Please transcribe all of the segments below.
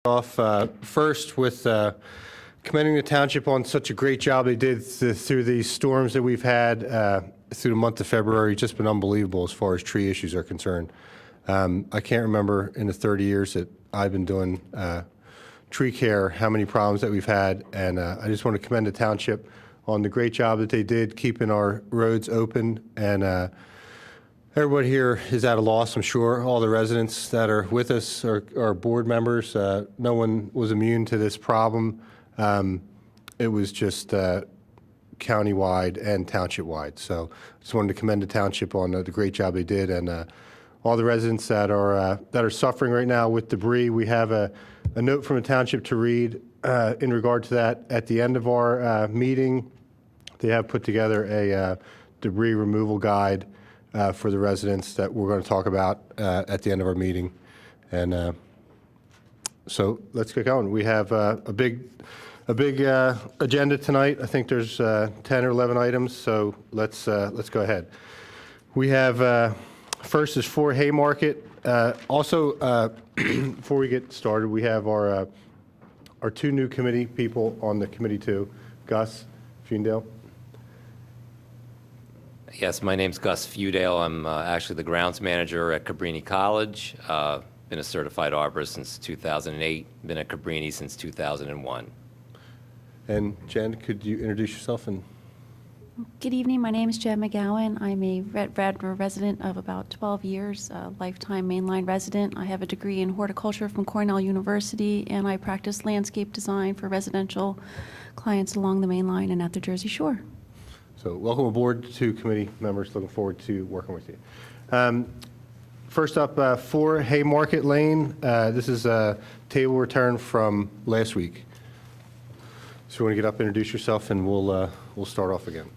Off first with commending the township on such a great job they did through these storms that we've had through the month of February. It's just been unbelievable as far as tree issues are concerned. I can't remember in the 30 years that I've been doing tree care how many problems that we've had, and I just want to commend the township on the great job that they did keeping our roads open. And everybody here is at a loss, I'm sure. All the residents that are with us are board members. No one was immune to this problem. It was just countywide and township-wide. So I just wanted to commend the township on the great job they did, and all the residents that are suffering right now with debris. We have a note from the township to read in regard to that at the end of our meeting. They have put together a debris removal guide for the residents that we're going to talk about at the end of our meeting. And so let's get going. We have a big agenda tonight. I think there's 10 or 11 items, so let's go ahead. We have first is for Haymarket. Also, before we get started, we have our two new committee people on the committee too. Gus Feundale. Yes, my name's Gus Feudale. I'm actually the grounds manager at Cabrini College. Been a certified arborist since 2008. Been at Cabrini since 2001. And Jen, could you introduce yourself? And Good evening. My name is Jen McGowan. I'm a Radnor resident of about 12 years, a lifetime mainline resident. I have a degree in horticulture from Cornell University, and I practice landscape design for residential clients along the main line and at the Jersey Shore. so welcome aboard to committee members. Looking forward to working with you. First up, for Haymarket Lane. This is a table return from last week. So you want to get up, introduce yourself, and we'll start off again.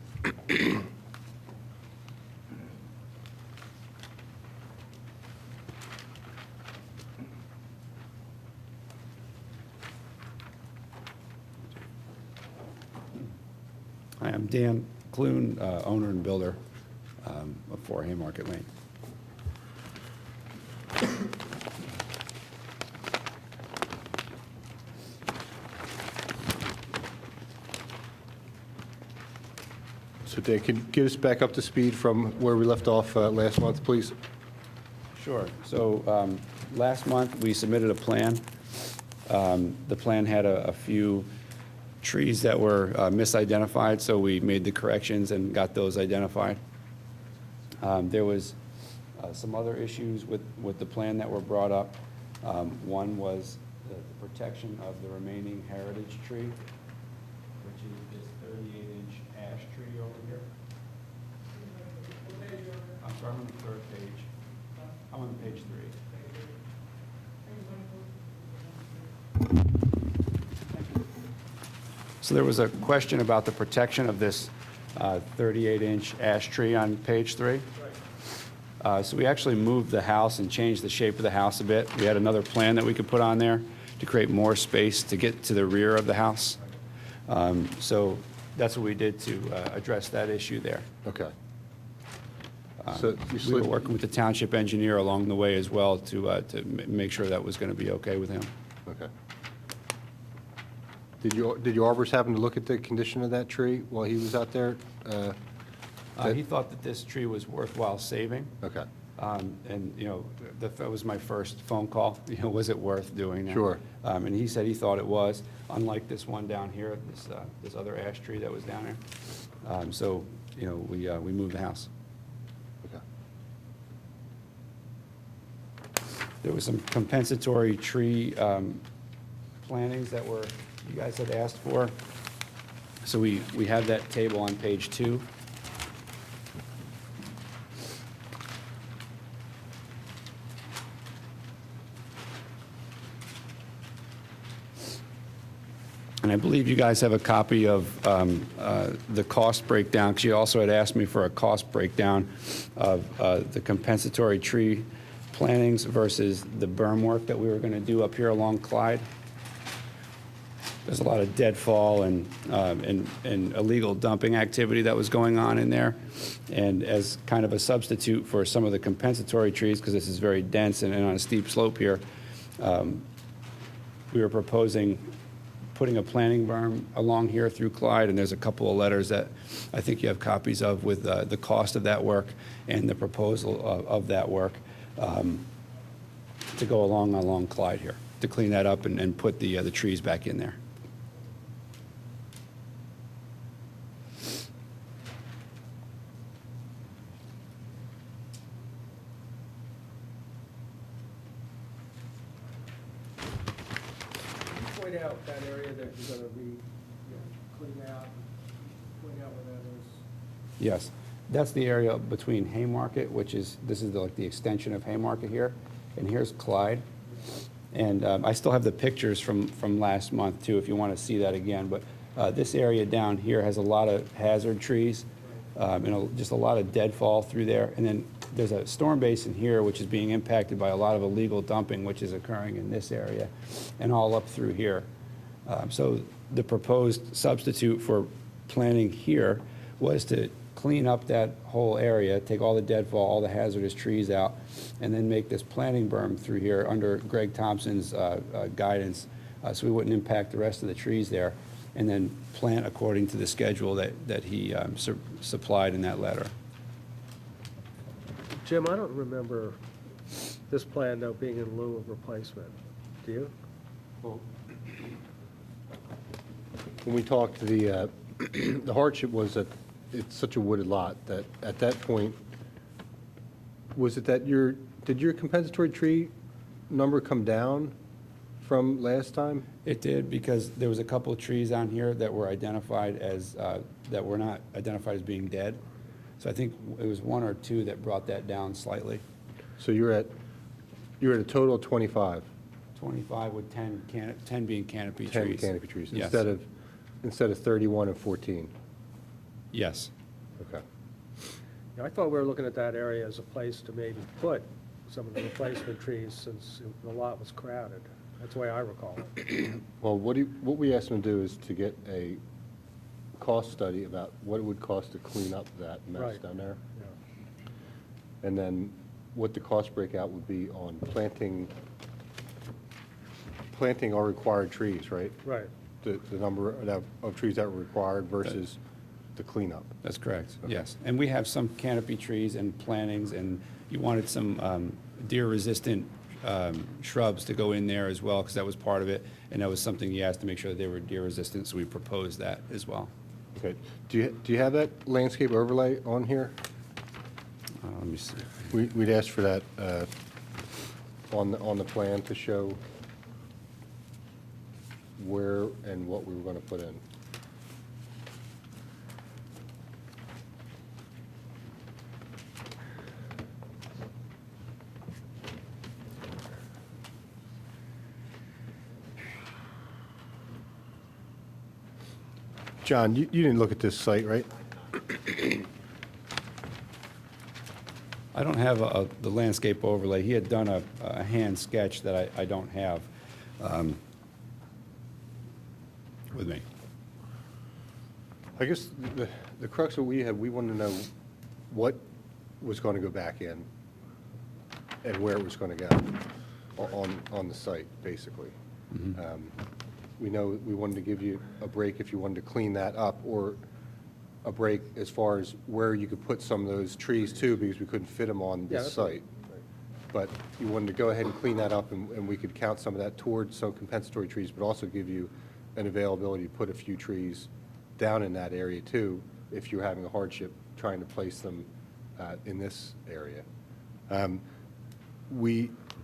Hi, I'm Dan Clune, owner and builder of 4 Haymarket Lane. So Dan, can you get us back up to speed from where we left off last month, please? Sure. So last month, we submitted a plan. The plan had a few trees that were misidentified, so we made the corrections and got those identified. There was some other issues with the plan that were brought up. One was the protection of the remaining heritage tree, which is this 38-inch ash tree over here. I'm sorry, I'm on the 3rd page. I'm on page 3. So there was a question about the protection of this 38-inch ash tree on page 3. So we actually moved the house and changed the shape of the house a bit. We had another plan that we could put on there to create more space to get to the rear of the house. So that's what we did to address that issue there. Okay. So We were working with the township engineer along the way as well to make sure that was going to be okay with him. Okay. Did your arborist happen to look at the condition of that tree while he was out there? He thought that this tree was worthwhile saving. Okay. And, you know, that was my first phone call. You know, was it worth doing that? Sure. And he said he thought it was, unlike this one down here, this other ash tree that was down there. So, you know, we moved the house. Okay. There was some compensatory tree plantings that you guys had asked for. So we have that table on page 2. And I believe you guys have a copy of the cost breakdown, because you also had asked me for a cost breakdown of the compensatory tree plantings versus the berm work that we were going to do up here along Clyde. There's a lot of deadfall and illegal dumping activity that was going on in there. And as kind of a substitute for some of the compensatory trees, because this is very dense and on a steep slope here, we were proposing putting a planting berm along here through Clyde, and there's a couple of letters that I think you have copies of with the cost of that work and the proposal of that work to go along Clyde here, to clean that up and put the trees back in there. Point out that area that you're going to be, clean out, point out where that is. Yes, that's the area between Haymarket, which is, this is like the extension of Haymarket here, and here's Clyde. And I still have the pictures from last month too, if you want to see that again. But this area down here has a lot of hazard trees, just a lot of deadfall through there. And then there's a storm basin here, which is being impacted by a lot of illegal dumping, which is occurring in this area and all up through here. So the proposed substitute for planting here was to clean up that whole area, take all the deadfall, all the hazardous trees out, and then make this planting berm through here under Greg Thompson's guidance, so we wouldn't impact the rest of the trees there, and then plant according to the schedule that he supplied in that letter. Jim, I don't remember this plan, though, being in lieu of replacement. Do you? When we talked to the hardship was that it's such a wooded lot that at that point, was it that did your compensatory tree number come down from last time? It did, because there was a couple of trees on here that were identified as, that were not identified as being dead. So I think it was one or two that brought that down slightly. So you're at a total of 25? 25 with 10 being canopy 10 trees. canopy trees, Yes. instead of 31 and 14? Yes. Okay. I thought we were looking at that area as a place to maybe put some of the replacement trees since the lot was crowded. That's the way I recall it. Well, what we asked them to do is to get a cost study about what it would cost to clean up that mess Right. down there. Yeah. And then what the cost breakout would be on planting our required trees, right? Right. The number of trees that were required versus the cleanup. That's correct, yes. And we have some canopy trees and plantings, and you wanted some deer-resistant shrubs to go in there as well, because that was part of it, and that was something you asked to make sure that they were deer-resistant, so we proposed that as well. Okay. Do you have that landscape overlay on here? Let me see. We'd ask for that on the plan to show where and what we were going to put in. John, you didn't look at this site, right? I don't have the landscape overlay. He had done a hand sketch that I don't have with me. I guess the crux of what we had, we wanted to know what was going to go back in and where it was going to go on the site, basically. We know we wanted to give you a break if you wanted to clean that up, or a break as far as where you could put some of those trees too, because we couldn't fit them on Yeah, this that's site. But you wanted to go ahead and clean that up, and we could count some of that towards some compensatory trees, but also give you an availability to put a few trees down in that area too, if you're having a hardship trying to place them in this area.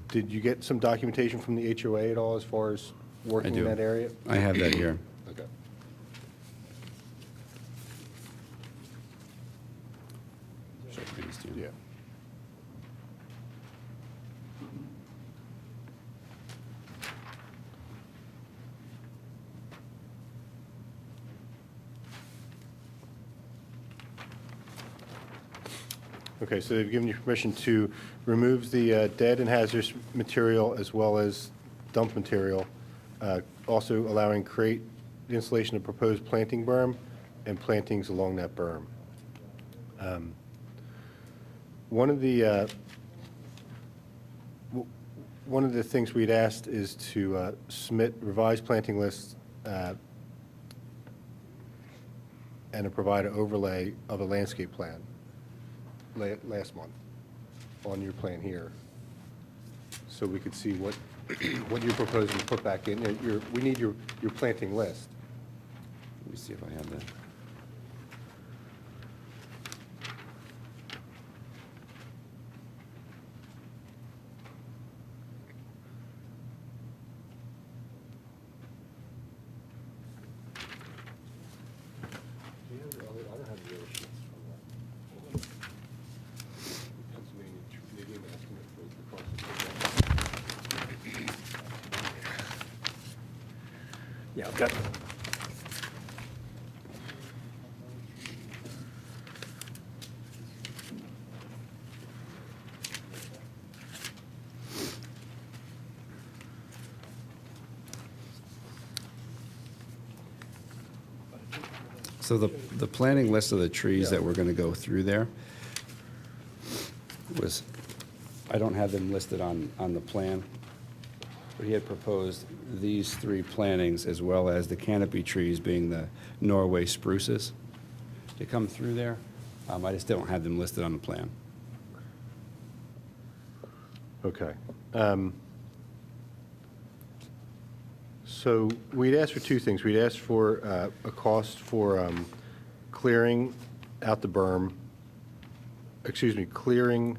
Did you get some documentation from the HOA at all as far as working in do. that area? I have that here. Okay. Yeah. Okay, so they've given you permission to remove the dead and hazardous material as well as dump material, also allowing create the installation of proposed planting berm and plantings along that berm. One of the, one of the things we'd asked is to submit revised planting lists and to provide an overlay of a landscape plan last month on your plan here. So we could see what, what you're proposing to put back in. We need your planting list. Let me see if I have that. Yeah, I've got. So the planting list of the trees that we're going to go through there was, I don't have them listed on the plan, but he had proposed these 3 plantings as well as the canopy trees being the Norway spruces to come through there. I just don't have them listed on the plan. Okay. So we'd asked for 2 things. We'd asked for a cost for clearing out the berm, clearing,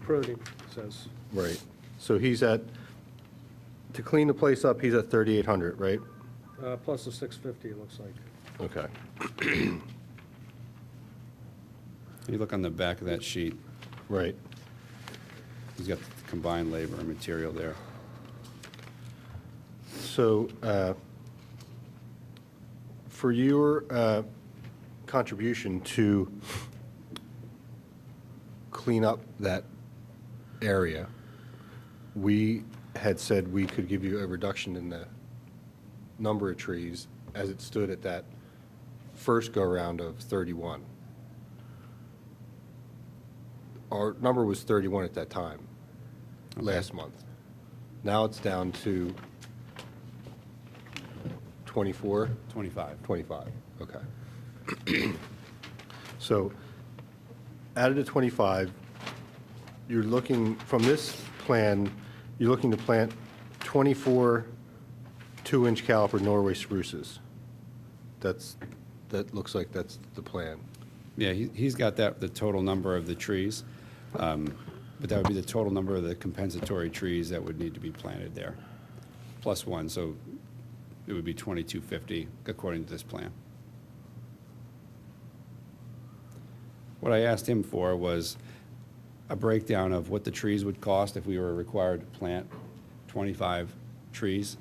Pruning, says. right. So he's at, to clean the place up, he's at 3,800, right? Plus the 650, it looks like. Okay, You look on the back of that sheet, right. he's got the combined labor and material there. So for your contribution to clean up that area, we had said we could give you a reduction in the number of trees as it stood at that first go-around of 31. Our number was 31 at that time, last month. Now it's down to 24? 25. 25, okay. So out of the 25, you're looking, from this plan, you're looking to plant 24 2-inch caliper Norway spruces. That looks like that's the plan. Yeah, he's got that, the total number of the trees, but that would be the total number of the compensatory trees that would need to be planted there, plus 1, so it would be 2,250 according to this plan. What I asked him for was a breakdown of what the trees would cost if we were required to plant 25 trees,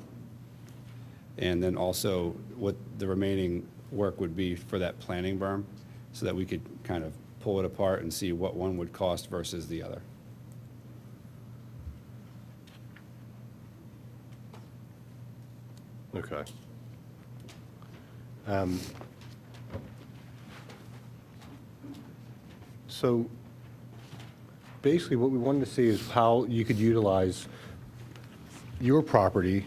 and then also what the remaining work would be for that planting berm, so that we could kind of pull it apart and see what one would cost versus the other. Okay. So basically, what we wanted to see is how you could utilize your property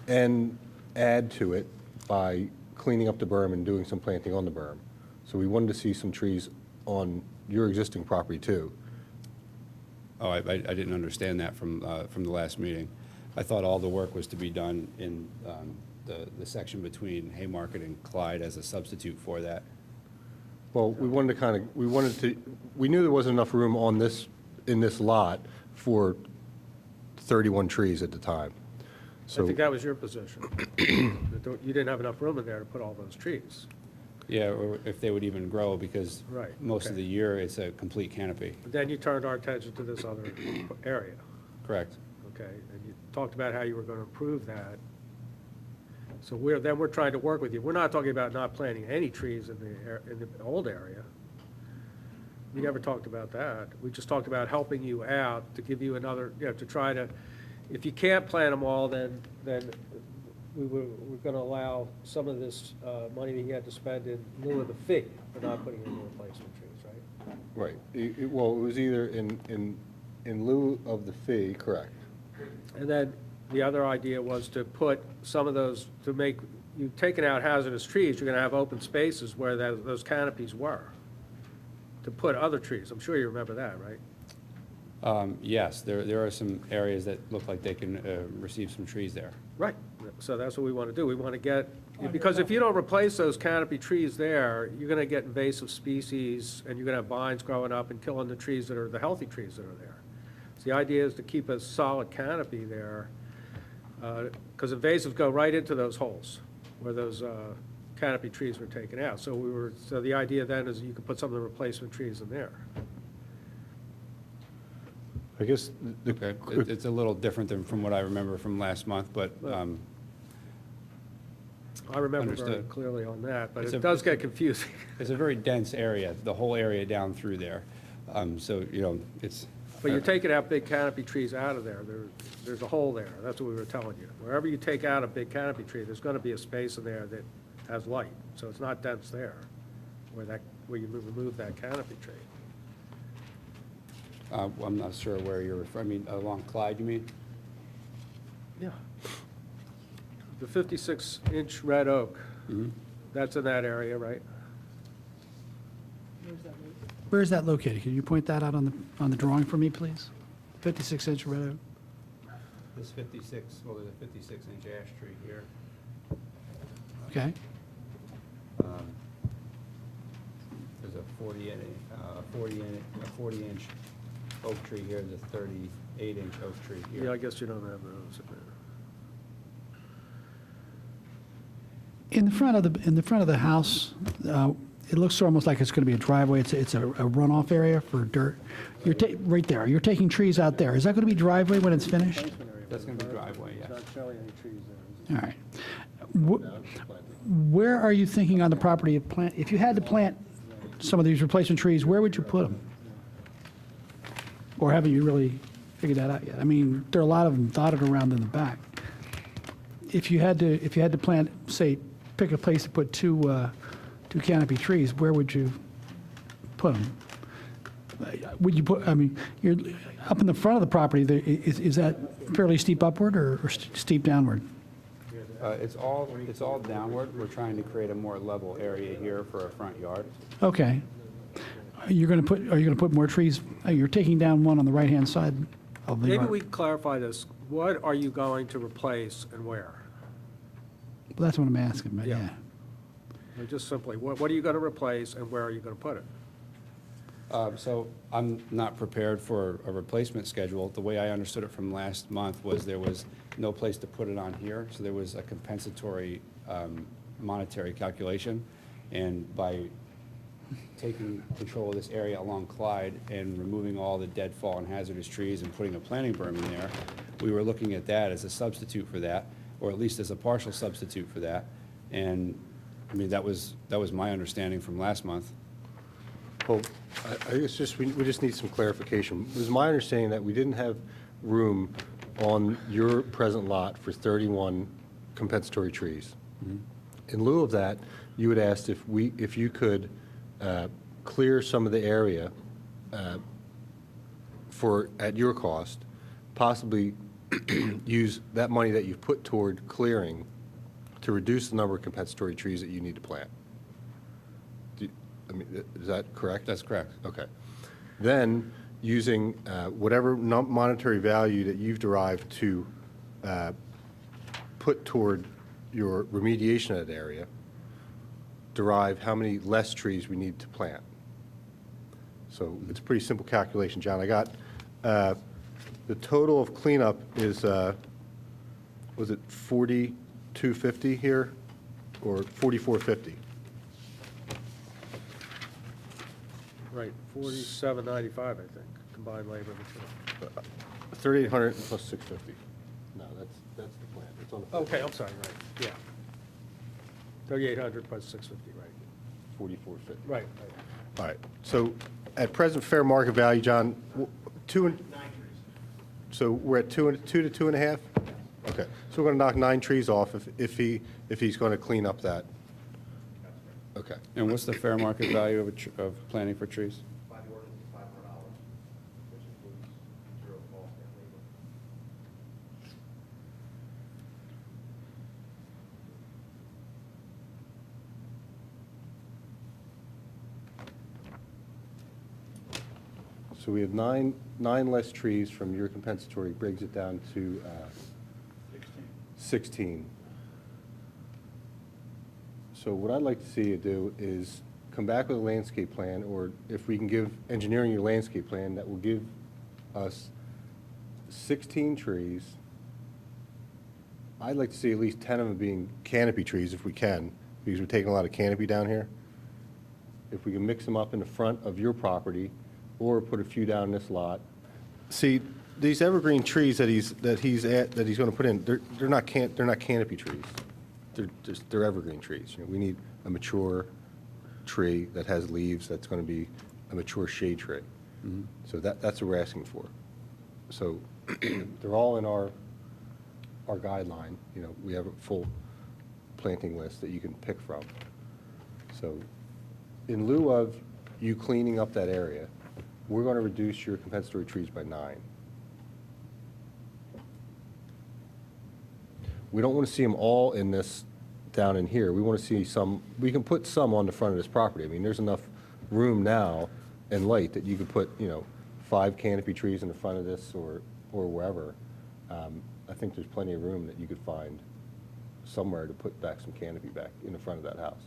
and add to it by cleaning up the berm and doing some planting on the berm. So we wanted to see some trees on your existing property, too. Oh, I didn't understand that from the last meeting. I thought all the work was to be done in the section between Haymarket and Clyde as a substitute for that. Well, we wanted to kind of, we knew there wasn't enough room on this, in this lot for 31 trees at the time. I So, think that was your position. You didn't have enough room in there to put all those trees. Yeah, or if they would even grow, because Right, most of okay. the year it's a complete canopy. But then you turned our attention to this other area, Correct. okay? And you talked about how you were going to improve that. So we're trying to work with you. We're not talking about not planting any trees in the old area. We never talked about that. We just talked about helping you out to give you another, to try to, if you can't plant them all, then we're going to allow some of this money that you had to spend in lieu of the fee for not putting in the replacement trees, right? Right. Well, it was either in lieu of the fee, correct. And then the other idea was to put some of those, to make, you've taken out hazardous trees, you're gonna have open spaces where those canopies were, to put other trees. I'm sure you remember that, right? Yes, there are some areas that look like they can receive some trees there. Right. So that's what we want to do. We want to get, because if you don't replace those canopy trees there, you're going to get invasive species, and you're going to have vines growing up and killing the trees that are, the healthy trees that are there. So the idea is to keep a solid canopy there, because invasives go right into those holes where those canopy trees were taken out. So the idea then is you could put some of the replacement trees in there. I guess Okay, it's a little different than from what I remember from last month, but I remember very Understood. clearly on that, but It's it a- does get confusing. it's a very dense area, the whole area down through there. So, it's. But you're taking out big canopy trees out of there. There's a hole there. That's what we were telling you. Wherever you take out a big canopy tree, there's gonna be a space in there that has light. So it's not dense there, where you remove that canopy tree. I'm not sure where you're referring, I mean, along Clyde, you mean? Yeah. The 56-inch red oak, that's in that area, right? Where is that located? Can you point that out on the drawing for me, please? 56-inch red oak. This 56, well, there's a 56-inch ash tree here. Okay. There's a 40-inch oak tree here, there's a 38-inch oak tree here. Yeah, I guess you don't have those in there. In the front of the house, it looks almost like it's going to be a driveway. It's a runoff area for dirt. Right there. You're taking trees out there. Is that going to be driveway when it's finished? That's gonna be driveway, yes. Not showing any trees there. All right. Where are you thinking on the property of plant? If you had to plant some of these replacement trees, where would you put them? Or haven't you really figured that out yet? I mean, there are a lot of them dotted around in the back. If you had to plant, say, pick a place to put two canopy trees, where would you put them? Would you put, I mean, you're up in the front of the property, is that fairly steep upward or steep downward? It's all downward. We're trying to create a more level area here for our front yard. Okay. Are you going to put more trees? You're taking down one on the right-hand side of the Maybe yard. we clarify this. What are you going to replace and where? Well, that's what I'm asking, but Yeah. yeah. Or just simply, what are you going to replace and where are you going to put it? So I'm not prepared for a replacement schedule. The way I understood it from last month was there was no place to put it on here, so there was a compensatory monetary calculation. And by taking control of this area along Clyde and removing all the deadfall and hazardous trees and putting a planting berm in there, we were looking at that as a substitute for that, or at least as a partial substitute for that. And, I mean, that was my understanding from last month. Well, I guess we just need some clarification. It was my understanding that we didn't have room on your present lot for 31 compensatory trees. In lieu of that, you had asked if you could clear some of the area at your cost, possibly use that money that you've put toward clearing to reduce the number of compensatory trees that you need to plant. I mean, is that correct? That's correct. Okay. Then, using whatever monetary value that you've derived to put toward your remediation of that area, derive how many less trees we need to plant. So it's a pretty simple calculation, John. I got, the total of cleanup is, was it 4,250 here, or 4,450? Right, 47.95, I think, combined labor and material. 3,800 plus 650. No, that's the plan. It's on the. Okay, I'm sorry, right, yeah. 3,800 plus 650, right. 4,450. Right, All right. So at present fair market value, John, so we're at 2 to 2.5? Okay. So we're going to knock 9 trees off if he's going to clean up that. Okay. And what's the fair market value of planting for trees? So we have nine less trees from your compensatory, brings it down to 16. So what I'd like to see you do is come back with a landscape plan, or if we can give engineering your landscape plan, that will give us 16 trees. I'd like to see at least 10 of them being canopy trees if we can, because we're taking a lot of canopy down here. If we can mix them up in the front of your property, or put a few down this lot. See, these evergreen trees that he's going to put in, they're not canopy trees. They're evergreen trees. You know, we need a mature tree that has leaves that's going to be a mature shade tree. So that's what we're asking for. So they're all in our guideline. You know, we have a full planting list that you can pick from. So in lieu of you cleaning up that area, we're going to reduce your compensatory trees by 9. We don't want to see them all in this, down in here. We want to see some, we can put some on the front of this property. I mean, there's enough room now and light that you could put, you know, 5 canopy trees in the front of this or wherever. I think there's plenty of room that you could find somewhere to put back some canopy back in the front of that house.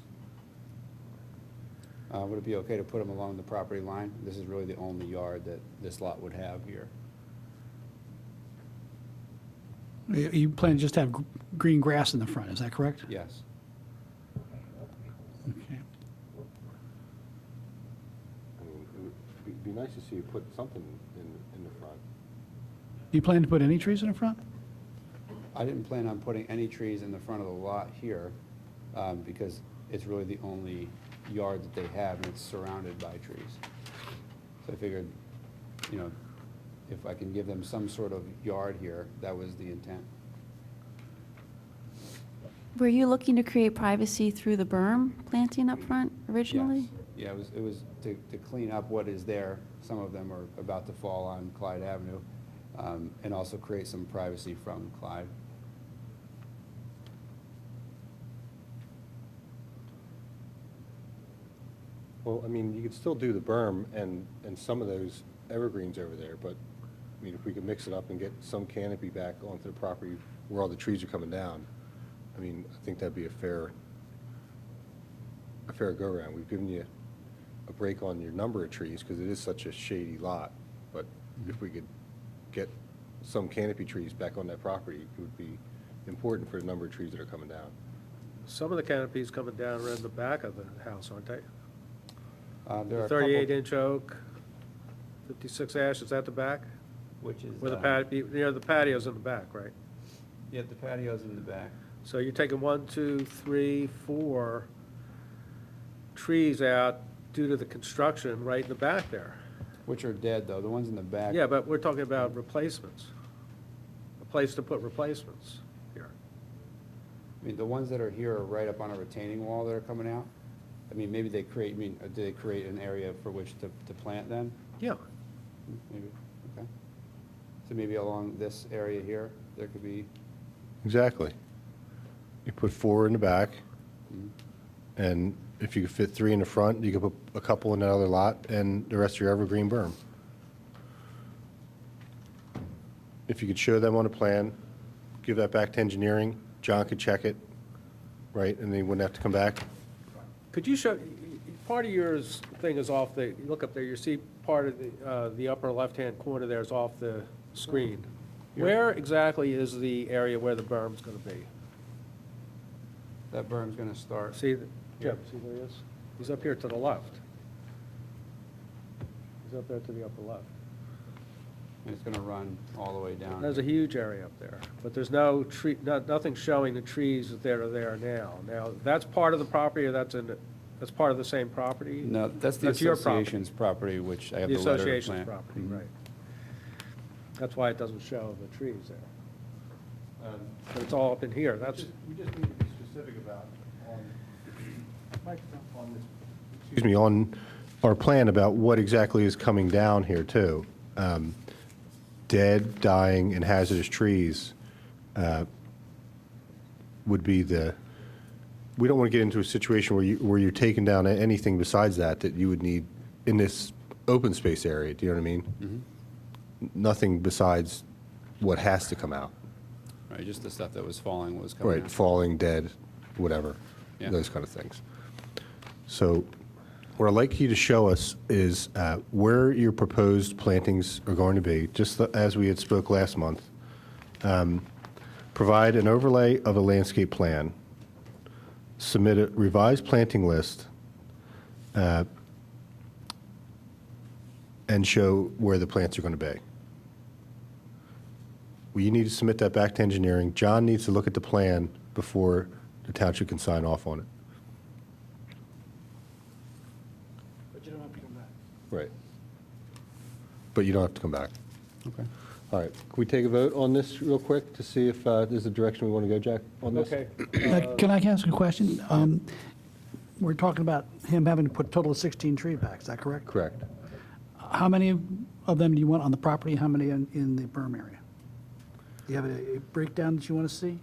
Would it be okay to put them along the property line? This is really the only yard that this lot would have here. You plan to just have green grass in the front, is that correct? Yes. Okay. I mean, it'd be nice to see you put something in the front. Do you plan to put any trees in the front? I didn't plan on putting any trees in the front of the lot here because it's really the only yard that they have, and it's surrounded by trees. So I figured, you know, if I can give them some sort of yard here, that was the intent. Were you looking to create privacy through the berm planting up front originally? Yes. Yeah, it was to clean up what is there. Some of them are about to fall on Clyde Avenue, and also create some privacy from Clyde. Well, I mean, you could still do the berm and some of those evergreens over there, but, I mean, if we could mix it up and get some canopy back onto the property where all the trees are coming down, I mean, I think that'd be a fair go-around. We've given you a break on your number of trees because it is such a shady lot, but if we could get some canopy trees back on that property, it would be important for the number of trees that are coming down. Some of the canopies coming down around the back of the house, aren't they? There are a couple, 38-inch oak, 56 ash, is that the back? which is Where the patio, near the patio's in the back, right? yeah, the patio's in the back. So you're taking 1, 2, 3, 4 trees out due to the construction right in the back there. Which are dead, though. The ones in the back. Yeah, but we're talking about replacements. A place to put replacements here. I mean, the ones that are here are right up on a retaining wall that are coming out. I mean, maybe they create, do they create an area for which to plant then? Yeah. Maybe, okay. So maybe along this area here, there could be, Exactly. You put 4 in the back, and if you could fit 3 in the front, you could put a couple in that other lot, and the rest of your evergreen berm. If you could show them on a plan, give that back to engineering, John could check it, right, and then he wouldn't have to come back. Could you show, part of yours thing is off the, you look up there, you see part of the upper left-hand corner there is off the screen. Where exactly is the area where the berm's gonna be? that berm's gonna start. See, Jim, see where he is? He's up here to the left. He's up there to the upper left. And it's gonna run all the way down. There's a huge area up there, but there's no tree, nothing showing the trees that are there now. Now, that's part of the property, or that's that's part of the same property? No, that's the That's your property. association's property, which I have The the letter of association's plant. property, Mhm. right. That's why it doesn't show the trees there. But it's all up in here, that's, We just need to be specific about excuse me, on our plan about what exactly is coming down here, too. Dead, dying, and hazardous trees would be the, we don't want to get into a situation where you're taking down anything besides that you would need in this open space area, do you know what I mean? Nothing besides what has to come out, Right, just the stuff that was falling was coming right? out. Falling, dead, whatever, Yeah. those kind of things. So what I'd like you to show us is where your proposed plantings are going to be, just as we had spoke last month. Provide an overlay of a landscape plan, submit a revised planting list, and show where the plants are going to be. Well, you need to submit that back to engineering. John needs to look at the plan before the township can sign off on it. But you don't have to come back. Right. But you don't have to come back. Okay. All right, can we take a vote on this real quick to see if this is the direction we want to go, Jack, on this? Okay. Can I ask a question? We're talking about him having to put a total of 16 trees back, is that correct? Correct. How many of them do you want on the property, how many in the berm area? Do you have a breakdown that you want to see?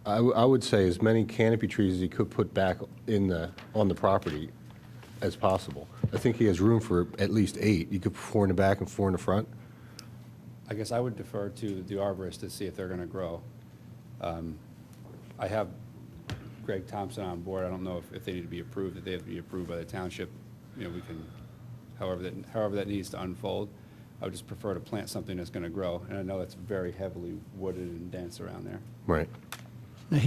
I would say as many canopy trees as he could put back on the property as possible. I think he has room for at least 8. You could put 4 in the back and 4 in the front. I guess I would defer to the arborist to see if they're going to grow. I have Greg Thompson on board. I don't know if they need to be approved, if they have to be approved by the township. You know, we can, however that needs to unfold. I would just prefer to plant something that's going to grow, and I know it's very heavily wooded and dense around there. Right. Now,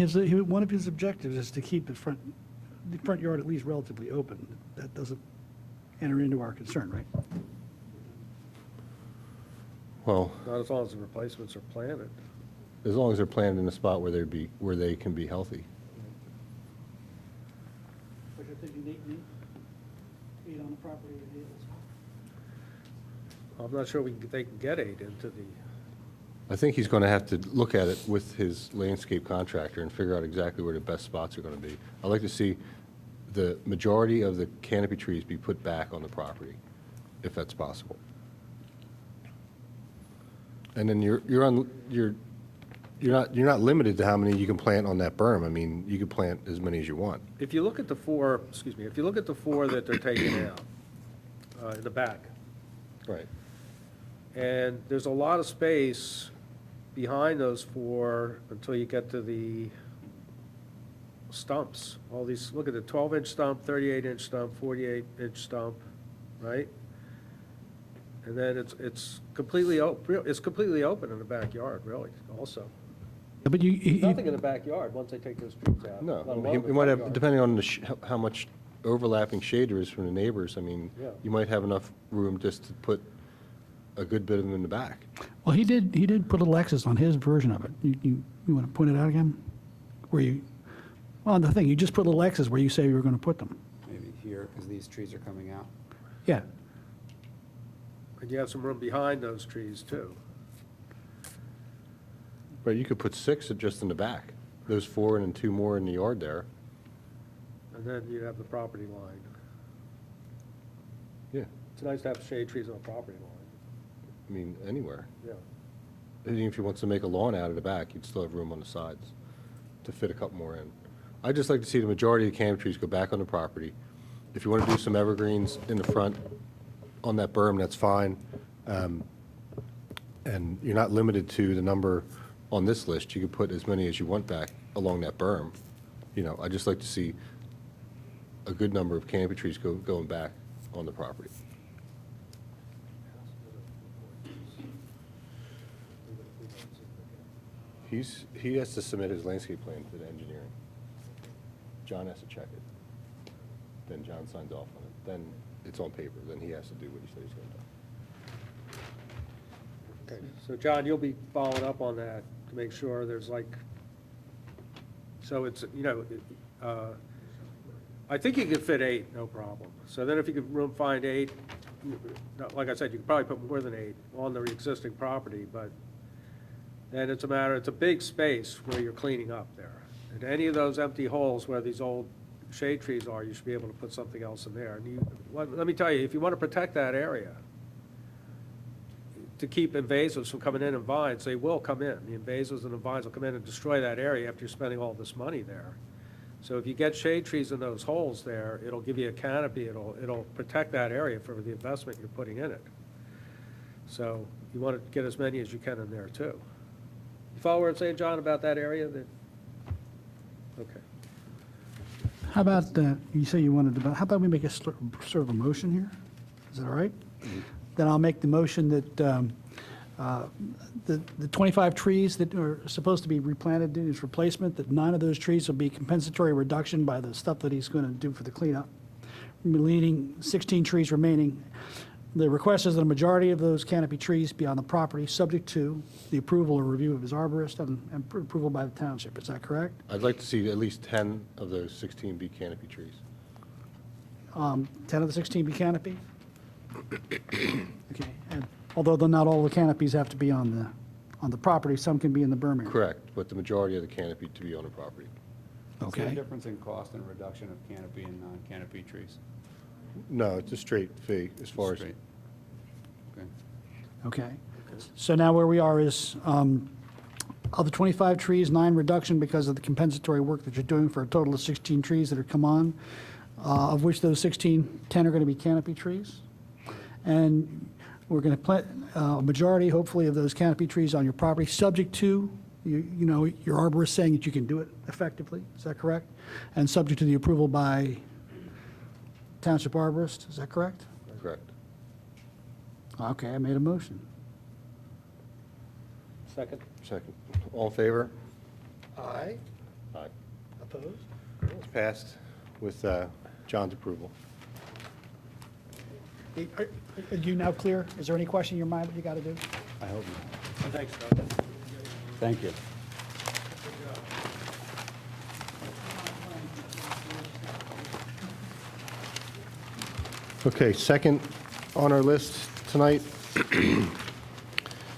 one of his objectives is to keep the front yard at least relatively open. That doesn't enter into our concern, right? Well, Not as long as the replacements are planted. as long as they're planted in a spot where they can be healthy. But you're thinking 8 on the property and 8 I'm not sure they can get 8 into the, I think he's going to have to look at it with his landscape contractor and figure out exactly where the best spots are going to be. I'd like to see the majority of the canopy trees be put back on the property, if that's possible. And then you're not limited to how many you can plant on that berm. I mean, you could plant as many as you want. if you look at the 4, if you look at the 4 that they're taking out in the back, Right. and there's a lot of space behind those 4 until you get to the stumps. All these, look at the 12-inch stump, 38-inch stump, 48-inch stump, right? And then it's completely open in the backyard, really, also. But Nothing in the backyard, once they take those trees out. No, let I mean, alone he the might have, backyard. depending on how much overlapping shade there is from the neighbors, I mean, Yeah. you might have enough room just to put a good bit of them in the back. Well, he did put a little X's on his version of it. You want to point it out again? The thing, you just put little X's where you say you were going to put them. Maybe here, because these trees are coming out. Yeah. And you have some room behind those trees, too. But you could put 6 just in the back, those 4 and then 2 more in the yard there. And then you'd have the property line. Yeah, It's nice to have shade trees on the property line, I mean, anywhere. yeah. Even if you want to make a lawn out of the back, you'd still have room on the sides to fit a couple more in. I'd just like to see the majority of the canopy trees go back on the property. If you want to do some evergreens in the front on that berm, that's fine. And you're not limited to the number on this list. You can put as many as you want back along that berm. You know, I'd just like to see a good number of canopy trees going back on the property. He has to submit his landscape plan to the engineering. John has to check it. Then John signs off on it. Then it's on paper. Then he has to do what he says he's going to do. Okay, so John, you'll be following up on that to make sure there's so it's, I think you could fit 8, no problem. So then if you could find 8, like I said, you could probably put more than 8 on the existing property, but then it's a big space where you're cleaning up there. And any of those empty holes where these old shade trees are, you should be able to put something else in there. And let me tell you, if you want to protect that area, to keep invasives from coming in and vines, they will come in. The invasives and the vines will come in and destroy that area after you're spending all this money there. So if you get shade trees in those holes there, it'll give you a canopy, it'll protect that area for the investment you're putting in it. So you want to get as many as you can in there too. You follow what I'm saying, John, about that area? Okay. How about, you say you wanted to, how about we make a sort of a motion here? Is that all right? Then I'll make the motion that the 25 trees that are supposed to be replanted in his replacement, that 9 of those trees will be compensatory reduction by the stuff that he's going to do for the cleanup, leaving 16 trees remaining. The request is that a majority of those canopy trees be on the property, subject to the approval or review of his arborist and approval by the township. Is that correct? I'd like to see at least 10 of those 16 be canopy trees. 10 of the 16 be canopy? Okay, and although not all the canopies have to be on the property, some can be in the berm area. Correct, but the majority of the canopy to be on the property. What's the Okay. difference in cost and reduction of canopy and non-canopy trees? No, it's a straight fee as far as, Straight. Okay. Okay. So now where we are is, of the 25 trees, 9 reduction because of the compensatory work that you're doing for a total of 16 trees that are come on, of which those 16, 10 are going to be canopy trees. And we're going to plant a majority, hopefully, of those canopy trees on your property, subject to, you know, your arborist saying that you can do it effectively. Is that correct? And subject to the approval by township arborist. Is that correct? correct. Okay, I made a motion. Second? Second. All in favor? Aye. Aye. Opposed? It's passed with John's approval. Are you now clear? Is there any question in your mind that you got to do? I hope not. Thanks, John. Thank you. Okay, second on our list tonight,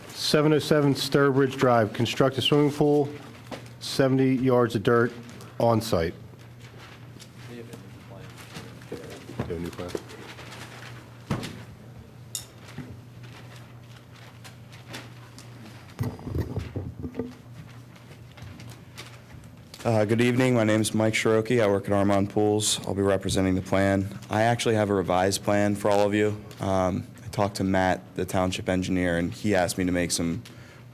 707 Sturbridge Drive, construct a swimming pool, 70 yards of dirt on site. Do you have a new plan? Good evening. My name is Mike Shiroki. I work at Armand Pools. I'll be representing the plan. I actually have a revised plan for all of you. I talked to Matt, the township engineer, and he asked me to make some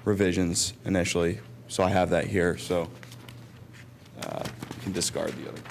revisions initially. So I have that here, so you can discard the other.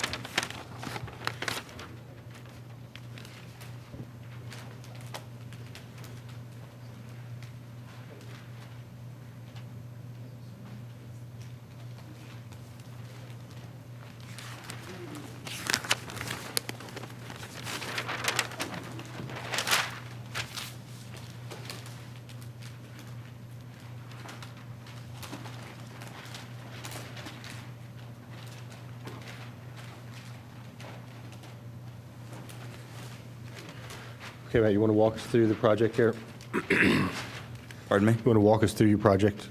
Okay, Matt, you want to walk us through the project here? Pardon me? You want to walk us through your project?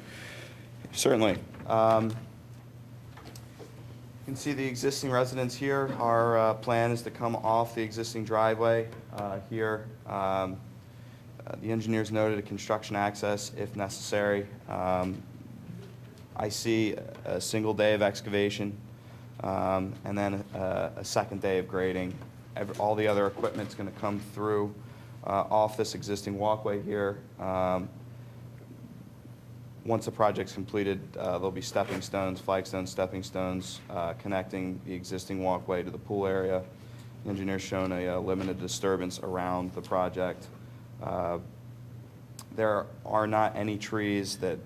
Certainly. You can see the existing residence here. Our plan is to come off the existing driveway here. The engineers noted a construction access if necessary. I see a single day of excavation and then a second day of grading. All the other equipment's going to come through off this existing walkway here. Once the project's completed, there'll be stepping stones, flagstones, stepping stones connecting the existing walkway to the pool area. The engineer's shown a limited disturbance around the project. There are not any trees that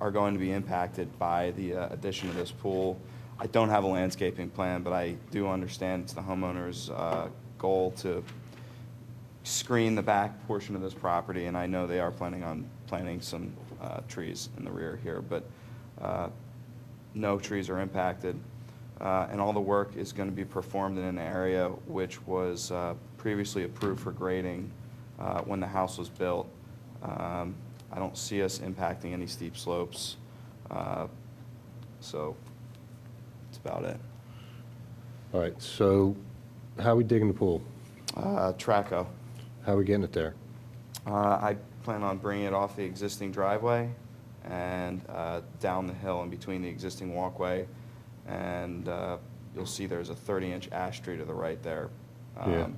are going to be impacted by the addition of this pool. I don't have a landscaping plan, but I do understand it's the homeowner's goal to screen the back portion of this property, and I know they are planning on planting some trees in the rear here, but no trees are impacted. And all the work is going to be performed in an area which was previously approved for grading when the house was built. I don't see us impacting any steep slopes, so that's about it. All right, so how are we digging the pool? Traco. How are we getting it there? I plan on bringing it off the existing driveway and down the hill in between the existing walkway and you'll see there's a 30-inch ash tree to the right there. Yeah.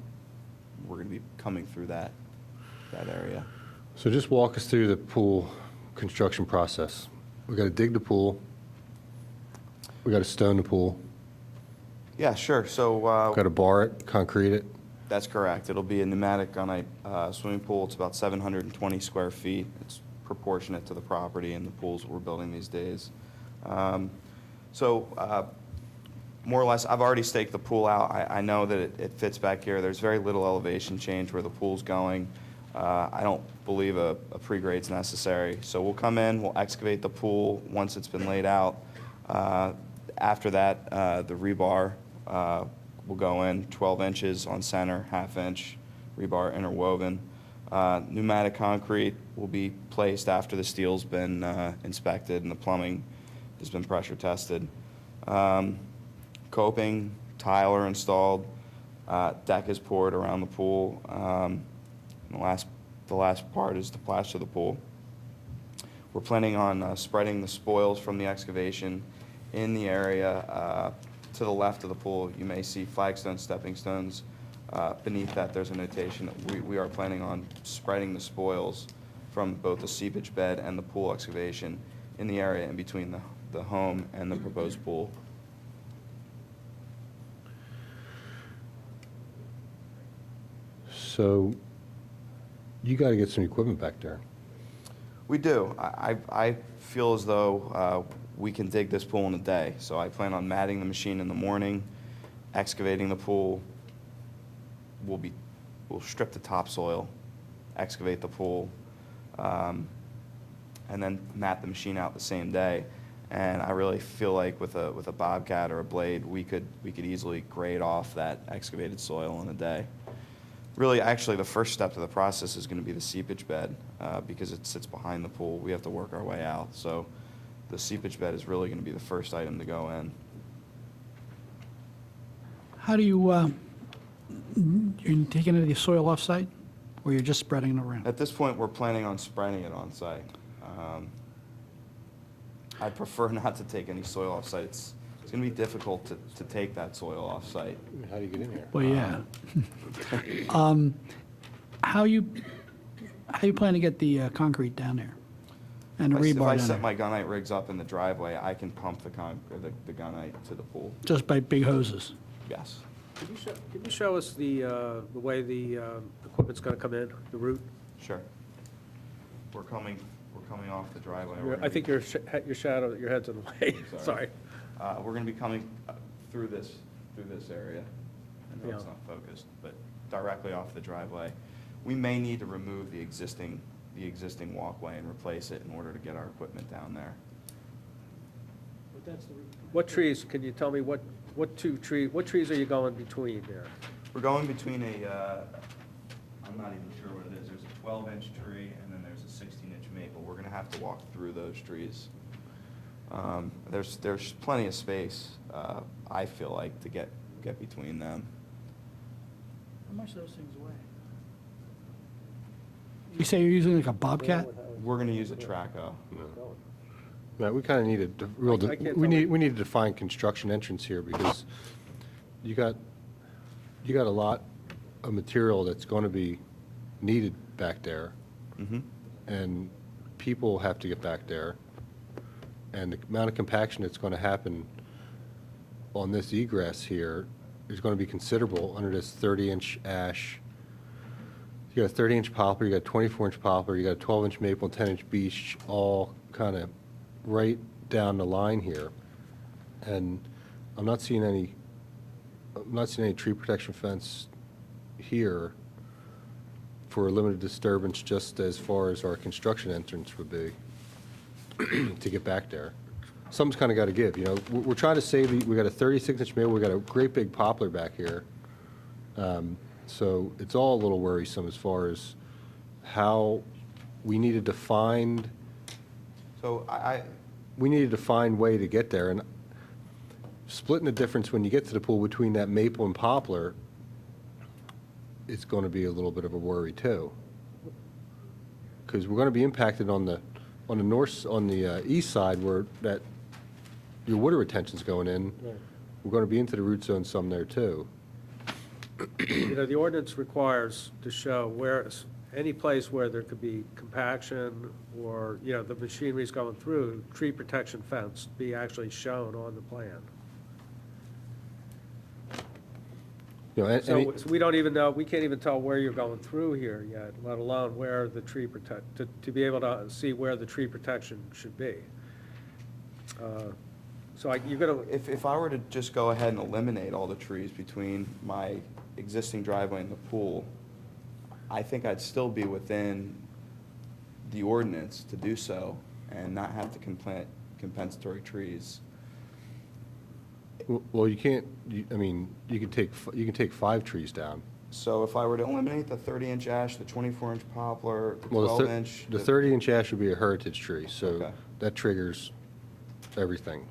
We're going to be coming through that area. So just walk us through the pool construction process. We got to dig the pool. We got to stone the pool. Yeah, sure. So Got to bar it, concrete it. that's correct. It'll be a pneumatic gunite swimming pool. It's about 720 square feet. It's proportionate to the property and the pools we're building these days. More or less, I've already staked the pool out. I know that it fits back here. There's very little elevation change where the pool's going. I don't believe a pre-grade's necessary. So we'll come in, we'll excavate the pool once it's been laid out. After that, the rebar will go in 12 inches on center, half-inch rebar interwoven. Pneumatic concrete will be placed after the steel's been inspected and the plumbing has been pressure tested. Coping, tile are installed, deck is poured around the pool. And the last part is to plaster the pool. We're planning on spreading the spoils from the excavation in the area to the left of the pool. You may see flagstones, stepping stones. Beneath that, there's a notation that we are planning on spreading the spoils from both the seepage bed and the pool excavation in the area in between the home and the proposed pool. So you got to get some equipment back there. We do. I feel as though we can dig this pool in a day. So I plan on matting the machine in the morning, excavating the pool. We'll strip the topsoil, excavate the pool, and then mat the machine out the same day. And I really feel like with a bobcat or a blade, we could easily grade off that excavated soil in a day. Really, actually, the first step to the process is going to be the seepage bed because it sits behind the pool. We have to work our way out. So the seepage bed is really going to be the first item to go in. How do you, you're taking any of the soil off-site, or you're just spreading it around? At this point, we're planning on spreading it on site. I'd prefer not to take any soil off site. It's going to be difficult to take that soil off site. How do you get in here? Well, yeah. How you plan to get the concrete down there? And the If rebar I down set there? my gunite rigs up in the driveway, I can pump the gunite to the pool. Just by big hoses? Yes. Can you show us the way the equipment's going to come in, the route? Sure. We're coming off the driveway. We're gonna I think be- your shadow, your head's in the way, sorry. We're going to be coming through this area. I know it's Yeah. not focused, but directly off the driveway. We may need to remove the existing walkway and replace it in order to get our equipment down there. What trees, can you tell me what trees are you going between there? We're going between I'm not even sure what it is. There's a 12-inch tree and then there's a 16-inch maple. We're going to have to walk through those trees. There's plenty of space, I feel like, to get between them. How much those things weigh? You say you're using like a bobcat? We're going to use a Traco. Matt, we kind of need a real, I can't we tell. need to define construction entrance here because you got a lot of material that's going to be needed back there. Mm-hmm. And people have to get back there. And the amount of compaction that's going to happen on this egress here is going to be considerable under this 30-inch ash. You got a 30-inch poplar, you got a 24-inch poplar, you got a 12-inch maple, and 10-inch beech, all kind of right down the line here. And I'm not seeing any tree protection fence here for a limited disturbance just as far as our construction entrance would be to get back there. Something's kind of got to give, you know. We're trying to save, we got a 36-inch maple, we got a great big poplar back here. So it's all a little worrisome as far as how we need a defined, So we need a defined way to get there. And splitting the difference when you get to the pool between that maple and poplar is going to be a little bit of a worry too. Because we're going to be impacted on the east side where that, your water retention's going in. Right. we're going to be into the root zone some there too. You know, the ordinance requires to show where, any place where there could be compaction or, you know, the machinery's going through, tree protection fence be actually shown on the plan. You know, So we don't even know, we can't even tell where you're going through here yet, let alone where the tree to be able to see where the tree protection should be. So you're gonna, If I were to just go ahead and eliminate all the trees between my existing driveway and the pool, I think I'd still be within the ordinance to do so and not have to plant compensatory trees. well, you can't, I mean, you can take 5 trees down. So if I were to eliminate the 30-inch ash, the 24-inch poplar, the Well, 12-inch. the 30-inch ash would be a heritage tree, so Okay. that triggers everything.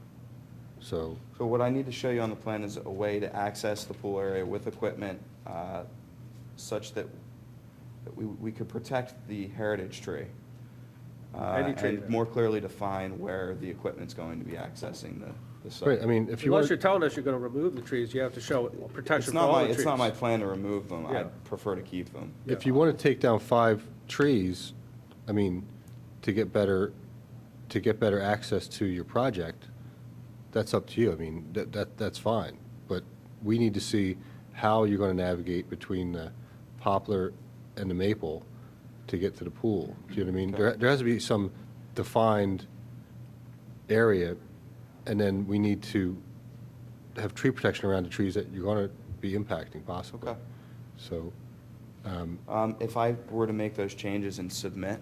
So, So what I need to show you on the plan is a way to access the pool area with equipment such that we could protect the heritage tree. Any tree And then. more clearly define where the equipment's going to be accessing the site. right, I mean, if you unless want, you're telling us you're gonna remove the trees, you have to show protection It's for not all my, the trees. it's not my plan to remove them. Yeah. I'd prefer to keep them. if you want to take down 5 trees, I mean, to get better access to your project, that's up to you. I mean, that's fine. But we need to see how you're going to navigate between the poplar and the maple to get to the pool. Do you know what I mean? There has to be some defined area, and then we need to have tree protection around the trees that you're going to be impacting possibly. Okay. So, If I were to make those changes and submit,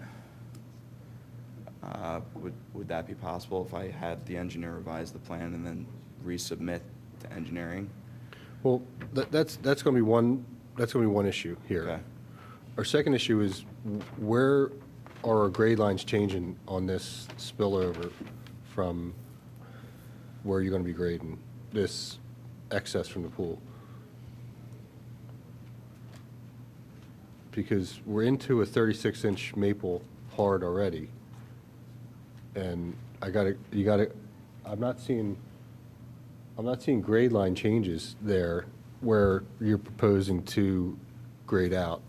would that be possible if I had the engineer revise the plan and then resubmit to engineering? well, that's going to be one issue here. Okay. Our second issue is where are our grade lines changing on this spillover from where you're going to be grading this excess from the pool? Because we're into a 36-inch maple hard already. And I'm not seeing grade line changes there where you're proposing to grade out.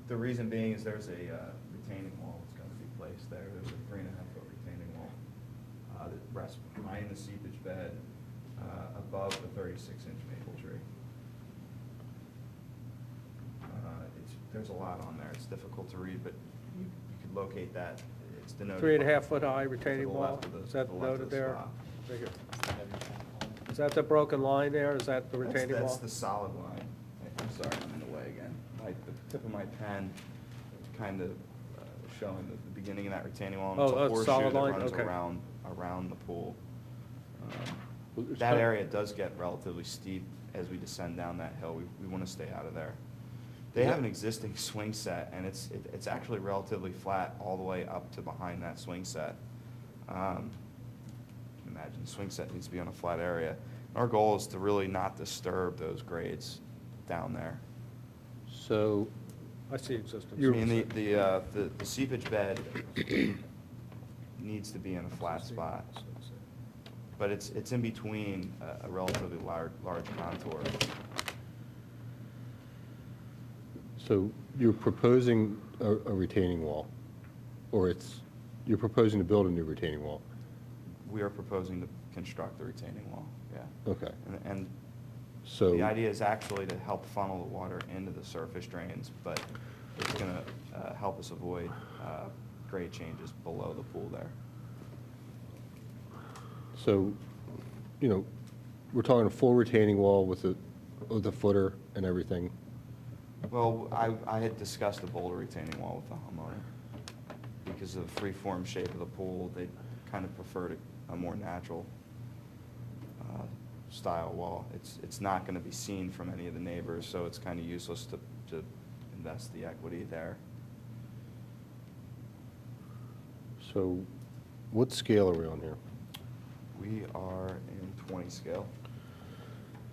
The reason being is there's a retaining wall that's going to be placed there. There's a 3.5-foot retaining wall that rests behind the seepage bed above the 36-inch maple tree. There's a lot on there. It's difficult to read, but you could locate that. It's denoted. 3.5-foot high retaining to the wall, left of the- is that to the left of noted the there? spot. Very good. Is that the broken line there, is that the retaining That's wall? the solid line. I'm sorry, I'm in the way again. The tip of my pen kind of showing the beginning of that retaining wall. And it's Oh, a that's horseshoe solid that line? runs Okay. around the pool. It's That kind- area does get relatively steep as we descend down that hill. We want to stay out of there. They have an existing swing set, and it's actually relatively flat all the way up to behind that swing set. Imagine the swing set needs to be on a flat area. Our goal is to really not disturb those grades down there. So, I see existing. I mean, the seepage bed needs to be in a flat spot, but it's in between a relatively large contour. so you're proposing a retaining wall, or you're proposing to build a new retaining wall? We are proposing to construct the retaining wall, yeah. Okay, And so. the idea is actually to help funnel the water into the surface drains, but it's going to help us avoid grade changes below the pool there. So, you know, we're talking a full retaining wall with a footer and everything. Well, I had discussed a boulder retaining wall with the homeowner. Because of the free-form shape of the pool, they kind of preferred a more natural style wall. It's not going to be seen from any of the neighbors, so it's kind of useless to invest the equity there. So what scale are we on here? We are in 20 scale.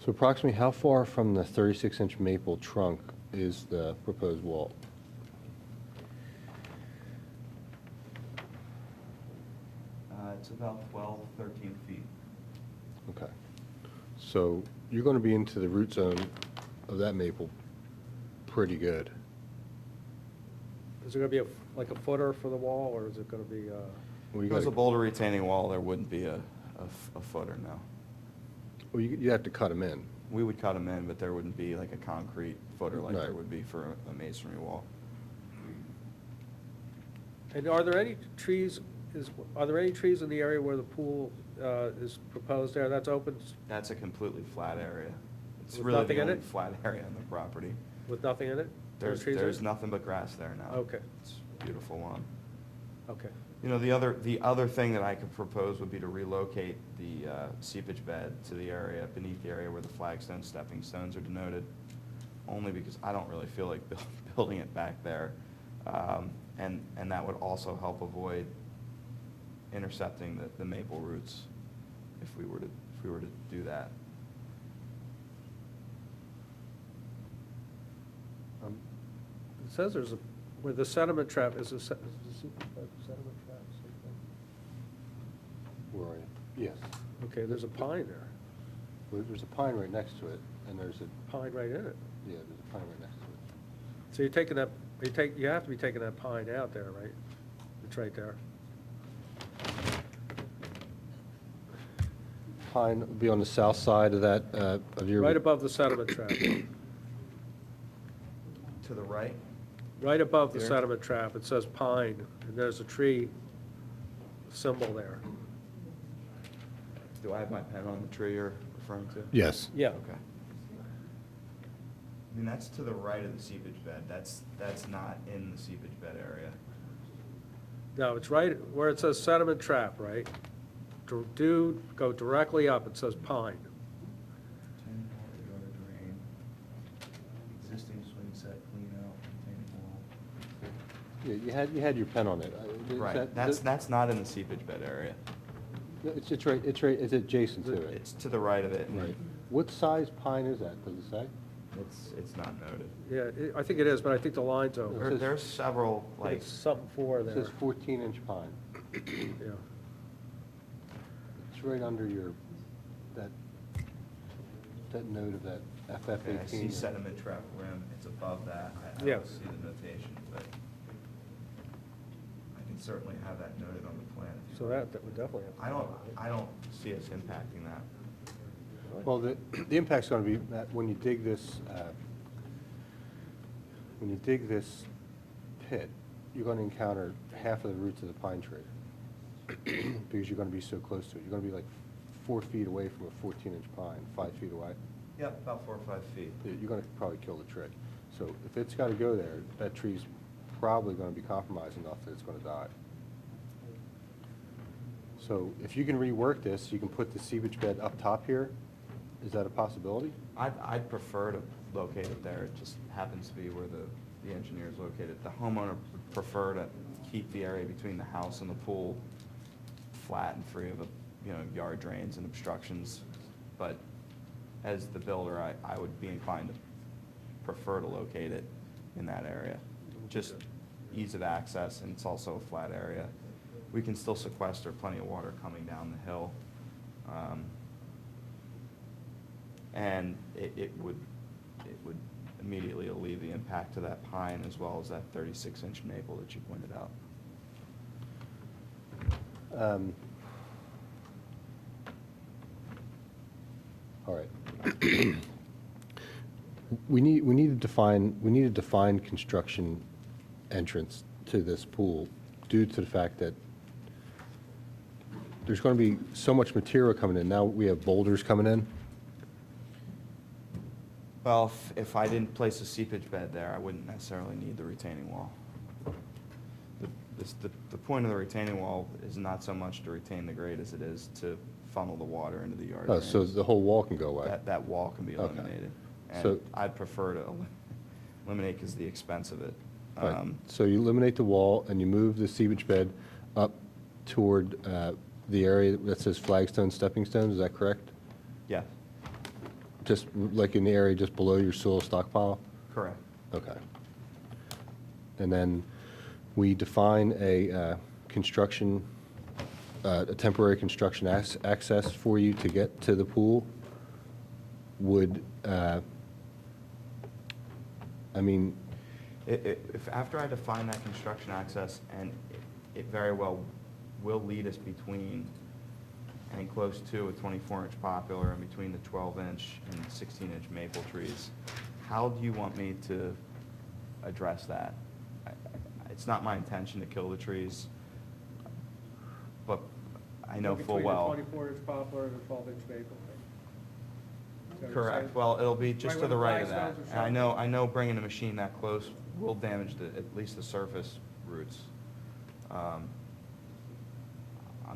So approximately how far from the 36-inch maple trunk is the proposed wall? about 12, 13 feet. Okay. So you're going to be into the root zone of that maple pretty good. Is there gonna be like a footer for the wall, or is it gonna be, Well, If you it was a gotta- boulder retaining wall, there wouldn't be a footer, no. well, you have to cut them in. We would cut them in, but there wouldn't be like a concrete footer like there Right. would be for a masonry wall. and are there any trees, are there any trees in the area where the pool is proposed there? That's open That's a completely flat area. It's With really nothing the in only it? flat area on the property. with nothing in it? No trees in There's it? nothing but grass there now. Okay. It's a beautiful lawn. Okay. You know, the other thing that I could propose would be to relocate the seepage bed to the area, beneath the area where the flagstone stepping stones are denoted, only because I don't really feel like building it back there. And that would also help avoid intercepting the maple roots if we were to do that. It says there's a, where the sediment trap, is a sediment trap? Where are you? Yes. Okay, there's a pine there, Well, there's a pine right next to it, and there's a, pine right in it. yeah, there's a pine right next to it. So you're taking that, you have to be taking that pine out there, right? It's right there. Pine will be on the south side of that, of your. Right above the sediment trap, To the right? right above the Here? sediment trap, it says pine, and there's a tree symbol there. Do I have my pen on the tree you're referring to? Yes. Yeah, Okay. I mean, that's to the right of the seepage bed. That's not in the seepage bed area. no, it's right where it says sediment trap, right? Go directly up, it says pine. Retaining wall, yard drain, existing swing set, clean out, retaining wall. Yeah, you had your pen on it. Is Right, that- that's not in the seepage bed area. No, it's right, it's adjacent to it. It's to the right of it. and Right. What size pine is that, does it say? It's not noted. Yeah, I think it is, but I think the line's over. There's several, like, It's something for It there, says 14-inch pine. yeah. It's right under your, that note of that okay, I see FF18. sediment trap rim, it's above that. I Yeah. don't see the notation, but I can certainly have that noted on the plan. if you So like. that would definitely have. I don't see us impacting that. Well, the impact's going to be that when you dig this, pit, you're going to encounter half of the roots of the pine tree because you're going to be so close to it. You're going to be like 4 feet away from a 14-inch pine, 5 feet away. Yep, about 4 or 5 feet. You're going to probably kill the tree. So if it's got to go there, that tree's probably going to be compromised enough that it's going to die. So if you can rework this, you can put the seepage bed up top here. Is that a possibility? I'd prefer to locate it there. It just happens to be where the engineer is located. The homeowner would prefer to keep the area between the house and the pool flat and free of, yard drains and obstructions. But as the builder, I would be inclined to prefer to locate it in that area. Just ease of access, and it's also a flat area. We can still sequester plenty of water coming down the hill. And it would immediately alleviate the impact of that pine as well as that 36-inch maple that you pointed out. All right. We need to define construction entrance to this pool due to the fact that there's going to be so much material coming in. Now we have boulders coming in. Well, if I didn't place a seepage bed there, I wouldn't necessarily need the retaining wall. The point of the retaining wall is not so much to retain the grade as it is to funnel the water into the yard Oh, so drains. the whole wall can go away. That wall can be Okay. eliminated. So- And I'd prefer to eliminate because of the expense of it. Right. So you eliminate the wall and you move the seepage bed up toward the area that says flagstone stepping stones, is that correct? Yeah, Just like in the area just below your soil stockpile? correct. Okay. And then we define a construction a temporary construction access for you to get to the pool would, I mean, If after I define that construction access, and it very well will lead us between and close to a 24-inch poplar and between the 12-inch and 16-inch maple trees, how do you want me to address that? It's not my intention to kill the trees, but I know full well. Between the 24-inch poplar and the 12-inch maple, right? Is that what you're Correct. saying? Well, it'll be just Right to where the the right of that. flagstones are And shown. I know bringing a machine that close will damage at least the surface roots. I'm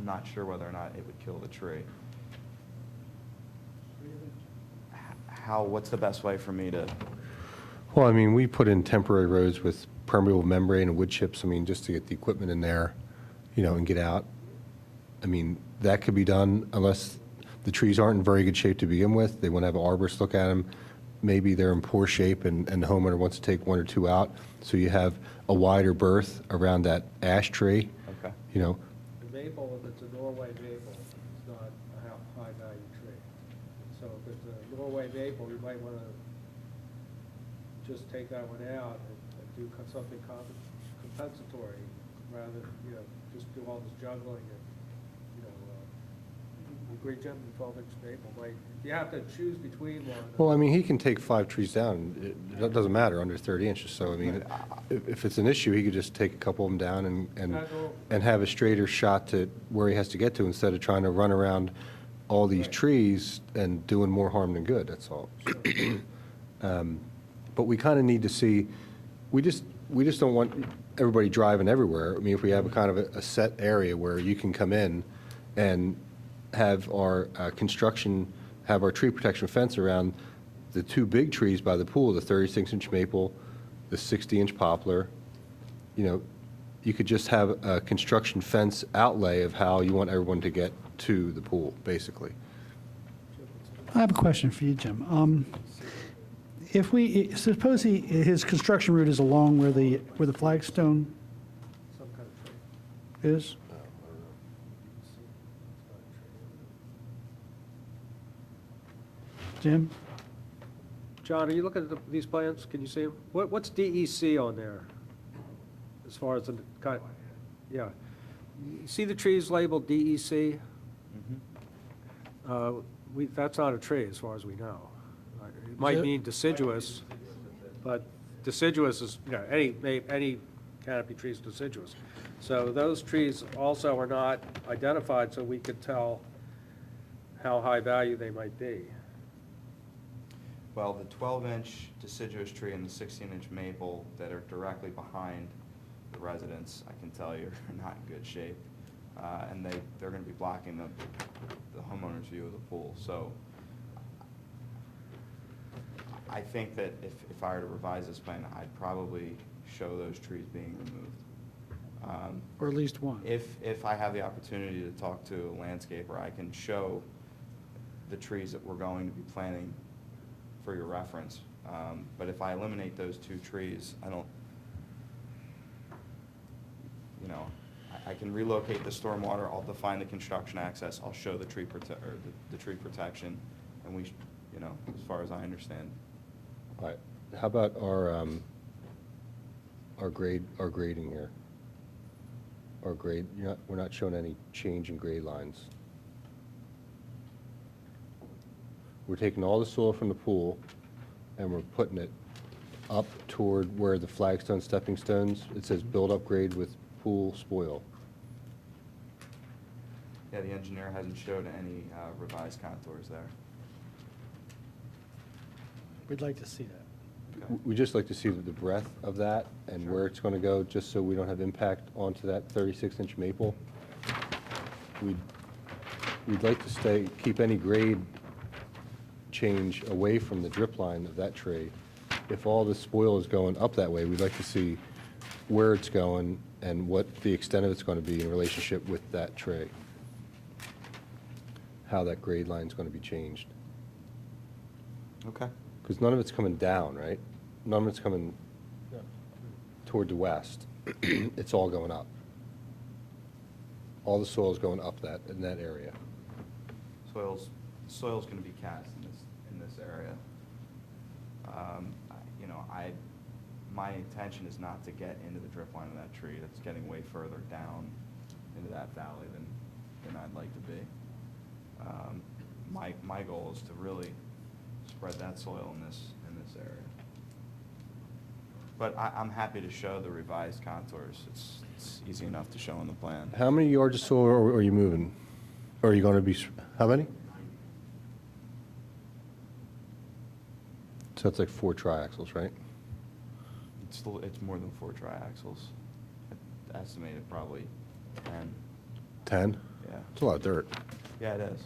not sure whether or not it would kill the tree. What's the best way for me to, well, I mean, we put in temporary roads with permeable membrane and wood chips, I mean, just to get the equipment in there, you know, and get out. I mean, that could be done unless the trees aren't in very good shape to begin with. They want to have an arborist look at them. Maybe they're in poor shape and the homeowner wants to take one or two out. So you have a wider berth around that ash tree, okay, you know. The maple, if it's a Norway maple, it's not a high-value tree. So if it's a Norway maple, you might want to just take that one out and do something compensatory, rather than, you know, just do all this juggling and, you know, agree, Jim, the 12-inch maple, might, you have to choose between one. Well, I mean, he can take 5 trees down. It doesn't matter, under 30 inches. So, I mean, if it's an issue, he could just take a couple of them down and have a straighter shot to where he has to get to instead of trying to run around all these Right. trees and doing more harm than good, that's all. But we kind of need to see, we just don't want everybody driving everywhere. I mean, if we have a kind of a set area where you can come in and have our construction, have our tree protection fence around the 2 big trees by the pool, the 36-inch maple, the 60-inch poplar, you know, you could just have a construction fence outlay of how you want everyone to get to the pool, basically. I have a question for you, Jim. If we, suppose his construction route is along where the flagstone Some kind of tree. is? Jim? John, are you looking at these plans? Can you see them? What's DEC on there? As far as the, yeah. You see the trees labeled DEC? That's not a tree, as far as we know. It might it? mean deciduous, but deciduous is, you know, any canopy tree is deciduous. So those trees also are not identified, so we could tell how high value they might be. well, the 12-inch deciduous tree and the 16-inch maple that are directly behind the residence, I can tell you, are not in good shape. And they're going to be blocking the homeowner's view of the pool. So I think that if I were to revise this plan, I'd probably show those trees being removed. Or at least one? If I have the opportunity to talk to a landscaper, I can show the trees that we're going to be planting for your reference. But if I eliminate those 2 trees, I don't, you know, I can relocate the stormwater, I'll define the construction access, I'll show the tree the tree protection, and we, you know, as far as I understand. All right, how about our grading here? Our grade, we're not showing any change in grade lines. We're taking all the soil from the pool and we're putting it up toward where the flagstone stepping stones, it says build up grade with pool spoil. Yeah, the engineer hasn't showed any revised contours there. We'd like to see that. Okay. We'd just like to see the breadth of that and where it's going to go, just so we don't have impact onto that 36-inch maple. We'd like to keep any grade change away from the drip line of that tree. If all the spoil is going up that way, we'd like to see where it's going and what the extent of it's going to be in relationship with that tree. How that grade line is going to be changed. Okay. Because none of it's coming down, right? None of it's coming toward the west. It's all going up. All the soil's going up in that area. Soil's going to be cast in this area. You know, my intention is not to get into the drip line of that tree. That's getting way further down into that valley than I'd like to be. My goal is to really spread that soil in this area. But I'm happy to show the revised contours. It's easy enough to show on the plan. How many yards of soil are you moving? Or are you going to be, how many? So it's like 4 triaxles, right? It's more than 4 triaxles. I estimated probably 10. 10? Yeah. It's a lot of dirt. Yeah, it is.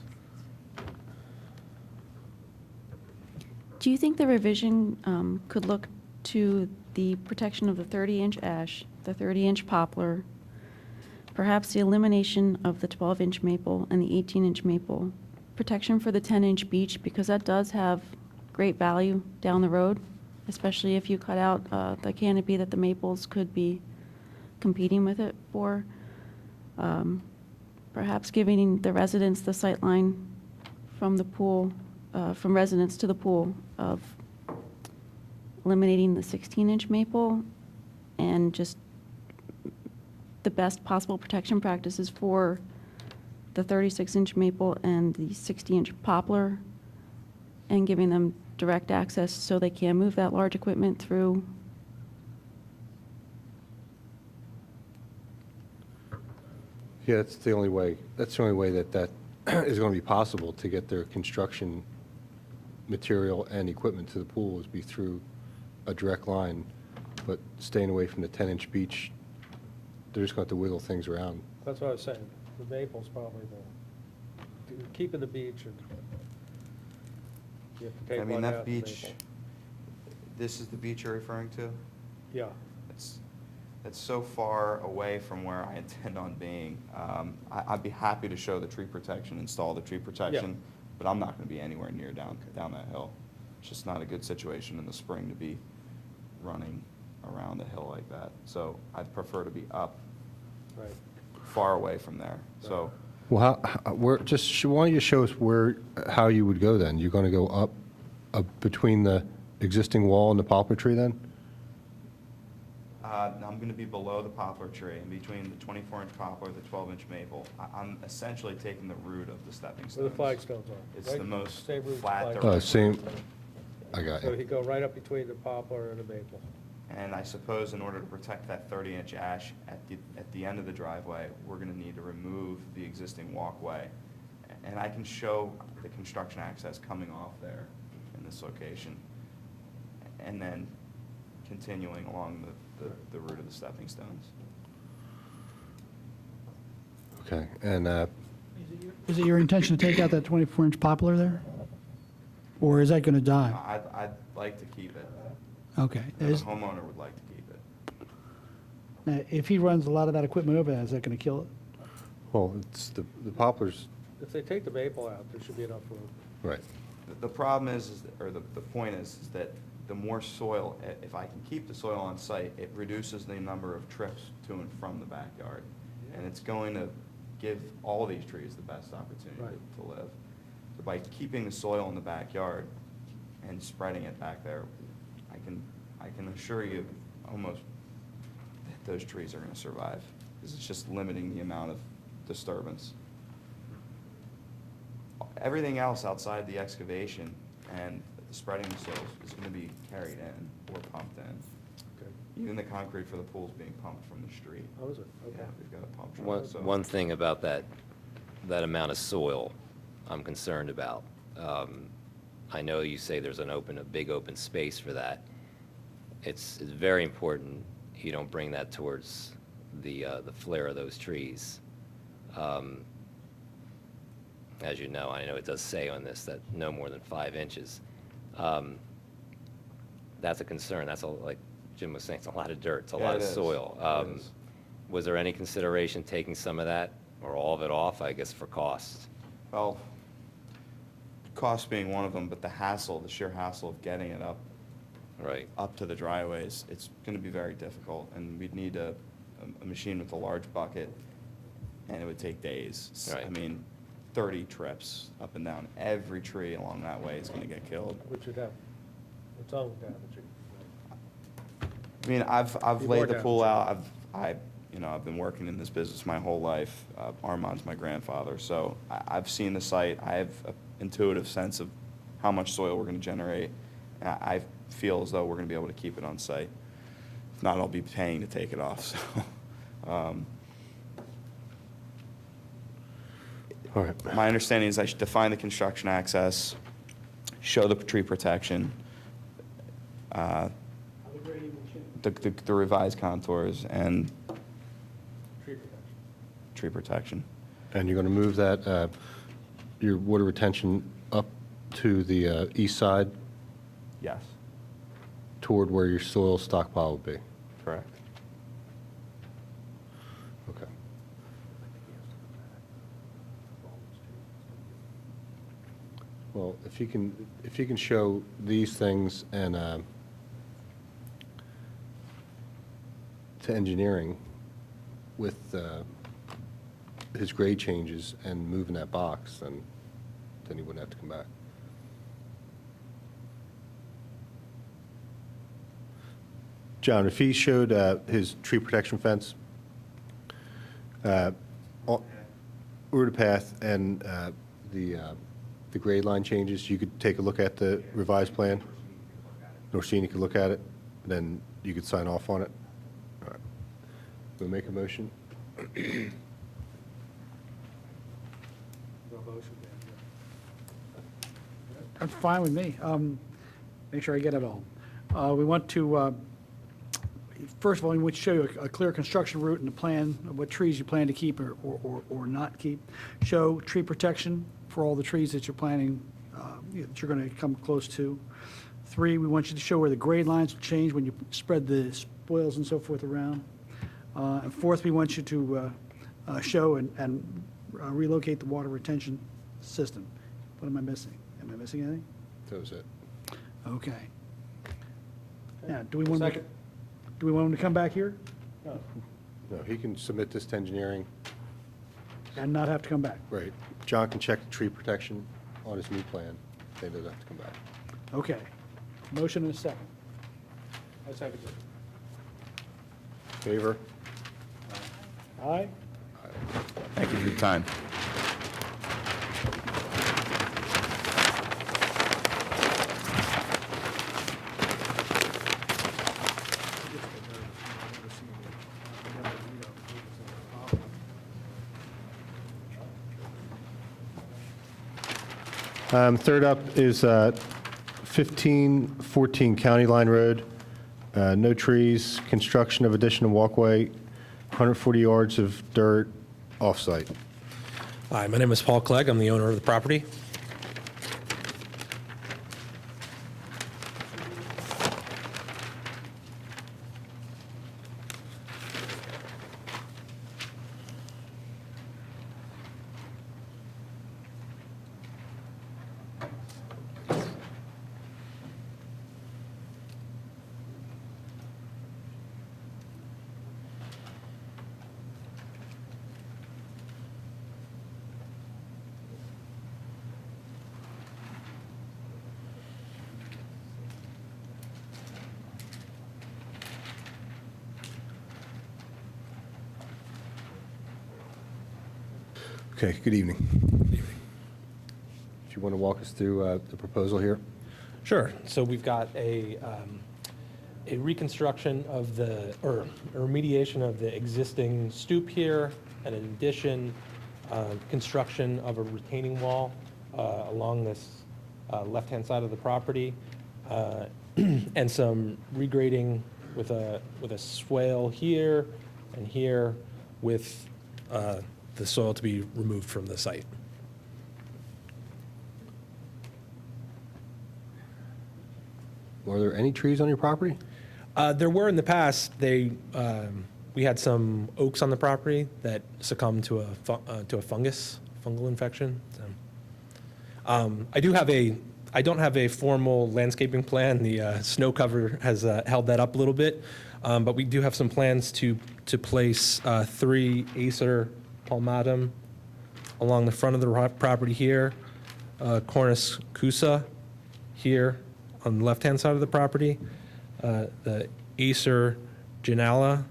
Do you think the revision could look to the protection of the 30-inch ash, the 30-inch poplar, perhaps the elimination of the 12-inch maple and the 18-inch maple, protection for the 10-inch beech, because that does have great value down the road, especially if you cut out the canopy that the maples could be competing with it for. Perhaps giving the residents the sight line from the pool, from residents to the pool, of eliminating the 16-inch maple and just the best possible protection practices for the 36-inch maple and the 60-inch poplar, and giving them direct access so they can move that large equipment through. Yeah, that's the only way that is going to be possible to get their construction material and equipment to the pool, is be through a direct line, but staying away from the 10-inch beech, they're just going to have to wiggle things around. That's what I was saying, the maple's probably keeping the beech, and you have to take I mean, one that out, the beach, maple. this is the beach you're referring to? Yeah, It's so far away from where I intend on being. I'd be happy to show the tree protection, install the tree protection, but I'm not going to be anywhere near down that hill. It's just not a good situation in the spring to be running around a hill like that. So I'd prefer to be up, right. far away from there. So Well, why don't you show us how you would go then? You're going to go up between the existing wall and the poplar tree then? I'm going to be below the poplar tree, in between the 24-inch poplar, the 12-inch maple. I'm essentially taking the root of the stepping stones. Where the flagstones are. It's right? the most Same route as flat flagstones. direct Same, route. I got So you. he'd go right up between the poplar and the maple. And I suppose in order to protect that 30-inch ash at the end of the driveway, we're going to need to remove the existing walkway. And I can show the construction access coming off there in this location, and then continuing along the route of the stepping stones. Okay, and Is it your intention to take out that 24-inch poplar there? Or is that going to die? I'd like to keep it. Okay. The homeowner would like to keep it. Now, if he runs a lot of that equipment over there, is that going to kill it? well, it's the poplars, If they take the maple out, there should be enough room. right. The problem or the point is that the more soil, if I can keep the soil on site, it reduces the number of trips to and from the backyard. And it's going to give all these trees the best opportunity Right. to live. So by keeping the soil in the backyard and spreading it back there, I can assure you almost that those trees are going to survive, because it's just limiting the amount of disturbance. Everything else outside the excavation and the spreading the soils is going to be carried in or pumped in. Okay. Even the concrete for the pool is being pumped from the street. Oh, is it? Okay. Yeah, we've got a pump truck. so- One thing about that amount of soil I'm concerned about. I know you say there's a big open space for that. It's very important you don't bring that towards the flare of those trees. As you know, I know it does say on this that no more than 5 inches. That's a concern. Like Jim was saying, it's a lot of dirt, it's a Yeah, lot it of is. soil. It is. Was there any consideration taking some of that or all of it off, I guess, for cost? Well, cost being one of them, but the sheer hassle of getting it Right. up to the driveways, it's going to be very difficult, and we'd need a machine with a large bucket and it would take days. I Right. mean, 30 trips up and down. Every tree along that way is going to get killed. Which would have its own damage. I mean, I've Be laid more the pool damage. out. I've been working in this business my whole life. Armand's my grandfather, so I've seen the site. I have an intuitive sense of how much soil we're going to generate. And I feel as though we're going to be able to keep it on site. If not, I'll be paying to take it off. So, All right. my understanding is I should define the construction access, show the tree protection, the revised contours, and tree protection. And you're going to move that, your water retention up to the east side Yes, toward where your soil stockpile will be? correct. Okay. Well, if you can show these things and to engineering with his grade changes and moving that box, then he wouldn't have to come back. John, if he showed his tree protection fence, over the path and the grade line changes, you could take a look at the revised plan? Norsini could look at it, then you could sign off on it? All right. We'll make a motion? No motion there. That's fine with me. Make sure I get it all. We want to, first of all, we want to show you a clear construction route and a plan of what trees you plan to keep or not keep. Show tree protection for all the trees that you're planning, that you're going to come close to. 3, we want you to show where the grade lines will change when you spread the spoils and so forth around. And 4th, we want you to show and relocate the water retention system. What am I missing? Am I missing anything? That was it. Okay. Now, do we want Second. him to come back here No. No, he can submit this to engineering. and not have to come back? Right. John can check the tree protection on his new plan. They don't have to come back. Okay. Motion and a second. I second it. Favor? Aye? Thank you for your time. Third up is 1514 County Line Road. No trees, construction of additional walkway, 140 yards of dirt, off-site. Hi, my name is Paul Clegg. I'm the owner of the property. Okay, good evening. If you want to walk us through the proposal here? Sure. So we've got a reconstruction of the, or a remediation of the existing stoop here, and in addition, construction of a retaining wall along this left-hand side of the property, and some regrading with a swale here and here with the soil to be removed from the site. Were there any trees on your property? There were in the past. We had some oaks on the property that succumbed to a fungal infection. So, I don't have a formal landscaping plan. The snow cover has held that up a little bit, but we do have some plans to place 3 Acer palmatum. Along the front of the property here, Cornus cusa here on the left-hand side of the property, the Acer genala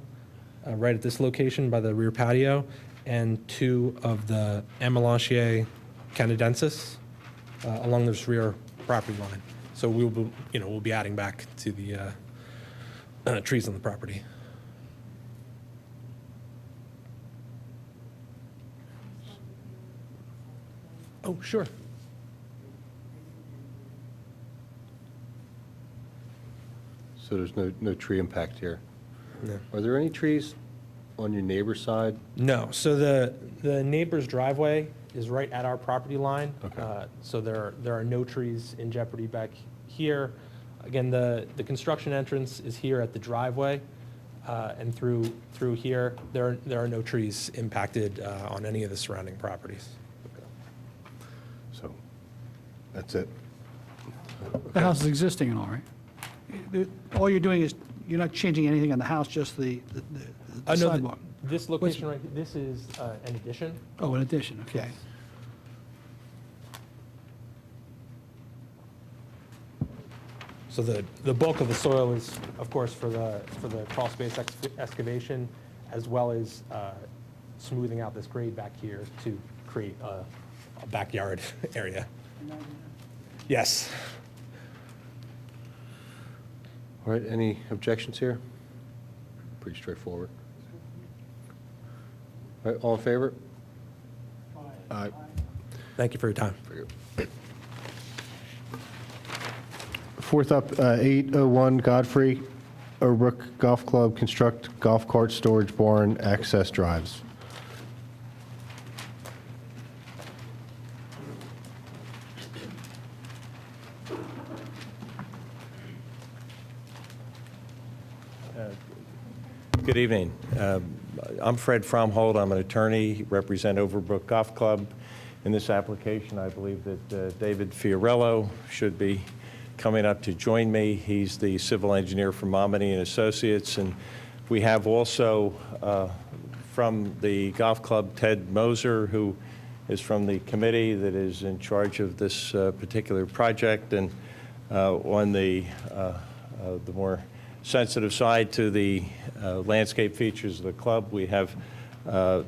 right at this location by the rear patio, and 2 of the Amelanchier canadensis along this rear property line. So we'll be adding back to the trees on the property. Oh, sure. So there's no tree impact here. No. Are there any trees on your neighbor's side? No, so the neighbor's driveway is right at our property line. Okay. So there are no trees in jeopardy back here. Again, the construction entrance is here at the driveway, and through here, there are no trees impacted on any of the surrounding properties. So, that's it. The house is existing and all, right? All you're doing is, you're not changing anything on the house, just the No, sidewalk? this location right here, this is an addition. Oh, in addition, okay. So the bulk of the soil is, of course, for the crawl space excavation, as well as smoothing out this grade back here to create a backyard area. Yes. All right, any objections here? Pretty straightforward. All right, all in favor? Aye. Thank you for your time. Fourth up, 801 Godfrey, O'Brook Golf Club, construct golf cart storage barn access drives. Good evening. I'm Fred Fromhold. I'm an attorney, represent Overbrook Golf Club. In this application, I believe that David Fiorello should be coming up to join me. He's the civil engineer from Momini and Associates, and we have also from the golf club Ted Moser, who is from the committee that is in charge of this particular project, and on the more sensitive side to the landscape features of the club, we have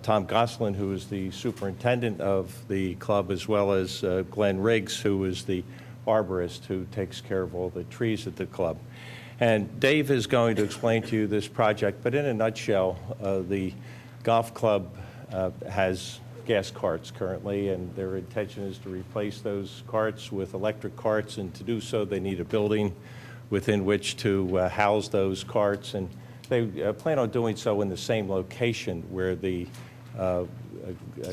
Tom Goslin, who is the superintendent of the club, as well as Glenn Riggs, who is the arborist who takes care of all the trees at the club. And Dave is going to explain to you this project, but in a nutshell, the golf club has gas carts currently, and their intention is to replace those carts with electric carts, and to do so, they need a building within which to house those carts, and they plan on doing so in the same location where the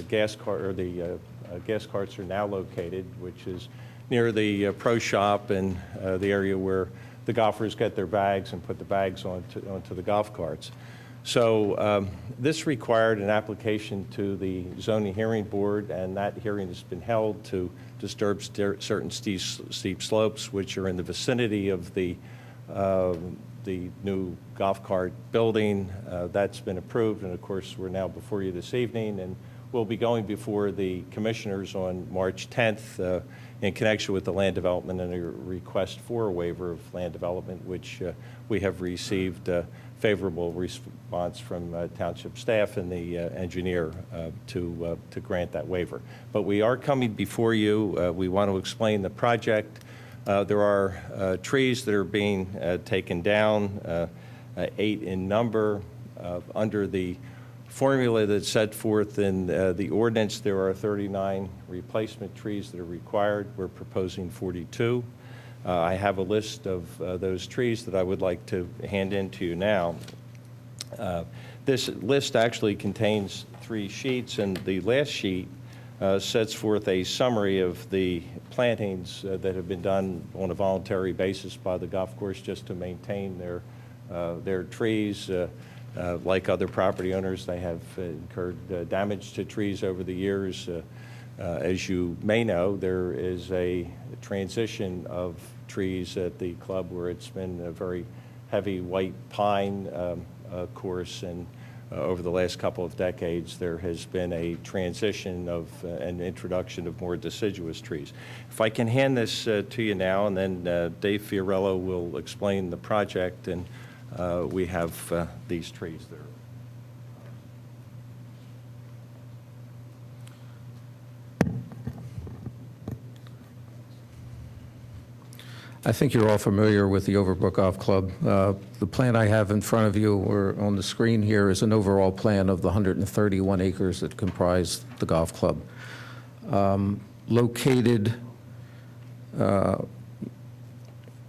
gas carts are now located, which is near the pro shop and the area where the golfers get their bags and put the bags onto the golf carts. So this required an application to the zoning hearing board, and that hearing has been held to disturb certain steep slopes which are in the vicinity of the new golf cart building. That's been approved, and of course we're now before you this evening, and we'll be going before the commissioners on March 10th in connection with the land development and a request for a waiver of land development, which we have received favorable response from township staff and the engineer to grant that waiver. But we are coming before you. We want to explain the project. There are trees that are being taken down, 8 in number. Under the formula that's set forth in the ordinance, there are 39 replacement trees that are required. We're proposing 42. I have a list of those trees that I would like to hand in to you now. This list actually contains 3 sheets, and the last sheet sets forth a summary of the plantings that have been done on a voluntary basis by the golf course just to maintain their trees. Like other property owners, they have incurred damage to trees over the years. As you may know, there is a transition of trees at the club where it's been a very heavy white pine course, and over the last couple of decades, there has been a transition of an introduction of more deciduous trees. If I can hand this to you now, and then Dave Fiorello will explain the project, and we have these trees there. I think you're all familiar with the Overbrook Golf Club. The plan I have in front of you, or on the screen here, is an overall plan of the 131 acres that comprise the golf club. Located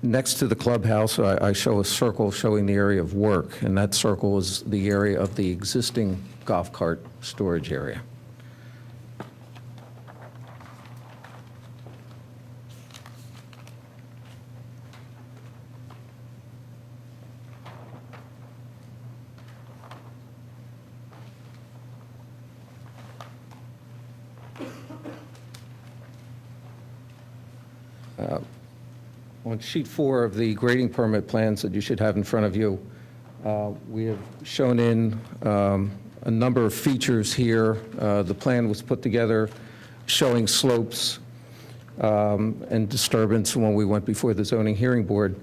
next to the clubhouse, I show a circle showing the area of work, and that circle is the area of the existing golf cart storage area. On sheet 4 of the grading permit plans that you should have in front of you, we have shown in a number of features here. The plan was put together showing slopes and disturbance when we went before the zoning hearing board.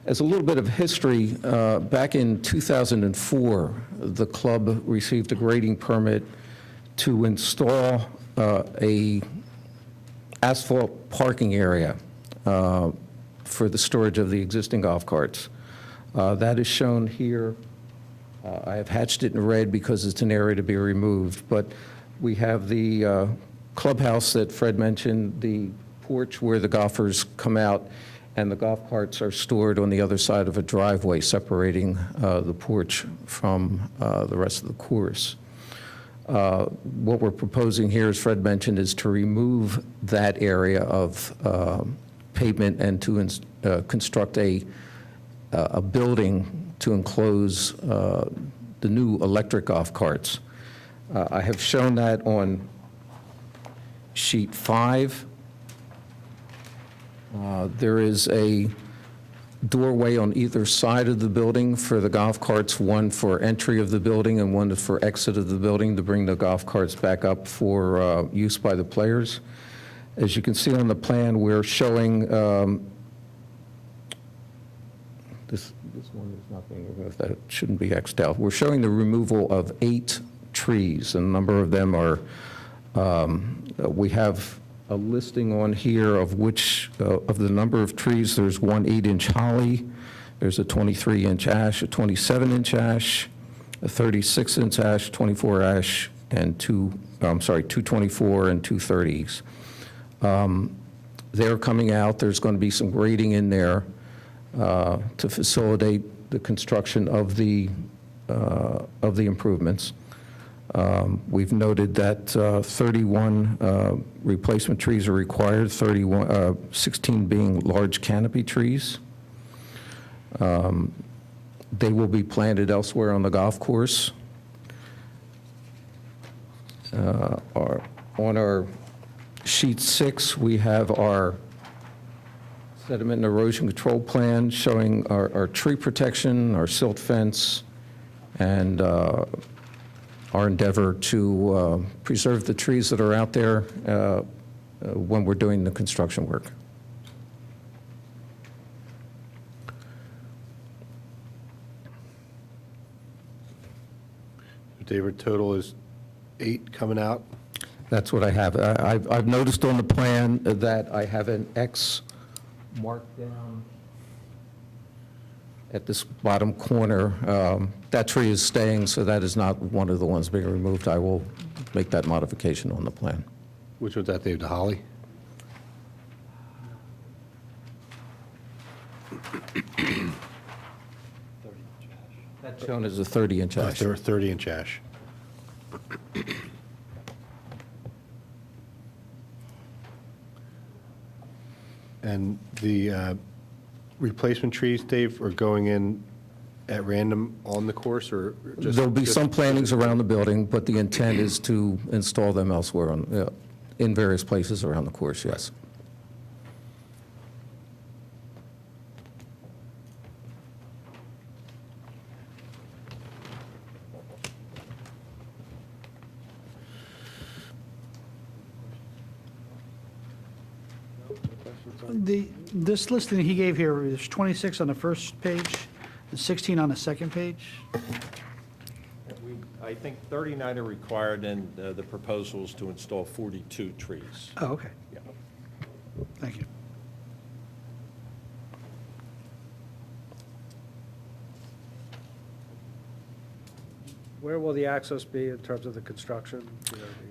As a little bit of history, back in 2004, the club received a grading permit to install a asphalt parking area for the storage of the existing golf carts. That is shown here. I have hatched it in red because it's an area to be removed, but we have the clubhouse that Fred mentioned, the porch where the golfers come out, and the golf carts are stored on the other side of a driveway separating the porch from the rest of the course. What we're proposing here, as Fred mentioned, is to remove that area of pavement and to construct a building to enclose the new electric golf carts. I have shown that on sheet 5. There is a doorway on either side of the building for the golf carts, one for entry of the building and one for exit of the building to bring the golf carts back up for use by the players. As you can see on the plan, we're showing, this one is not being removed, that shouldn't be X'd out. We're showing the removal of 8 trees, and a number of them are, we have a listing on here of which, of the number of trees. There's one 8-inch holly, there's a 23-inch ash, a 27-inch ash, a 36-inch ash, 24 ash, and two 24 and 2 30s. They're coming out. There's going to be some grading in there to facilitate the construction of the improvements. We've noted that 31 replacement trees are required, 16 being large canopy trees. They will be planted elsewhere on the golf course. On our sheet 6, we have our sediment and erosion control plan showing our tree protection, our silt fence, and our endeavor to preserve the trees that are out there when we're doing the construction work. David, total is 8 coming out? That's what I have. I've noticed on the plan that I have an X marked down at this bottom corner. That tree is staying, so that is not one of the ones being removed. I will make that modification on the plan. Which one's that, Dave, the holly? That's shown as a 30-inch ash. 30-inch ash. And the replacement trees, Dave, are going in at random on the course, or just? There'll be some plantings around the building, but the intent is to install them elsewhere in various places around the course, yes. This listing he gave here is 26 on the first page and 16 on the second page. I think 39 are required, and the proposal is to install 42 trees. Oh, okay. Yeah. Thank you. Where will the access be in terms of the construction?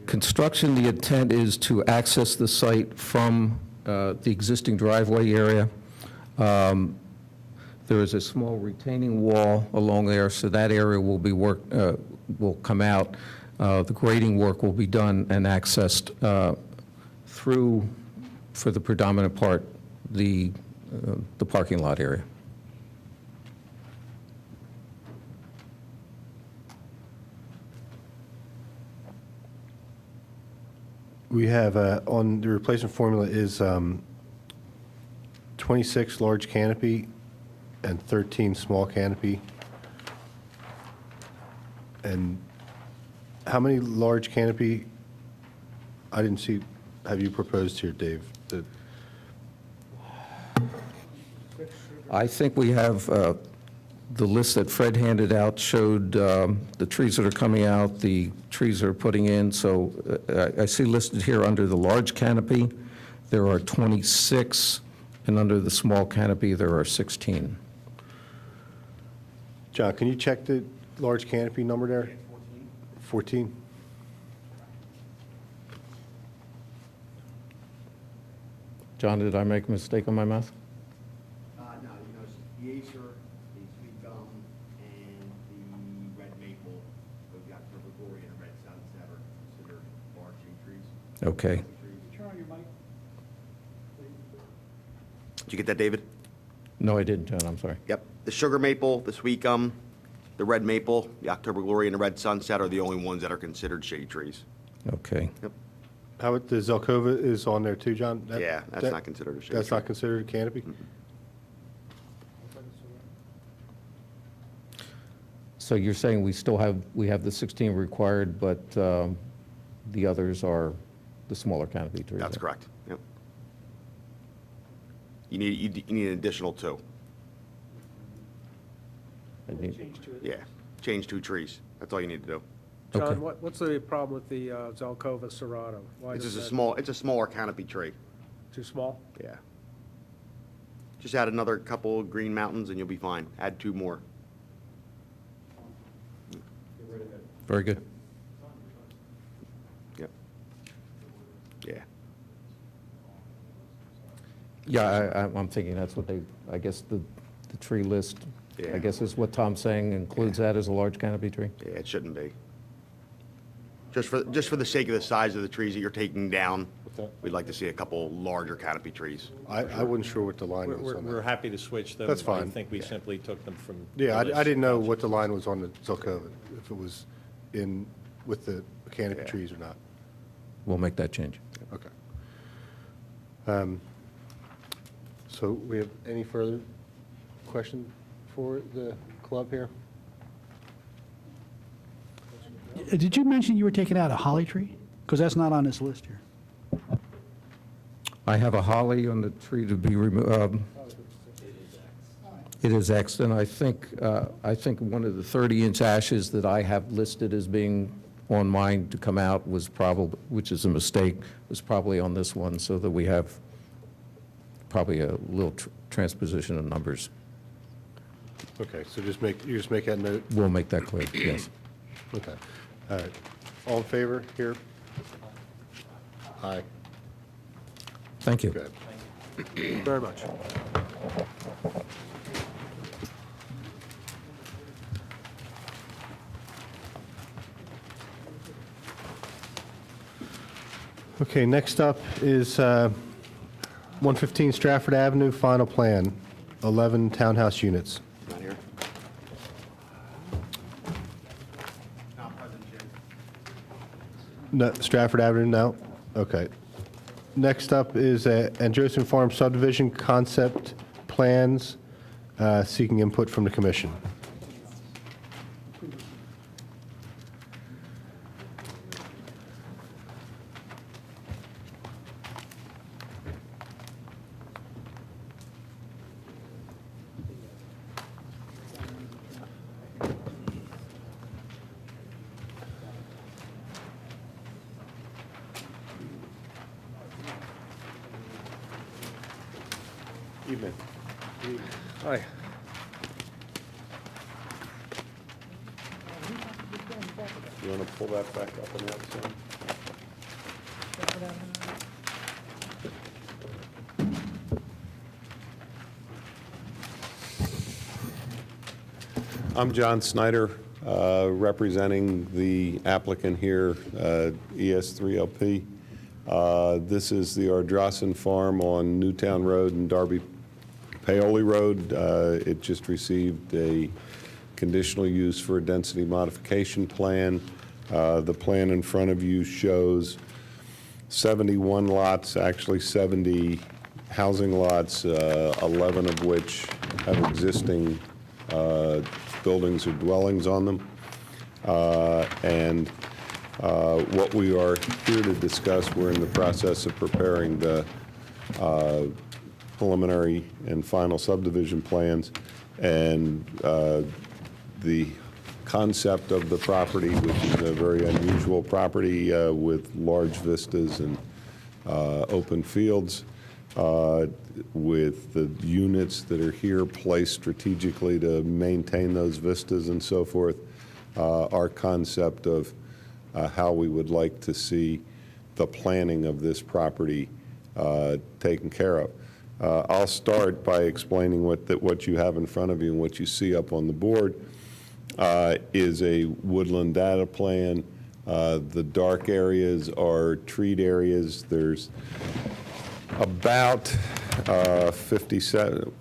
Construction, the intent is to access the site from the existing driveway area. There is a small retaining wall along there, so that area will be will come out. The grading work will be done and accessed through, for the predominant part, the parking lot area. We have, on the replacement formula is 26 large canopy and 13 small canopy. And how many large canopy, I didn't see, have you proposed here, Dave? I think we have, the list that Fred handed out showed the trees that are coming out, the trees that are putting in. So I see listed here under the large canopy, there are 26, and under the small canopy, there are 16. John, can you check the large canopy number there? 14? John, did I make a mistake on my math? No, you know, the Acer, the Sweet Gum, and the Red Maple, we've got Purple Glory and Red Sunset are considered large shade trees. Okay. Did you get that, David? No, I didn't, John, I'm sorry. Yep. The Sugar Maple, the Sweet Gum, the Red Maple, the October Glory, and the Red Sunset are the only ones that are considered shade trees. Okay. Yep. How about the Zelkova is on there too, John? Yeah, that's not considered a shade That's tree. not considered a canopy? So you're saying we have the 16 required, but the others are the smaller canopy trees? That's correct. Yep. You need an additional 2. I need- Yeah. Change 2 trees. That's all you need to do. John, Okay. what's the problem with the Zelkova Serrano? Why It's does just that- it's a smaller canopy tree. Too small? Yeah. Just add another couple green mountains and you'll be fine. Add 2 more. Very good. Yep. Yeah. Yeah, I'm thinking that's what they, I guess the tree list, Yeah. I guess is what Tom's saying, includes that as a large canopy tree? Yeah, it shouldn't be. Just for the sake of the size of the trees that you're taking down, we'd like to see a couple larger canopy trees. I wasn't sure what the line was on We're that. happy to switch them. That's I fine. think we simply took them from. Yeah, the I list. didn't know what the line was on the Zelkova, if it was in with the canopy Yeah. trees or not. We'll make that change. Okay. So we have any further question for the club here? Did you mention you were taking out a holly tree? Because that's not on this list here. I have a holly on the tree to be removed. It is Xed, and I think one of the 30-inch ashes that I have listed as being on mine to come out was probably, which is a mistake, was probably on this one, so that we have probably a little transposition of numbers. Okay, so you just make that note? We'll make that clear, yes. Okay. All right. All in favor here? Aye. Thank you. Good. Very much. Okay, next up is 115 Stratford Avenue, final plan, 11 townhouse units. Not here? Not present, Jim. No, Stratford Avenue, no? Okay. Next up is Androsin Farm subdivision concept plans, seeking input from the commission. Hi. You want to pull that back up on that side? I'm John Snyder, representing the applicant here, ES3LP. This is the Ardrossan Farm on Newtown Road and Darby Paoli Road. It just received a conditional use for a density modification plan. The plan in front of you shows 71 lots, actually 70 housing lots, 11 of which have existing buildings or dwellings on them. And what we are here to discuss, we're in the process of preparing the preliminary and final subdivision plans, and the concept of the property, which is a very unusual property with large vistas and open fields, with the units that are here placed strategically to maintain those vistas and so forth. Our concept of how we would like to see the planning of this property taken care of. I'll start by explaining what you have in front of you and what you see up on the board is a woodland data plan. The dark areas are treed areas. There's about 57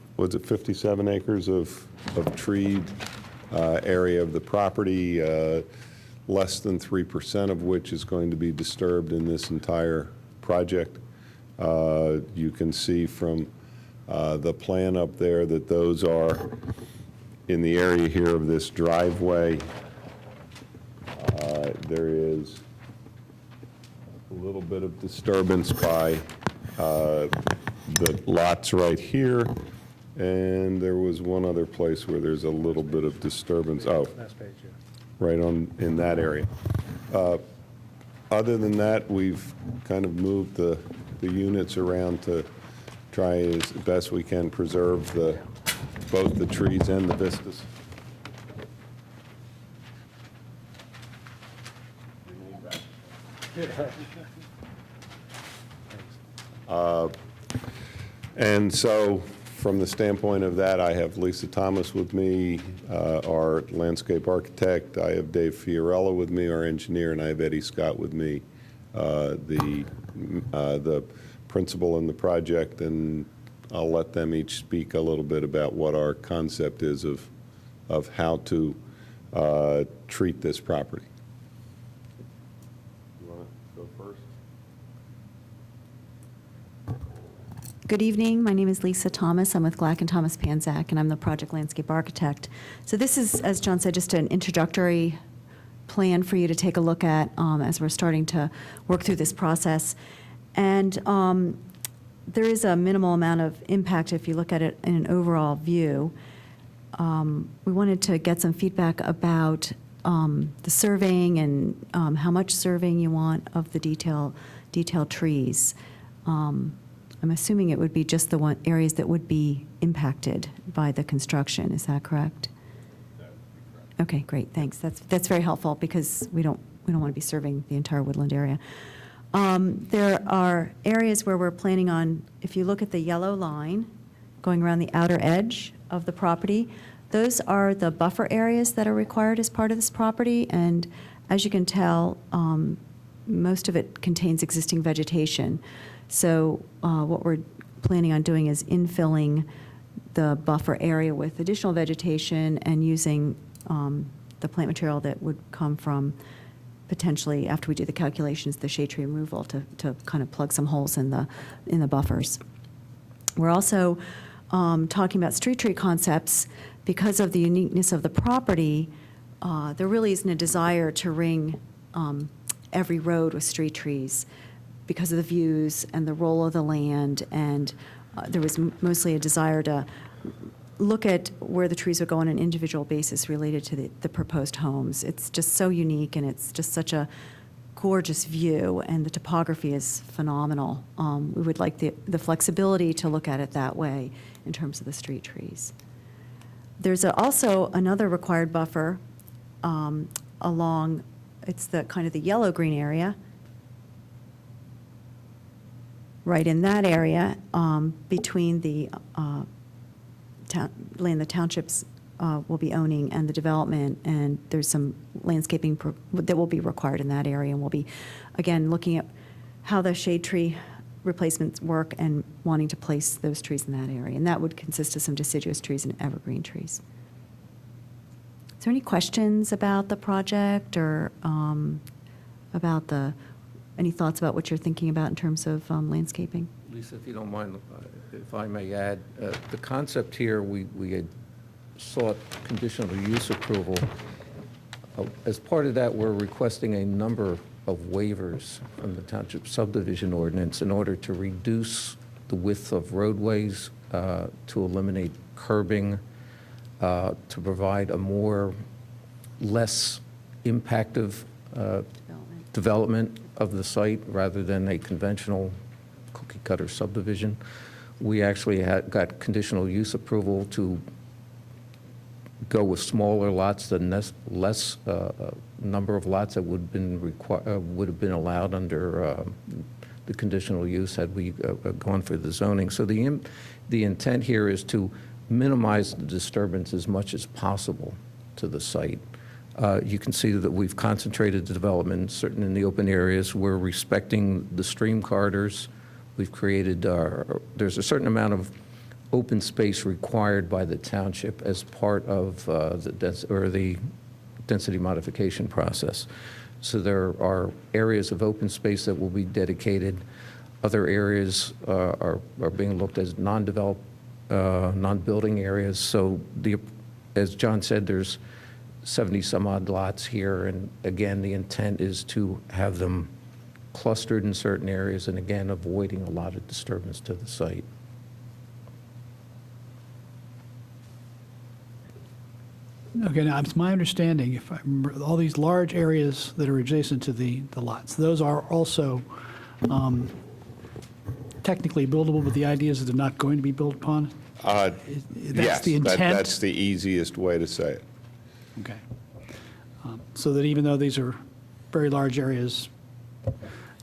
acres of treed area of the property, less than 3% of which is going to be disturbed in this entire project. You can see from the plan up there that those are in the area here of this driveway. There is a little bit of disturbance by the lots right here, and there was one other place where there's a little bit of disturbance. Oh, Last page, yeah. right on in that area. Other than that, we've kind of moved the units around to try as best we can preserve both the trees and the vistas. And so from the standpoint of that, I have Lisa Thomas with me, our landscape architect. I have Dave Fiorella with me, our engineer, and I have Eddie Scott with me, the principal in the project, and I'll let them each speak a little bit about what our concept is of how to treat this property. You want to go first? Good evening. My name is Lisa Thomas. I'm with Glack and Thomas Panzak, and I'm the project landscape architect. So this is, as John said, just an introductory plan for you to take a look at as we're starting to work through this process. And there is a minimal amount of impact if you look at it in an overall view. We wanted to get some feedback about the surveying and how much surveying you want of the detailed trees. I'm assuming it would be just the areas that would be impacted by the construction. Is that correct? That would be correct. Okay, great. Thanks. That's very helpful because we don't want to be serving the entire woodland area. There are areas where we're planning on, if you look at the yellow line going around the outer edge of the property, those are the buffer areas that are required as part of this property. And as you can tell, most of it contains existing vegetation. So what we're planning on doing is infilling the buffer area with additional vegetation and using the plant material that would come from potentially, after we do the calculations, the shade tree removal to kind of plug some holes in the buffers. We're also talking about street tree concepts because of the uniqueness of the property. There really isn't a desire to ring every road with street trees because of the views and the role of the land, and there was mostly a desire to look at where the trees would go on an individual basis related to the proposed homes. It's just so unique, and it's just such a gorgeous view, and the topography is phenomenal. We would like the flexibility to look at it that way in terms of the street trees. There's also another required buffer along, it's the kind of the yellow-green area, right in that area, between the land the townships will be owning and the development, and there's some landscaping that will be required in that area, and we'll be, again, looking at how the shade tree replacements work and wanting to place those trees in that area, and that would consist of some deciduous trees and evergreen trees. Is there any questions about the project or about any thoughts about what you're thinking about in terms of landscaping? Lisa, if you don't mind, if I may add, the concept here, we had sought conditional use approval. As part of that, we're requesting a number of waivers from the Township subdivision ordinance in order to reduce the width of roadways, to eliminate curbing, to provide a less impactive development of the site rather than a conventional cookie-cutter subdivision. We actually got conditional use approval to go with smaller lots, the less number of lots that would have been allowed under the conditional use had we gone for the zoning. So the intent here is to minimize the disturbance as much as possible to the site. You can see that we've concentrated the development certain in the open areas. We're respecting the stream corridors. We've created, there's a certain amount of open space required by the township as part of the density modification process. So there are areas of open space that will be dedicated. Other areas are being looked as non-developed, non-building areas. So as John said, there's 70 some odd lots here, and again, the intent is to have them clustered in certain areas, and again, avoiding a lot of disturbance to the site. Okay, now, it's my understanding, if I remember, all these large areas that are adjacent to the lots, those are also technically buildable, but the idea is that they're not going to be built upon? That's Yes, the intent? that's the easiest way to say it. Okay. So that even though these are very large areas,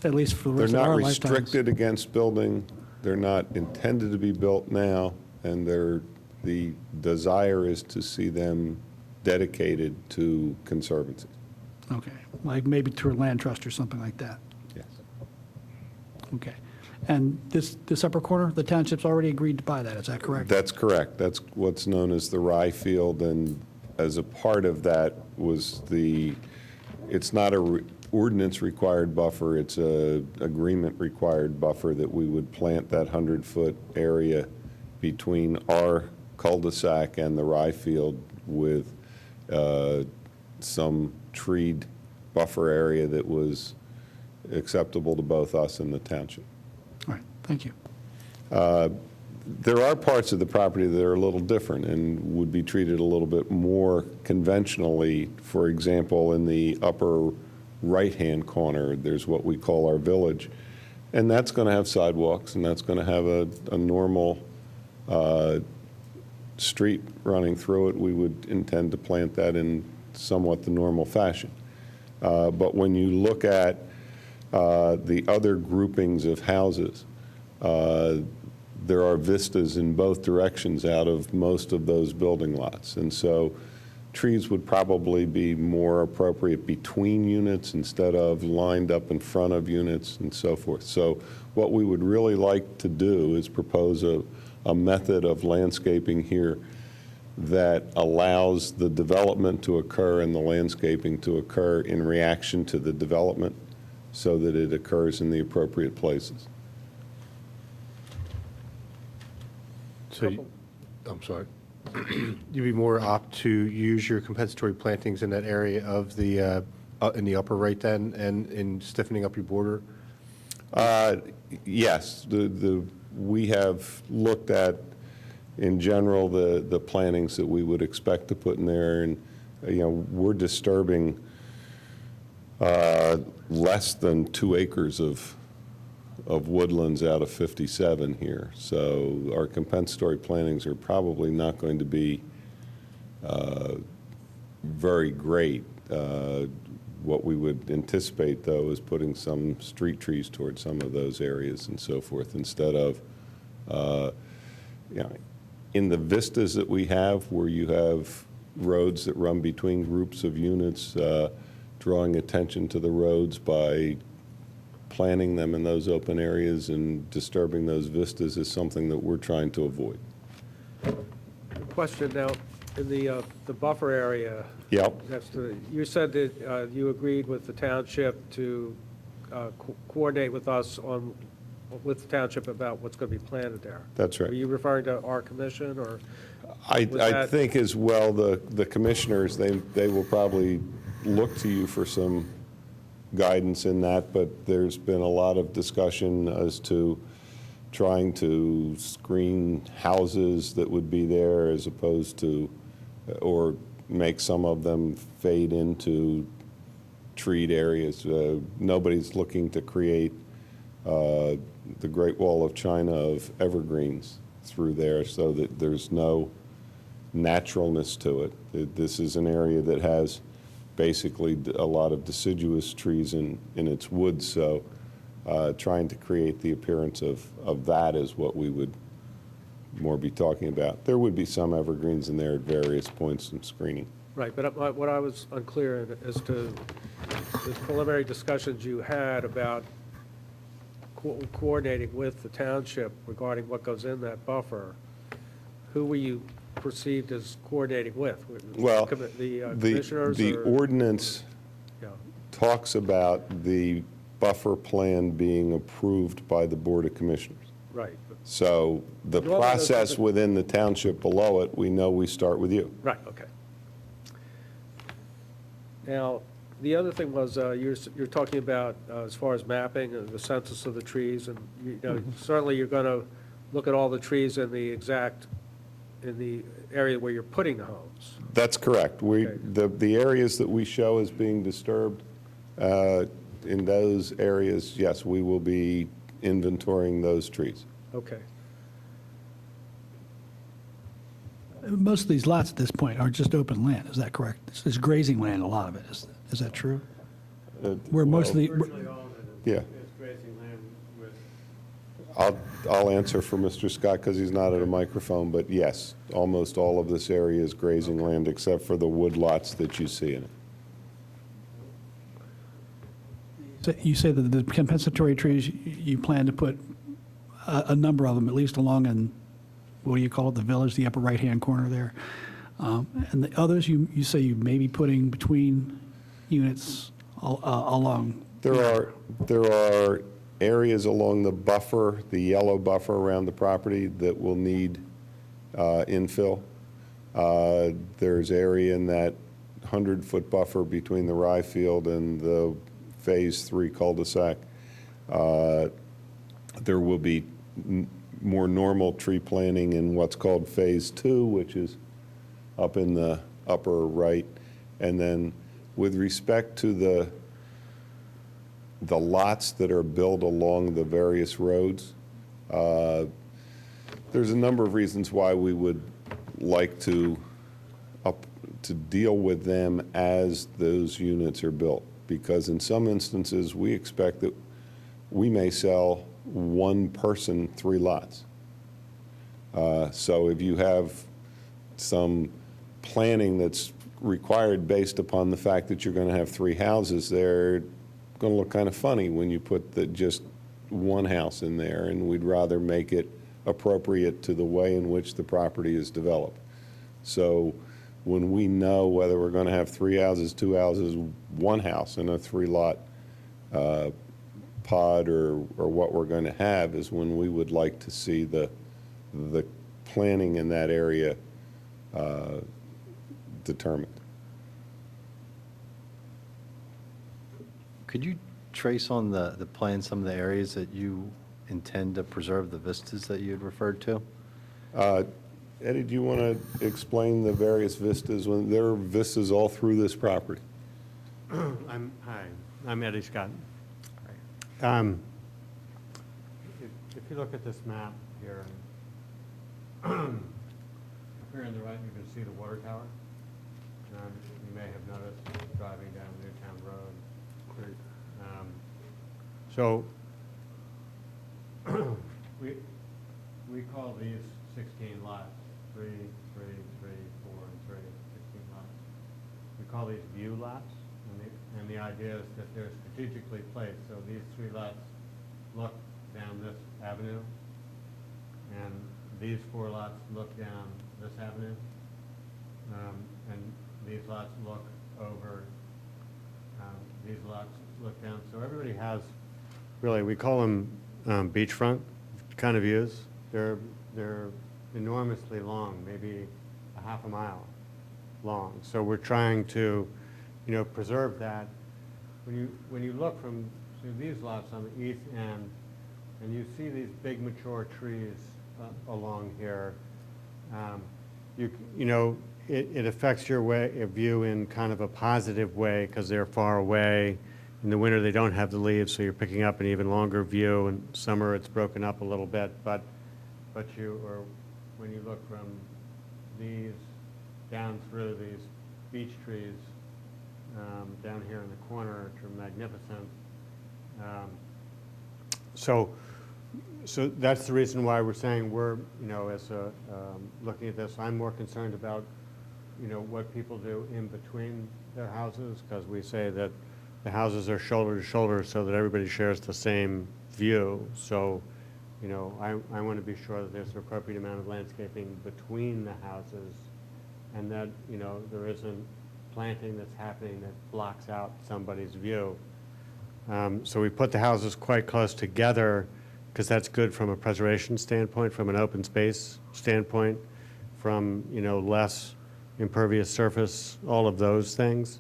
at least for the They're rest of not our lifetimes. restricted against building, they're not intended to be built now, and the desire is to see them dedicated to conservancy. Okay, like maybe to a land trust or something like that. Yes. Okay. And this upper corner, the township's already agreed to buy that, is that correct? That's correct. That's what's known as the rye field, and as a part of that was it's not a ordinance required buffer, it's a agreement required buffer that we would plant that 100-foot area between our cul-de-sac and the rye field with some treed buffer area that was acceptable to both us and the township. All right, thank you. There are parts of the property that are a little different and would be treated a little bit more conventionally. For example, in the upper right-hand corner, there's what we call our village, and that's going to have sidewalks, and that's going to have a normal street running through it. We would intend to plant that in somewhat the normal fashion. But when you look at the other groupings of houses, there are vistas in both directions out of most of those building lots. And so trees would probably be more appropriate between units instead of lined up in front of units and so forth. So what we would really like to do is propose a method of landscaping here that allows the development to occur and the landscaping to occur in reaction to the development so that it occurs in the appropriate places. So, I'm sorry. You'd be more apt to use your compensatory plantings in that area of the, in the upper right then, and in stiffening up your border? Yes, we have looked at, in general, the plantings that we would expect to put in there, and, you know, we're disturbing Less than 2 acres of woodlands out of 57 here. So our compensatory plantings are probably not going to be very great. What we would anticipate, though, is putting some street trees towards some of those areas and so forth, instead of, in the vistas that we have, where you have roads that run between groups of units, drawing attention to the roads by planting them in those open areas and disturbing those vistas is something that we're trying to avoid. Question now, in the buffer area. Yep. Next to, you said that you agreed with the township to coordinate with us with the township about what's going to be planted there. That's right. Are you referring to our commission, or? I was that- think as well, the commissioners, they will probably look to you for some guidance in that, but there's been a lot of discussion as to trying to screen houses that would be there as opposed to, or make some of them fade into treed areas. Nobody's looking to create the Great Wall of China of evergreens through there so that there's no naturalness to it. This is an area that has basically a lot of deciduous trees in its woods, so trying to create the appearance of that is what we would more be talking about. There would be some evergreens in there at various points in screening. Right, but what I was unclear in as to the preliminary discussions you had about coordinating with the township regarding what goes in that buffer, who were you perceived as coordinating with? Well, The commissioners? the or- ordinance Yeah. talks about the buffer plan being approved by the Board of Commissioners. Right, So the Well, process within the township below it, we know we start with you. right, okay. Now, the other thing was, you're talking about, as far as mapping and the census of the trees, and, certainly you're going to look at all the trees in the area where you're putting the homes. That's correct. Okay. The areas that we show as being disturbed, in those areas, yes, we will be inventorying those trees. Okay. Most of these lots at this point are just open land, is that correct? It's grazing land, a lot of it, is that true? Where most of the, Yeah. I'll answer for Mr. Scott because he's not at a microphone, but yes, almost all of this area is grazing land except for the wood lots that you see in it. so you say that the compensatory trees, you plan to put a number of them, at least along in, what do you call it, the village, the upper right-hand corner there. And the others, you say you may be putting between units along. There are areas along the buffer, the yellow buffer around the property that will need infill. There's area in that 100-foot buffer between the rye field and the Phase 3 cul-de-sac. There will be more normal tree planting in what's called Phase 2, which is up in the upper right. And then with respect to the lots that are built along the various roads, there's a number of reasons why we would like to deal with them as those units are built. Because in some instances, we expect that we may sell one person 3 lots. So if you have some planning that's required based upon the fact that you're going to have 3 houses, they're going to look kind of funny when you put just one house in there, and we'd rather make it appropriate to the way in which the property is developed. So when we know whether we're going to have 3 houses, 2 houses, 1 house in a 3-lot pod, or what we're going to have, is when we would like to see the planning in that area determined. Could you trace on the plan some of the areas that you intend to preserve the vistas that you had referred to? Eddie, do you want to explain the various vistas? When there are vistas all through this property. Hi, I'm Eddie Scott. If you look at this map here, up here on the right, you can see the water tower. You may have noticed driving down Newtown Road. So we call these 16 lots, 3, 3, 3, 4, and 3, 16 lots. We call these view lots, and the idea is that they're strategically placed. So these 3 lots look down this avenue, and these 4 lots look down this avenue, and these lots look over, these lots look down. So everybody has, really, we call them beachfront kind of views. They're enormously long, maybe a half a mile long. So we're trying to, preserve that. When you look from these lots on the east end, and you see these big mature trees along here, it affects your view in kind of a positive way because they're far away. In the winter, they don't have the leaves, so you're picking up an even longer view. In summer, it's broken up a little bit, but when you look from these down through these beech trees down here in the corner, which are magnificent. So that's the reason why we're saying we're, looking at this, I'm more concerned about, what people do in between their houses, because we say that the houses are shoulder to shoulder so that everybody shares the same view. So, I want to be sure that there's an appropriate amount of landscaping between the houses, and that, there isn't planting that's happening that blocks out somebody's view. So we put the houses quite close together because that's good from a preservation standpoint, from an open space standpoint, from, less impervious surface, all of those things.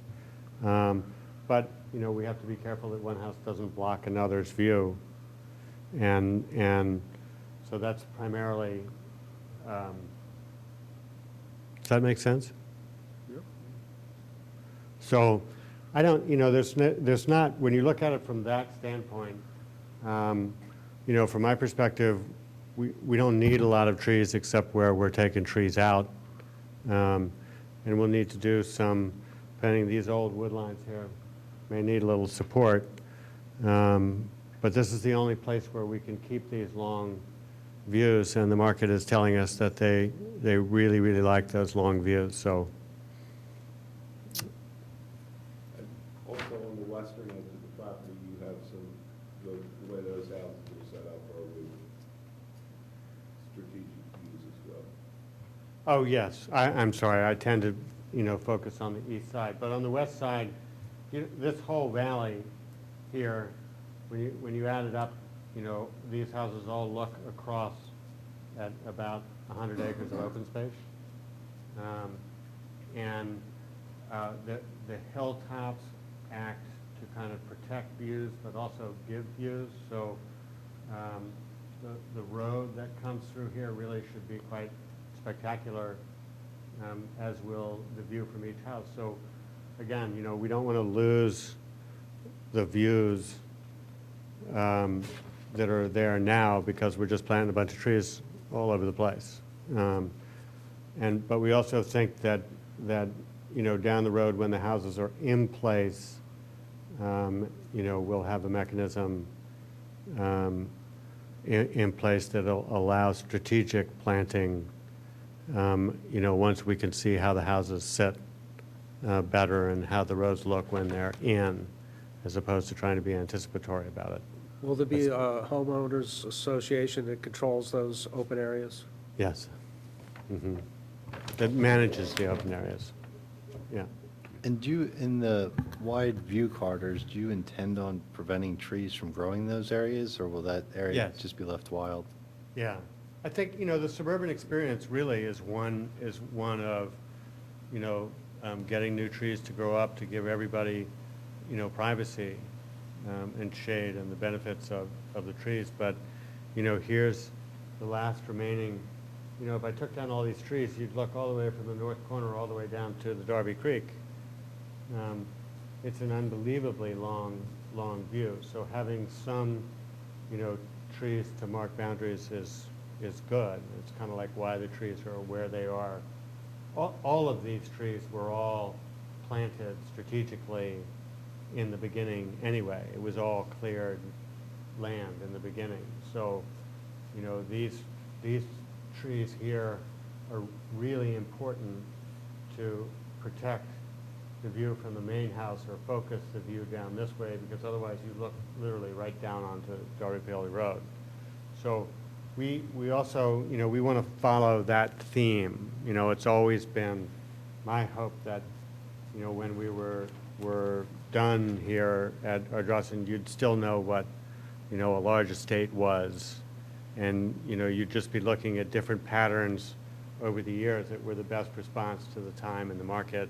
But, we have to be careful that one house doesn't block another's view. And so that's primarily, does that make sense? Yep. So I don't, there's not, when you look at it from that standpoint, from my perspective, we don't need a lot of trees except where we're taking trees out. And we'll need to do some, depending, these old wood lines here may need a little support. But this is the only place where we can keep these long views, and the market is telling us that they really, really like those long views, so. Also, on the western edge of the property, you have the way those houses are set up are with strategic views as well. Oh, yes, I'm sorry, I tend to, focus on the east side, but on the west side, this whole valley here, when you add it up, these houses all look across at about 100 acres of open space. And the hilltops act to kind of protect views, but also give views. So the road that comes through here really should be quite spectacular, as will the view from each house. So again, we don't want to lose the views that are there now because we're just planting a bunch of trees all over the place. But we also think that down the road when the houses are in place, we'll have a mechanism in place that'll allow strategic planting, once we can see how the houses sit better and how the roads look when they're in, as opposed to trying to be anticipatory about it. Will there be a homeowners association that controls those open areas? Yes. That manages the open areas. Yeah. And in the wide view corridors, do you intend on preventing trees from growing in those areas, or will that area Yes. just be left wild? Yeah. I think, the suburban experience really is one of, getting new trees to grow up to give everybody, privacy and shade and the benefits of the trees. But, here's the last remaining, if I took down all these trees, you'd look all the way from the north corner all the way down to the Darby Creek. it's an unbelievably long view. So having some, trees to mark boundaries is good. It's kind of like why the trees are where they are. All of these trees were all planted strategically in the beginning anyway. It was all cleared land in the beginning. So, these trees here are really important to protect the view from the main house or focus the view down this way, because otherwise you look literally right down onto Darby Bailey Road. So we also, we want to follow that theme. It's always been my hope that, when we were done here at Ardrossan, you'd still know what, a large estate was. And, you'd just be looking at different patterns over the years that were the best response to the time and the market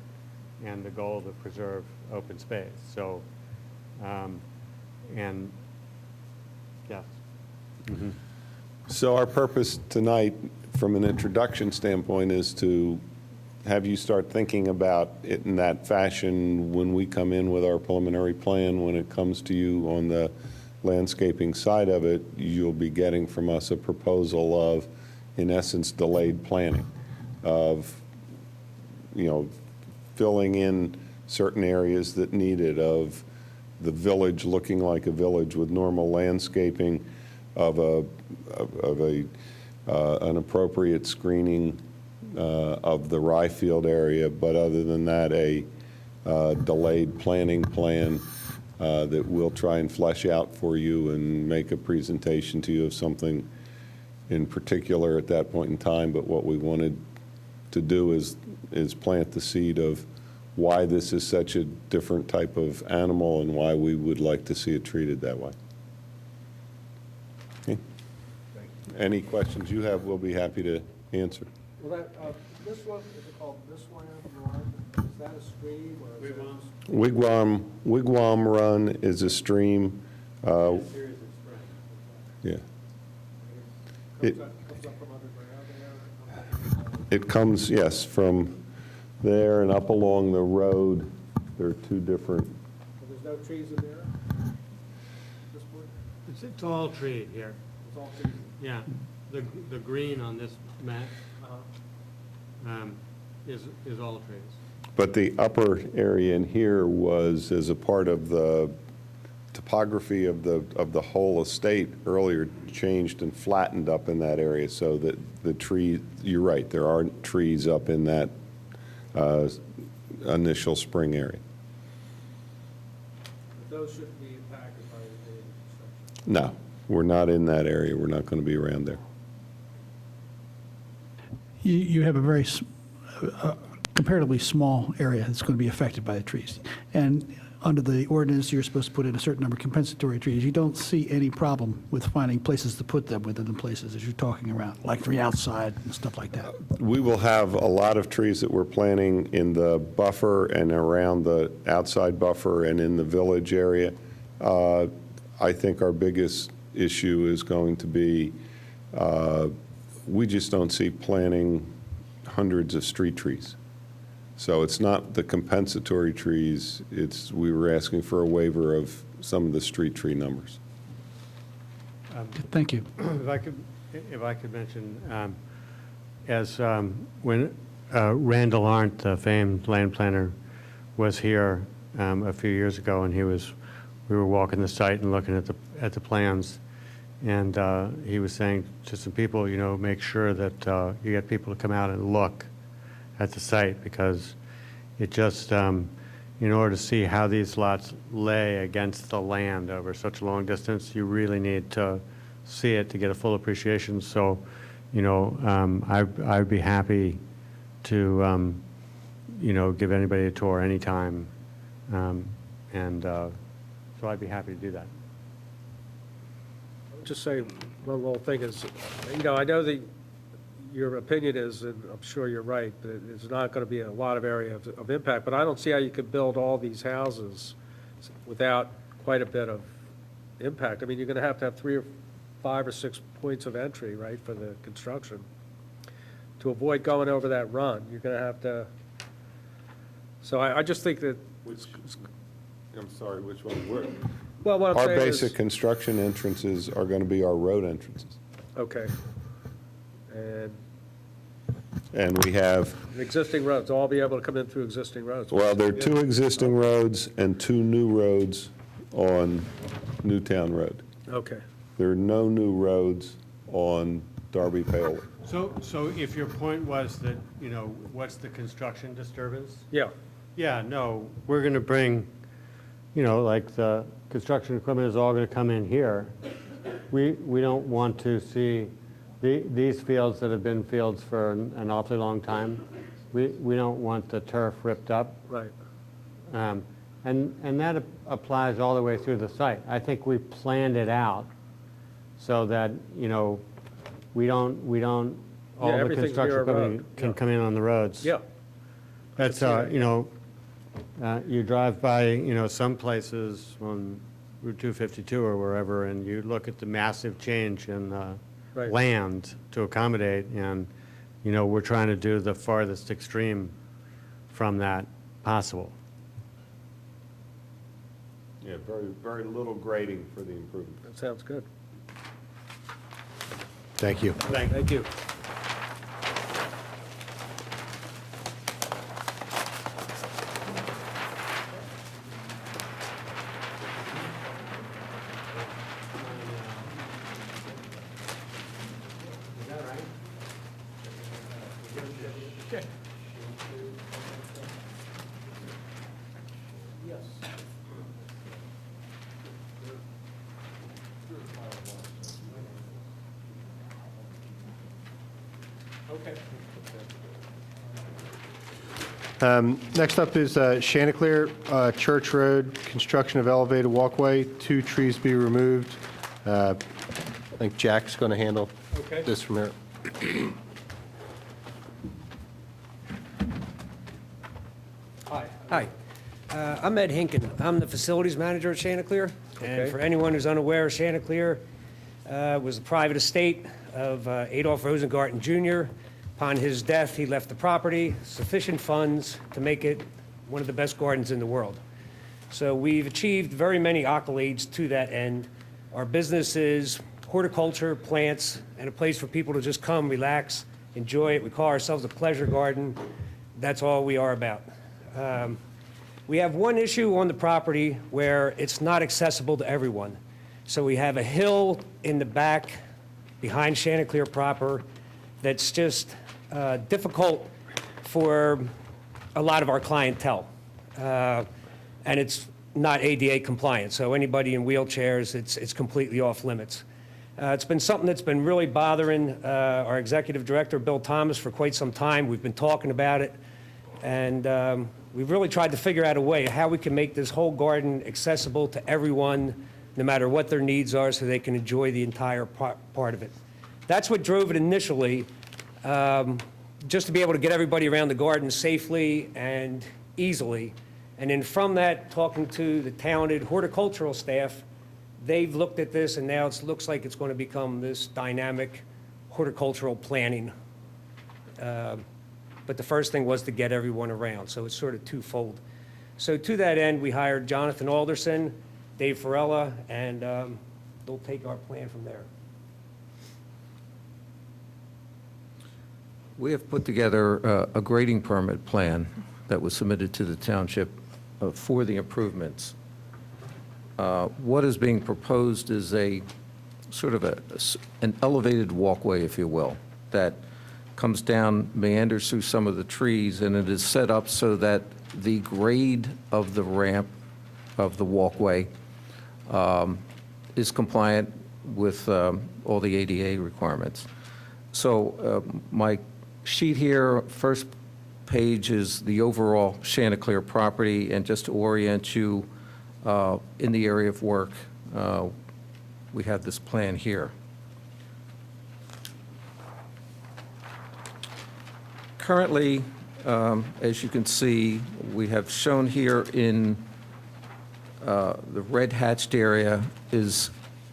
and the goal to preserve open space. So, and, yes. Mm-hmm. So our purpose tonight, from an introduction standpoint, is to have you start thinking about it in that fashion when we come in with our preliminary plan. When it comes to you on the landscaping side of it, you'll be getting from us a proposal of, in essence, delayed planning of, filling in certain areas that need it, of the village looking like a village with normal landscaping, of an appropriate screening of the Ryefield area, but other than that, a delayed planning plan that we'll try and flesh out for you and make a presentation to you of something in particular at that point in time. But what we wanted to do is plant the seed of why this is such a different type of animal and why we would like to see it treated that way. Okay. Any questions you have, we'll be happy to answer. Well, this one, is it called Missland Run? Is that a stream or is it? Wigwam Run is a stream. A series of springs. Yeah. Comes up from underground there? It comes, yes, from there and up along the road. There are two different. So there's no trees in there? This point? It's all tree here. It's all trees? Yeah. The green on this map is all trees. But the upper area in here was as a part of the topography of the whole estate earlier changed and flattened up in that area, so that the tree, you're right, there are trees up in that initial spring area. But those shouldn't be impacted by the construction? No, we're not in that area. We're not going to be around there. You have a very comparatively small area that's going to be affected by the trees. And under the ordinance, you're supposed to put in a certain number of compensatory trees. You don't see any problem with finding places to put them within the places as you're talking around, like the outside and stuff like that. We will have a lot of trees that we're planting in the buffer and around the outside buffer and in the village area. I think our biggest issue is going to be, we just don't see planting hundreds of street trees. So it's not the compensatory trees, we were asking for a waiver of some of the street tree numbers. Thank you. If I could mention, when Randall Arndt, the famed land planner, was here a few years ago, and we were walking the site and looking at the plans, and he was saying to some people, make sure that you get people to come out and look at the site, because it just, in order to see how these lots lay against the land over such a long distance, you really need to see it to get a full appreciation. So, I'd be happy to, give anybody a tour anytime, so I'd be happy to do that. Just say one little thing is, I know that your opinion is, and I'm sure you're right, that it's not going to be a lot of area of impact, but I don't see how you could build all these houses without quite a bit of impact. I mean, you're going to have 3 or 5 or 6 points of entry, right, for the construction. To avoid going over that run, you're going to have to, so I just think that I'm sorry, which one? We're- Well, what I'm Our saying is. basic construction entrances are going to be our road entrances. Okay. And And we have, existing roads, all be able to come in through existing roads. well, there are 2 existing roads and 2 new roads on Newtown Road. Okay. There are no new roads on Darby Paleway. So if your point was that, you know, what's the construction disturbance? Yeah. Yeah, no, we're going to bring, you know, like the construction equipment is all going to come in here. We don't want to see these fields that have been fields for an awfully long time. We don't want the turf ripped up. Right. And that applies all the way through the site. I think we planned it out so that, you know, we don't, all the everything's construction near a road. equipment can come in on the roads. Yeah. That's, you know, you drive by, you know, some places on Route 252 or wherever, and you look at the massive change in Right. land to accommodate, and, you know, we're trying to do the farthest extreme from that possible. Yeah, very little grading for the improvement. That sounds good. Thank you. Thank you. Next up is Chanticleer Church Road, construction of elevated walkway, 2 trees be removed. I think Jack's going to handle Okay. this from here. Hi, I'm Ed Hinken. I'm the facilities manager at Chanticleer. Okay. And for anyone who's unaware, Chanticleer was a private estate of Adolph Rosengarten Jr. Upon his death, he left the property, sufficient funds to make it one of the best gardens in the world. So we've achieved very many accolades to that end. Our business is horticulture, plants, and a place for people to just come, relax, enjoy it. We call ourselves a pleasure garden. That's all we are about. We have one issue on the property where it's not accessible to everyone. So we have a hill in the back behind Chanticleer proper that's just difficult for a lot of our clientele. And it's not ADA compliant, so anybody in wheelchairs, it's completely off limits. It's been something that's been really bothering our executive director, Bill Thomas, for quite some time. We've been talking about it, and we've really tried to figure out a way how we can make this whole garden accessible to everyone, no matter what their needs are, so they can enjoy the entire part of it. That's what drove it initially, just to be able to get everybody around the garden safely and easily. And then from that, talking to the talented horticultural staff, they've looked at this, and now it looks like it's going to become this dynamic horticultural planning. But the first thing was to get everyone around, so it's sort of twofold. So to that end, we hired Jonathan Alderson, Dave Farella, and they'll take our plan from there. We have put together a grading permit plan that was submitted to the township for the improvements. What is being proposed is a sort of an elevated walkway, if you will, that comes down, meanders through some of the trees, and it is set up so that the grade of the ramp of the walkway is compliant with all the ADA requirements. So my sheet here, first page is the overall Chanticleer property, and just to orient you in the area of work, we have this plan here. Currently, as you can see, we have shown here in the red hatched area is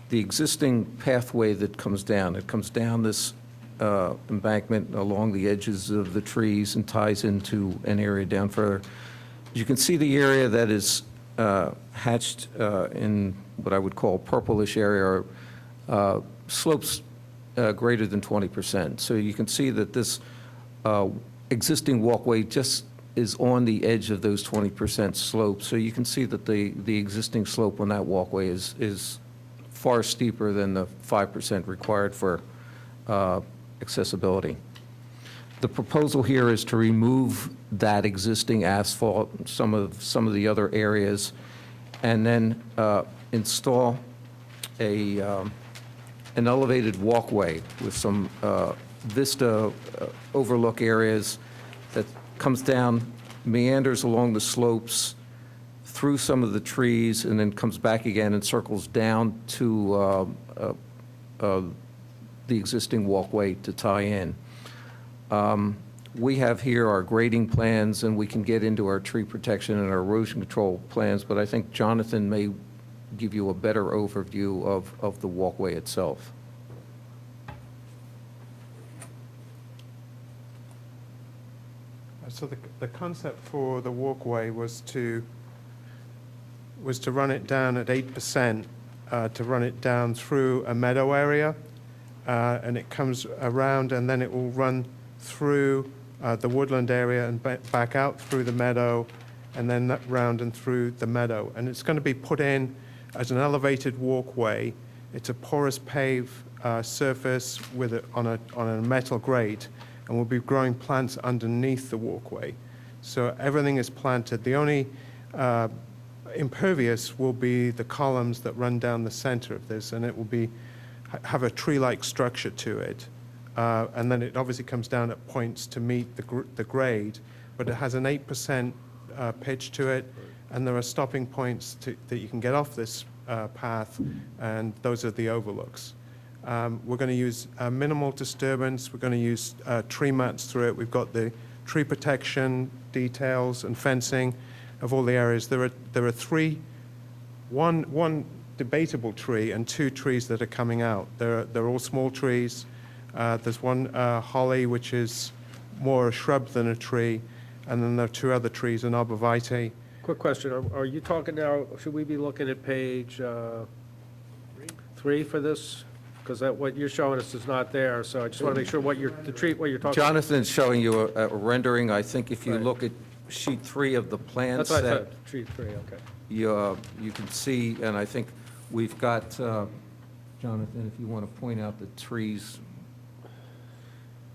the existing pathway that comes down. It comes down this embankment along the edges of the trees and ties into an area down further. You can see the area that is hatched in what I would call purplish area are slopes greater than 20%. So you can see that this existing walkway just is on the edge of those 20% slopes. So you can see that the existing slope on that walkway is far steeper than the 5% required for accessibility. The proposal here is to remove that existing asphalt, some of the other areas, and then install an elevated walkway with some vista overlook areas that comes down, meanders along the slopes, through some of the trees, and then comes back again and circles down to the existing walkway to tie in. We have here our grading plans, and we can get into our tree protection and our erosion control plans, but I think Jonathan may give you a better overview of the walkway itself. So the concept for the walkway was to run it down at 8%, to run it down through a meadow area, and it comes around, and then it will run through the woodland area and back out through the meadow, and then round and through the meadow. And it's going to be put in as an elevated walkway. It's a porous paved surface on a metal grate, and we'll be growing plants underneath the walkway. So everything is planted. The only impervious will be the columns that run down the center of this, and it will have a tree-like structure to it. And then it obviously comes down at points to meet the grade, but it has an 8% pitch to it, and there are stopping points that you can get off this path, and those are the overlooks. We're going to use minimal disturbance. We're going to use tree mats through it. We've got the tree protection details and fencing of all the areas. There are one debatable tree and 2 trees that are coming out. They're all small trees. There's one holly, which is more a shrub than a tree, and then there are 2 other trees, an arborvitae. Quick question, are you talking now, should we be looking at page 3 for this? Because what you're showing us is not there, so I just want to make sure what you're talking about. Jonathan's showing you a rendering. I think if you look at sheet 3 of the plan That's what I set, thought, sheet 3, okay. you can see, and I think we've got, Jonathan, if you want to point out the trees,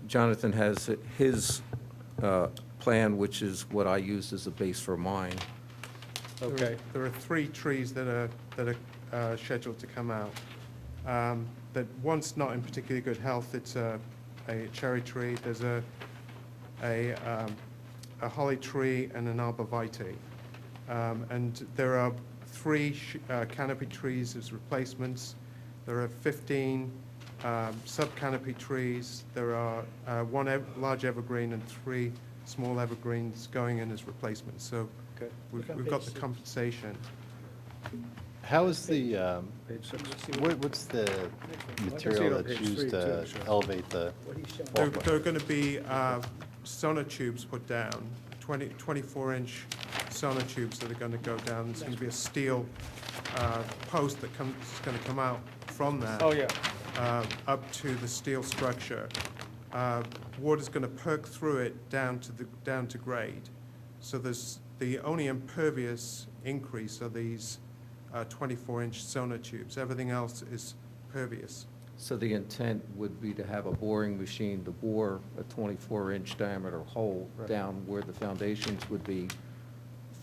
Jonathan has his plan, which is what I used as a base for mine. Okay. There are 3 trees that are scheduled to come out. That one's not in particularly good health. It's a cherry tree. There's a holly tree and an arborvitae. And there are 3 canopy trees as replacements. There are 15 sub-canopy trees. There are 1 large evergreen and 3 small evergreens going in as replacements. So we've got the compensation. How is the, what's the material that's used to elevate the walkway? There are going to be sonotubes put down, 24-inch sonotubes that are going to go down. There's going to be a steel post that's going to come out from that. Oh, yeah. Up to the steel structure. Water's going to perk through it down to grade. So there's the only impervious increase are these 24-inch sonotubes. Everything else is pervious. So the intent would be to have a boring machine to bore a 24-inch diameter hole down where the foundations would be,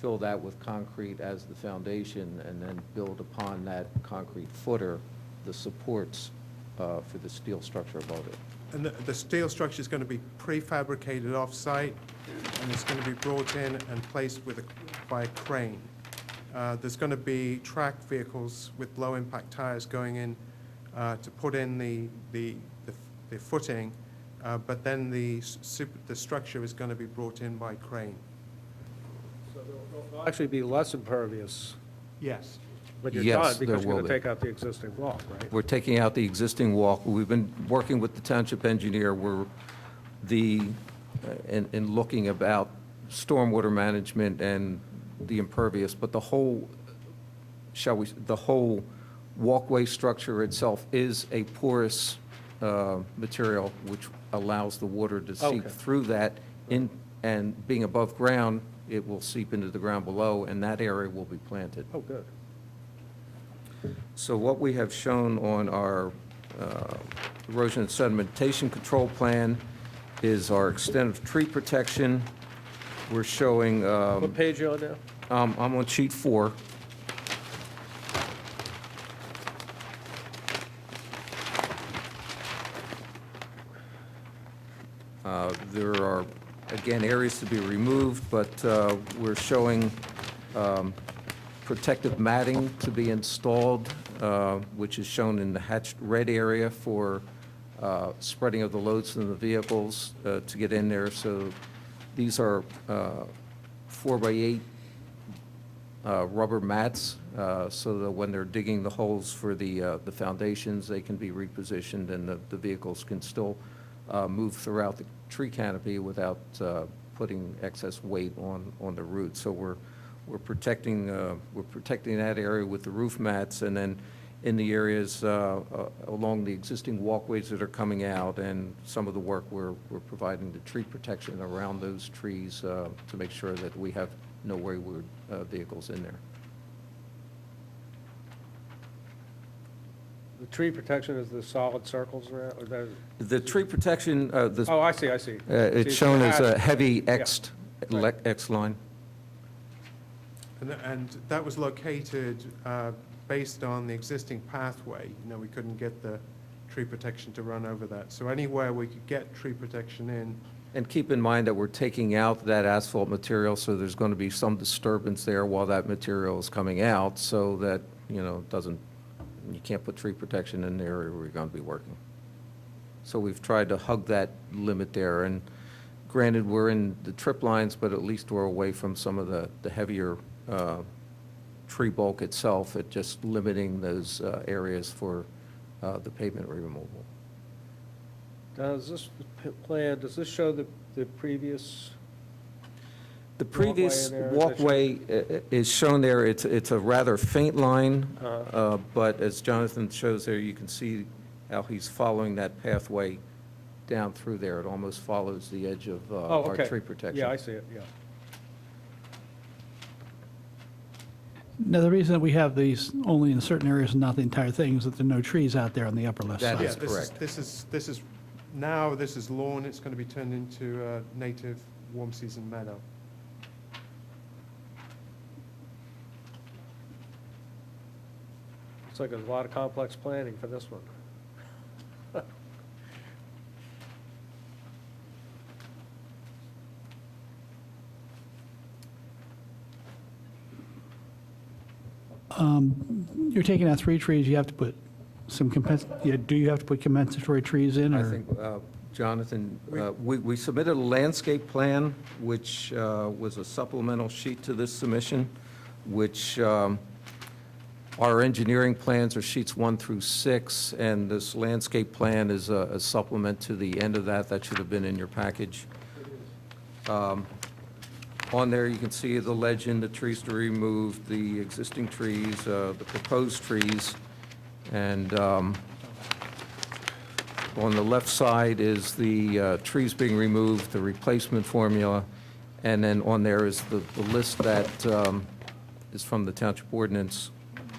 fill that with concrete as the foundation, and then build upon that concrete footer the supports for the steel structure above it. And the steel structure is going to be prefabricated off-site, and it's going to be brought in and placed by a crane. There's going to be tracked vehicles with low-impact tires going in to put in the footing, but then the structure is going to be brought in by crane. So there'll actually be less impervious Yes. when you're Yes, done, there because you're will going to be. take out the existing wall, right? We're taking out the existing walk. We've been working with the township engineer. We're in looking about stormwater management and the impervious, but the whole, the whole walkway structure itself is a porous material, which allows the water to seep Okay. through that in, and being above ground, it will seep into the ground below, and that area will be planted. Oh, good. So what we have shown on our erosion and sedimentation control plan is our extent of tree protection. We're showing, What page are you on now? I'm on sheet 4. There are, again, areas to be removed, but we're showing protective matting to be installed, which is shown in the hatched red area for spreading of the loads in the vehicles to get in there. So these are 4x8 rubber mats, so that when they're digging the holes for the foundations, they can be repositioned and the vehicles can still move throughout the tree canopy without putting excess weight on the roots. So we're protecting that area with the roof mats, and then in the areas along the existing walkways that are coming out, and some of the work we're providing the tree protection around those trees to make sure that we have no wayward vehicles in there. The tree protection is the solid circles around, or that? The tree protection, Oh, I see. it's shown as a heavy X, Right. X line. And that was located based on the existing pathway. You know, we couldn't get the tree protection to run over that. So anywhere we could get tree protection in. And keep in mind that we're taking out that asphalt material, so there's going to be some disturbance there while that material is coming out, so that, you know, you can't put tree protection in the area where you're going to be working. So we've tried to hug that limit there, and granted, we're in the trip lines, but at least we're away from some of the heavier tree bulk itself, at just limiting those areas for the pavement removal. Does this plan, does this show the previous? The previous Walkway in there, walkway is shown there. It's a rather faint line, but as Jonathan shows there, you can see how he's following that pathway down through there. It almost follows the edge of Oh, our okay. tree protection. Yeah, I see it, yeah. Now, the reason that we have these only in certain areas and not the entire thing is that there are no trees out there on the upper left That side. is correct. This is lawn. It's going to be turned into a native warm season meadow. Looks like there's a lot of complex planning for this one. You're taking out 3 trees, you have to put some do you have to put compensatory trees in, I or? think, Jonathan, we submitted a landscape plan, which was a supplemental sheet to this submission, which our engineering plans are sheets 1 through 6, and this landscape plan is a supplement to the end of that. That should have been in your package. On there, you can see the legend, the trees to remove, the existing trees, the proposed trees, and on the left side is the trees being removed, the replacement formula, and then on there is the list that is from the township ordinance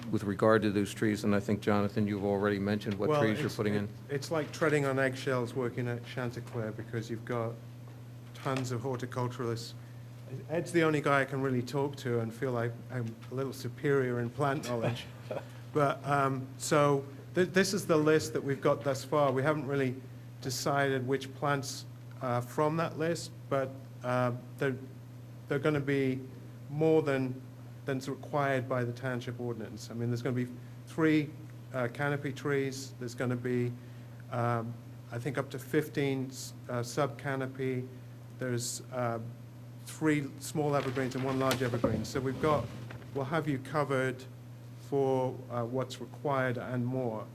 with regard to those trees, and I think, Jonathan, you've already mentioned what Well, trees you're putting in. It's like treading on eggshells working at Chanticleer, because you've got tons of horticulturalists. Ed's the only guy I can really talk to and feel like I'm a little superior in plant knowledge. But, so this is the list that we've got thus far. We haven't really decided which plants from that list, but they're going to be more than's required by the township ordinance. I mean, there's going to be 3 canopy trees. There's going to be, I think, up to 15 sub-canopy. There's 3 small evergreens and 1 large evergreen. So we'll have you covered for what's required and more.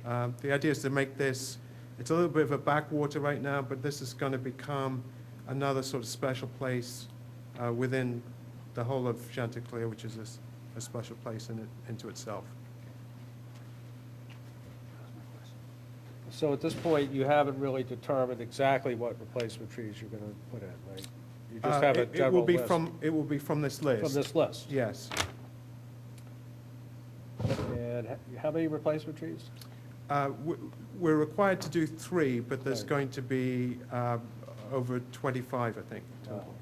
The idea is to make this, it's a little bit of a backwater right now, but this is going to become another sort of special place within the whole of Chanticleer, which is a special place into itself. So at this point, you haven't really determined exactly what replacement trees you're going to put in, right? You just have a It will general be list. it will be from this list. From this list? Yes. And how many replacement trees? We're required to do 3, but there's Right. going to be over 25, I think, total.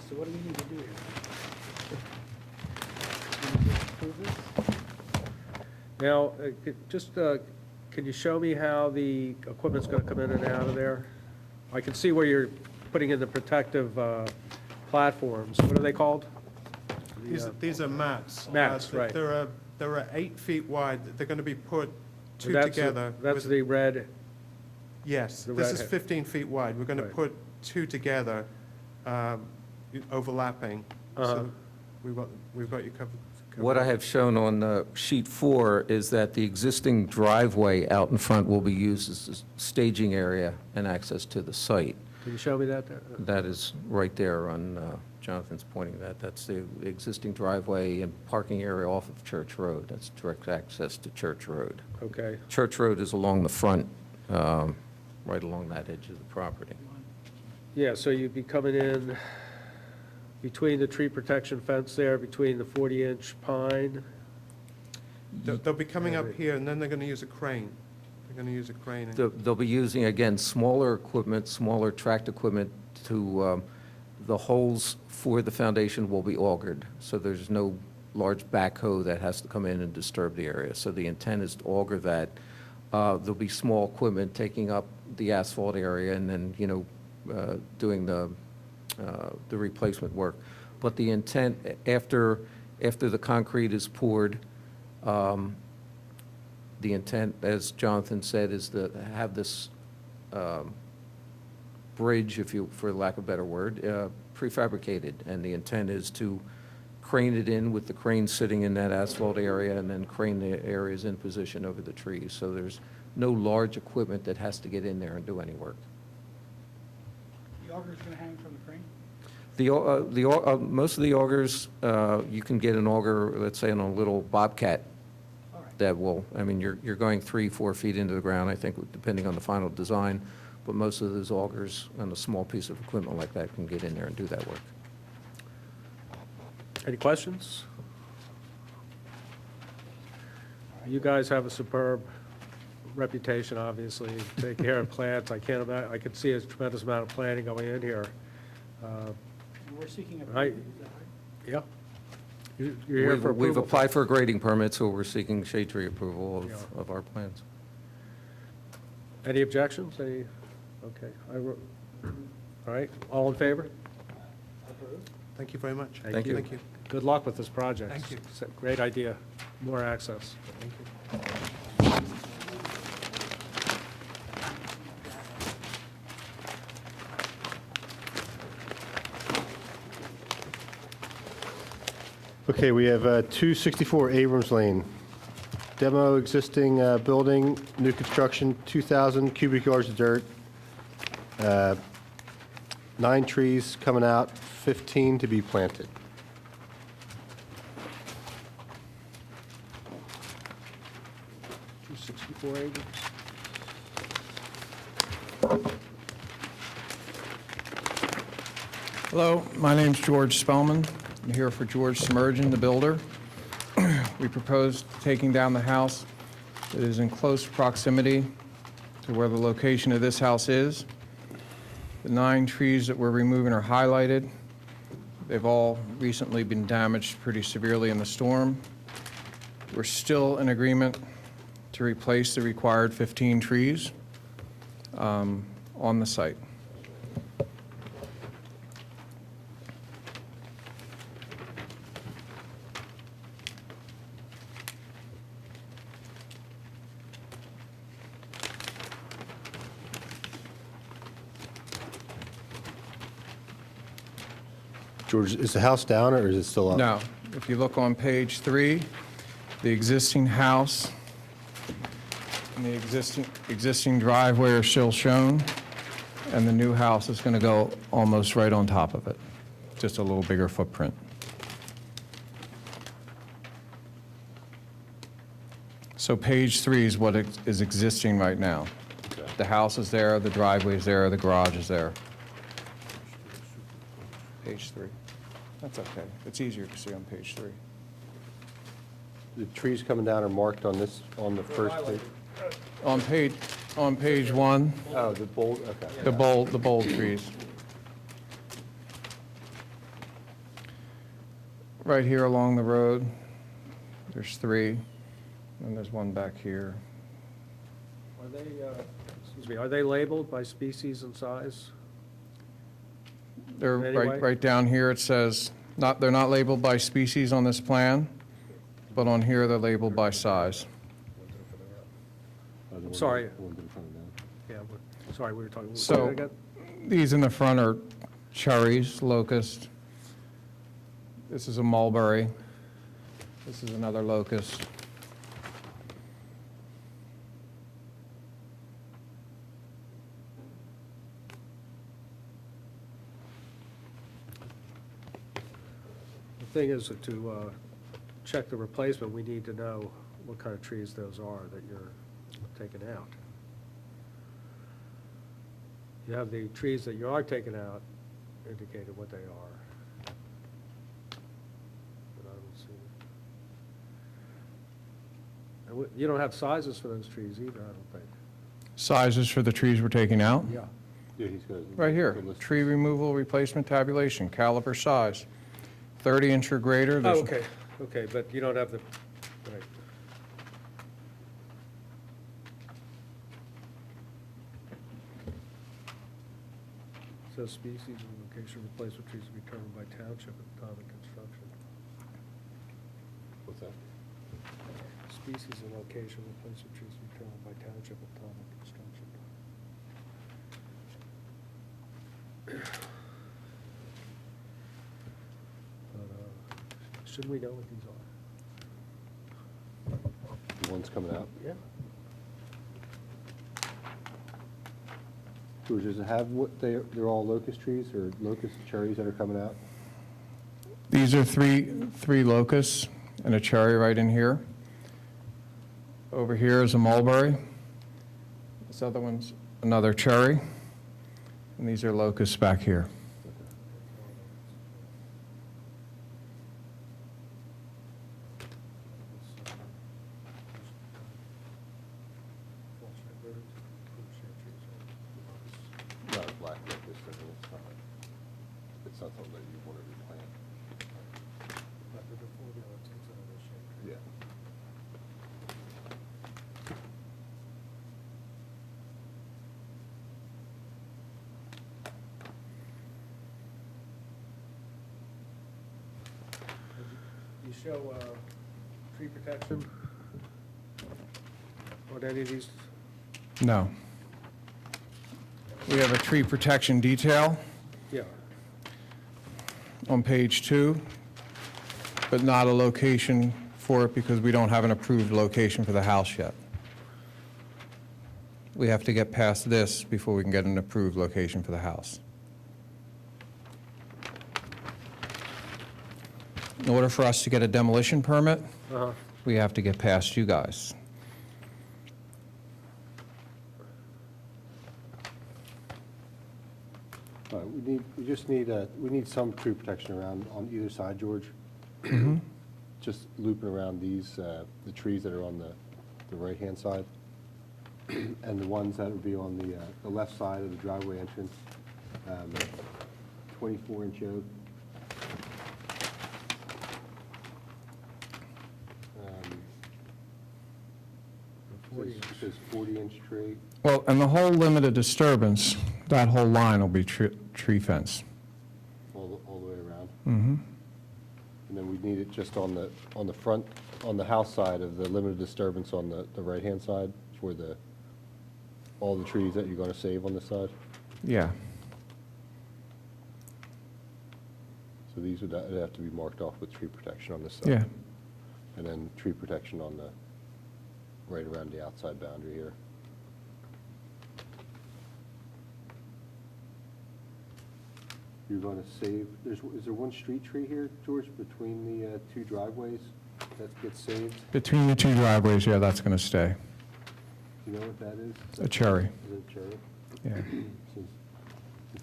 So what do we need to do here? Now, can you show me how the equipment's going to come in and out of there? I can see where you're putting in the protective platforms. What are they called? These are mats. Mats, right. There are 8 feet wide. They're going to be put 2 That's together. That's with- the red, Yes, the this red is hat. 15 feet wide. We're going to Right. put 2 together, overlapping. Uh-huh. So we've got you covered. What I have shown on sheet 4 is that the existing driveway out in front will be used as a staging area and access to the site. Can you show me that there? That is right there on, Jonathan's pointing that. That's the existing driveway and parking area off of Church Road. That's direct access to Church Road. Okay. Church Road is along the front, right along that edge of the property. Yeah, so you'd be coming in between the tree protection fence there, between the 40-inch pine. They'll be coming up here, and then they're going to use a crane. They're going to use a crane. They'll be using, again, smaller equipment, smaller tracked equipment to, the holes for the foundation will be augured, so there's no large backhoe that has to come in and disturb the area. So the intent is to auger that. There'll be small equipment taking up the asphalt area and then, doing the replacement work. But the intent, after the concrete is poured, the intent, as Jonathan said, is to have this bridge, for lack of a better word, prefabricated. And the intent is to crane it in with the crane sitting in that asphalt area and then crane the areas in position over the trees. So there's no large equipment that has to get in there and do any work. The auger's going to hang from the crane? Most of the augers, you can get an auger, let's say, on a little Bobcat that will, you're going 3-4 feet into the ground, I think, depending on the final design, but most of those augers on a small piece of equipment like that can get in there and do that work. Any questions? You guys have a superb reputation, obviously, take care of plants. I could see a tremendous amount of planning going in here. We're seeking a Right. permit, is that right? Yeah. You're here for We've approval? applied for a grading permit, so we're seeking shade tree approval of our plans. Any objections? Okay. All right, all in favor? Thank you very much. Thank you. Thank you. Good luck with this project. Thank you. It's a great idea, more access. Thank you. Okay, we have 264 Abrams Lane. Demo existing building, new construction, 2,000 cubic yards of dirt. 9 trees coming out, 15 to be planted. Hello, my name's George Spellman. I'm here for George Submergin, the builder. We proposed taking down the house that is in close proximity to where the location of this house is. The 9 trees that we're removing are highlighted. They've all recently been damaged pretty severely in the storm. We're still in agreement to replace the required 15 trees on the site. George, is the house down or is it still up? No. If you look on page 3, the existing house and the existing driveway are still shown. and the new house is going to go almost right on top of it, just a little bigger footprint. So page 3 is what is existing right now. The house is there, the driveway is there, the garage is there. Page 3. That's okay. It's easier to see on page 3. The trees coming down are marked on this, on the first page? On page 1, Oh, the bold, okay. the bold trees. Right here along the road, there's 3, and there's one back here. Are they, excuse me, are they labeled by species and size? They're Anyway? right down here, it says, they're not labeled by species on this plan, but on here they're labeled by size. I'm sorry. Yeah, sorry, we were talking. what So, did I get? these in the front are cherries, locust. This is a mulberry. This is another locust. The thing is that to check the replacement, we need to know what kind of trees those are that you're taking out. You have the trees that you are taking out indicated what they are. But I don't see. And you don't have sizes for those trees either, I don't think. Sizes for the trees we're taking out? Yeah. Yeah, he's got. Right here, tree removal, replacement tabulation, caliper size, 30-inch or greater. Oh, There's- okay, okay, but you don't have the, right. So species and location of replacement trees to be determined by township at the time of construction. What's that? Species and location of replacement trees to be determined by township at the time of construction. But, shouldn't we know what these are? The ones coming out? Yeah. George, does it have what they're all locust trees or locust cherries that are coming out? These are three locusts and a cherry right in here. Over here is a mulberry. This other one's another cherry. And these are locusts back here. Not black locust, I mean, it's not something that you want to replant. Yeah. You show tree protection on any of these? No. We have a tree protection detail Yeah. on page 2, but not a location for it because we don't have an approved location for the house yet. We have to get past this before we can get an approved location for the house. In order for us to get a demolition permit, Uh-huh. we have to get past you guys. All right, we need some tree protection around on either side, George. Just looping around these, the trees that are on the right-hand side. And the ones that would be on the left side of the driveway entrance. 24-inch oak. It says 40-inch tree. Well, and the whole limited disturbance, that whole line will be tree fence. All the way around. Mm-hmm. And then we need it just on the front, on the house side of the limited disturbance on the right-hand side for all the trees that you're going to save on this side. Yeah. So these would have to be marked off with tree protection on this side. Yeah. And then tree protection on right around the outside boundary here. you're going to save, is there one street tree here, George, between the two driveways that gets saved? Between the two driveways, yeah, that's going to stay. Do you know what that is? A cherry. Is it a cherry? Yeah. Since-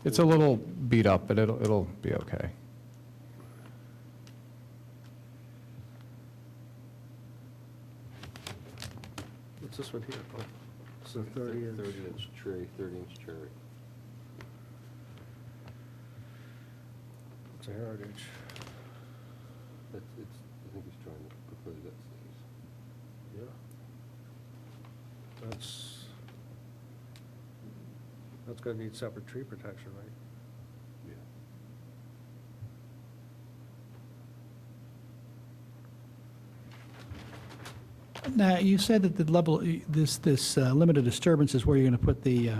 It's a little beat up, but it'll be okay. What's this one here? Oh, it's a 30-inch. 30-inch tree, 30-inch cherry. It's a heritage. I think he's trying to propose that stays. Yeah. That's gonna need separate tree protection, right? Yeah. Now, you said that the level, this limited disturbance is where you're going to put the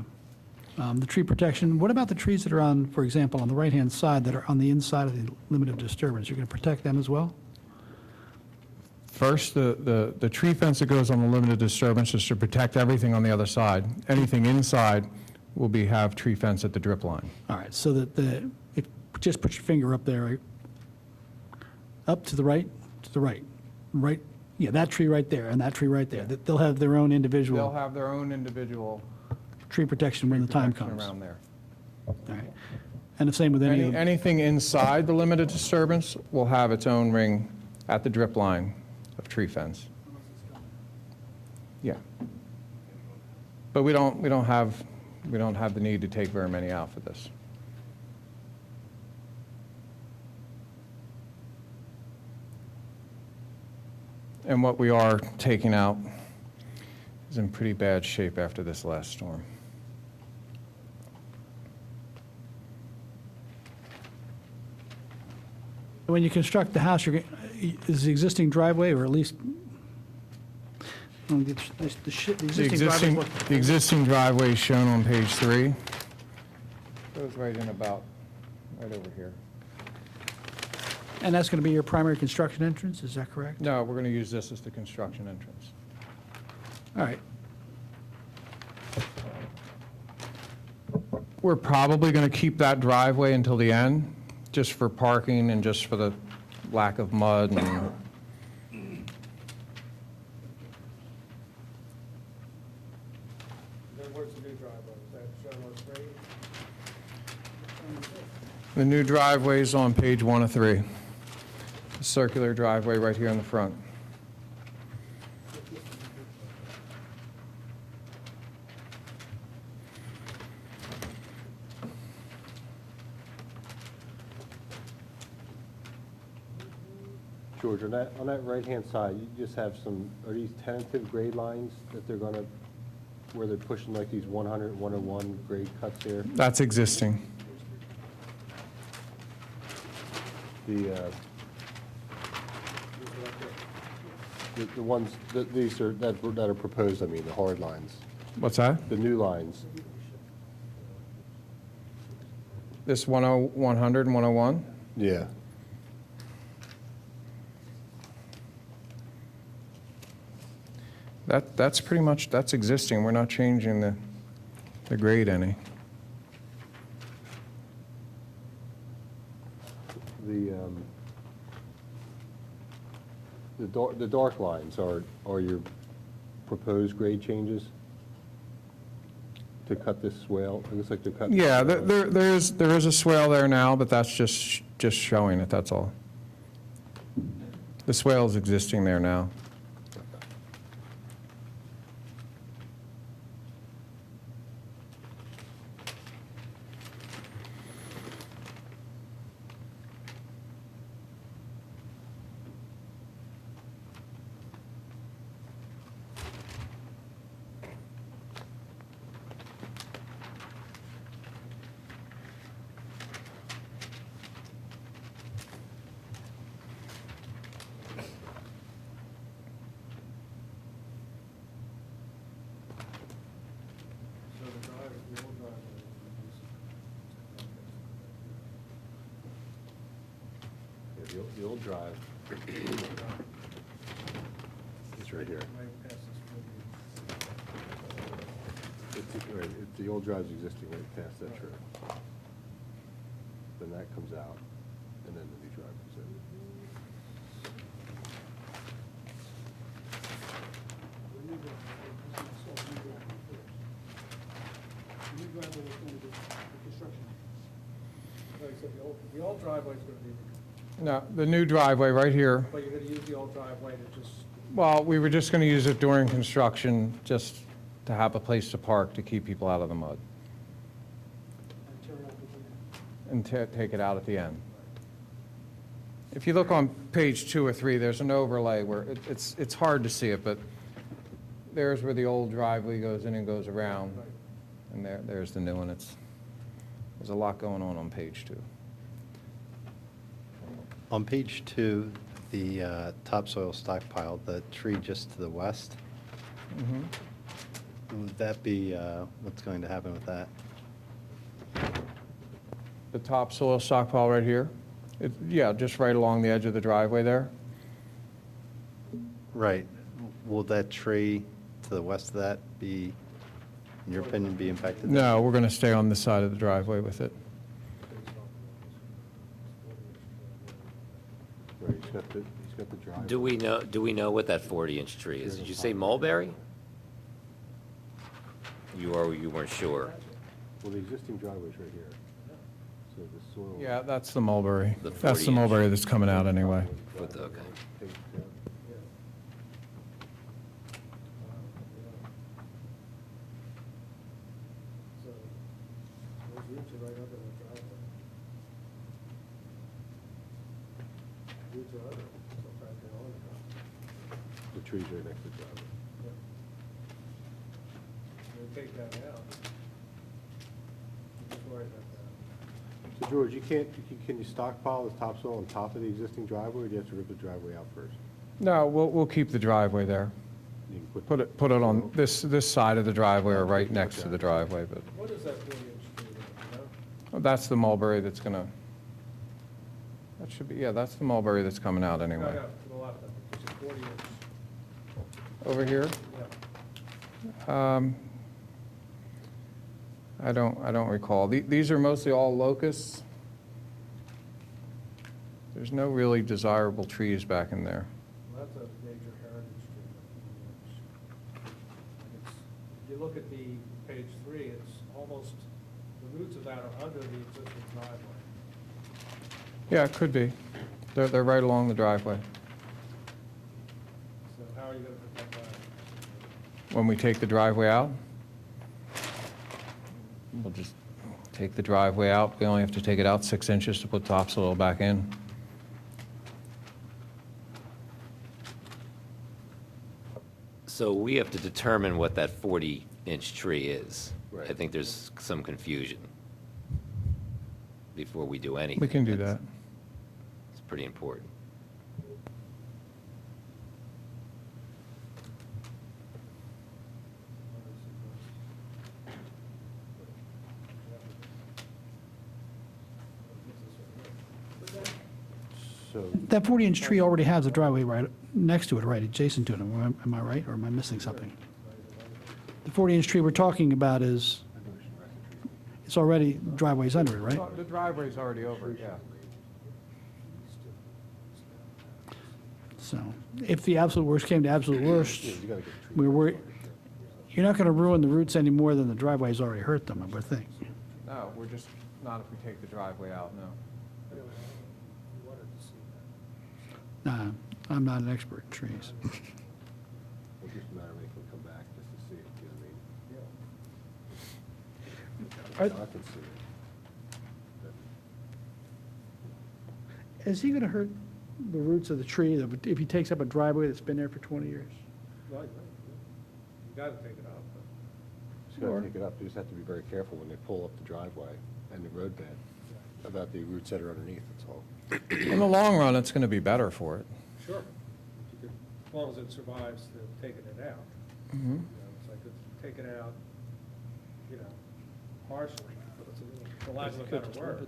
tree protection. What about the trees that are on, for example, on the right-hand side that are on the inside of the limit of disturbance? You're going to protect them as well? First, the tree fence that goes on the limited disturbance is to protect everything on the other side. Anything inside will have tree fence at the drip line. All right, so that just put your finger up there, right? Up to the right, right, yeah, that tree right there and that tree right there. Yeah. They'll have their own They'll individual have their own individual tree protection when the time protection comes. around there. All right. And the same with any of Anything inside the limited disturbance will have its own ring at the drip line of tree fence. Yeah. But we don't have the need to take very many out for this. And what we are taking out is in pretty bad shape after this last storm. When you construct the house, is the existing driveway, or at least, the The existing driveway is shown on page 3. Goes right in about, right over here. and that's going to be your primary construction entrance, is that correct? No, we're going to use this as the construction entrance. All right. We're probably going to keep that driveway until the end, just for parking and just for the lack of mud and Then where's the new driveway? Is that shown on screen? the new driveway's on page 1 of 3. A circular driveway right here in the front. George, on that right-hand side, you just have are these tentative grade lines that they're going to, where they're pushing like these 100, 101 grade cuts here? That's existing. The ones, these are, that are proposed, I mean, the hard lines, What's that? the new lines. This 100 and 101? Yeah. That's pretty much, that's existing. We're not changing the grade any. The dark lines are your proposed grade changes to cut this swale? It looks like they're cutting. Yeah, there is a swale there now, but that's just showing it, that's all. The swale is existing there now. So the old driveway. Yeah, the old drive. It's right here. Right past this building. The old drive's existing right past that tree. then that comes out, and then the new driveway's in. Like I said, the old driveway's gonna be, No, the new driveway right here. but you're gonna use the old driveway to just, Well, we were just going to use it during construction, just to have a place to park, to keep people out of the mud, and take it out at the end. If you look on page 2 or 3, there's an overlay where it's hard to see it, but there's where the old driveway goes in and goes around, and there's the new one. There's a lot going on page 2. On page 2, the topsoil stockpile, the tree just to the west, would that be, what's going to happen with that? The topsoil stockpile right here? Yeah, just right along the edge of the driveway there. Right. Will that tree to the west of that be, in your opinion, be impacted? No, we're going to stay on this side of the driveway with it. Right, he's got the driveway. Do we know what that 40-inch tree is? Did you say mulberry? You weren't sure? Well, the existing driveway's right here. So the soil. Yeah, that's the mulberry. The That's the 40-inch. mulberry that's coming out anyway. Okay. so, those roots are right under the driveway. Roots are under, so practically on the driveway. The tree's right next to the driveway. They take that out. Just worry about that. So George, can you stockpile the topsoil on top of the existing driveway, or do you have to rip the driveway out first? No, we'll keep the driveway there. You can Put it on this side of the driveway or right next to the driveway, but What is that 40-inch tree, you know? that's the mulberry that's gonna, that should be, yeah, that's the mulberry that's coming out No, anyway. no, to the left of it, it's a 40-inch, Over here? yeah. I don't recall. These are mostly all locusts. There's no really desirable trees back in there. Well, that's a major heritage tree. It's, if you look at the page 3, it's almost, the roots of that are under the existing driveway. Yeah, it could be. They're right along the driveway. So how are you gonna protect that? When we take the driveway out, we'll just take the driveway out. We only have to take it out 6 inches to put topsoil back in. So we have to determine what that 40-inch tree is. Right. I think there's some confusion before we do anything. We can do That's- that. It's pretty important. So, That 40-inch tree already has a driveway right next to it, right adjacent to it. Am I right, or am I missing something? The 40-inch tree we're talking about is, it's already, driveway's under it, right? The driveway's already over, yeah. So if the absolute worst came to absolute worst, you gotta get the tree. we're worried, you're not going to ruin the roots any more than the driveway's already hurt them, I would think. No, we're just, not if we take the driveway out, no. You wanted to see that. Nah, I'm not an expert in trees. Well, just a matter of when it can come back just to see it, you know what I mean? Are- I can see it. Is he going to hurt the roots of the tree if he takes up a driveway that's been there for 20 years? Right, you gotta take it out, but Just gotta Sure. take it up, you just have to be very careful when they pull up the driveway and the roadbed about the roots that are underneath, that's all. In the long run, it's going to be better for it. sure. You could, as long as it survives the taking it out. Mhm. You know, it's like it's taken out, you know, partially, for lack of a better word.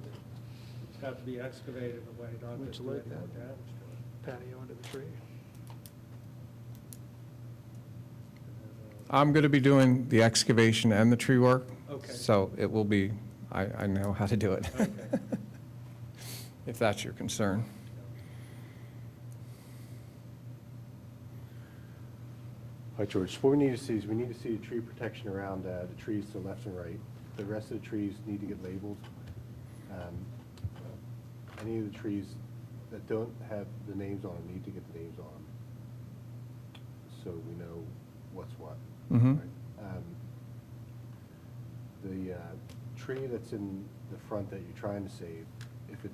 It's got to be excavated in a way not to do any more damage to it. Patio under the tree. I'm going to be doing the excavation and the tree work. Okay. So it will be, I know how to do it. Okay. if that's your concern. All right, George, what we need to see is we need to see the tree protection around the trees to the left and right. The rest of the trees need to get labeled. Any of the trees that don't have the names on them need to get the names on them, so we know what's what. Mhm. Right. The tree that's in the front that you're trying to save, if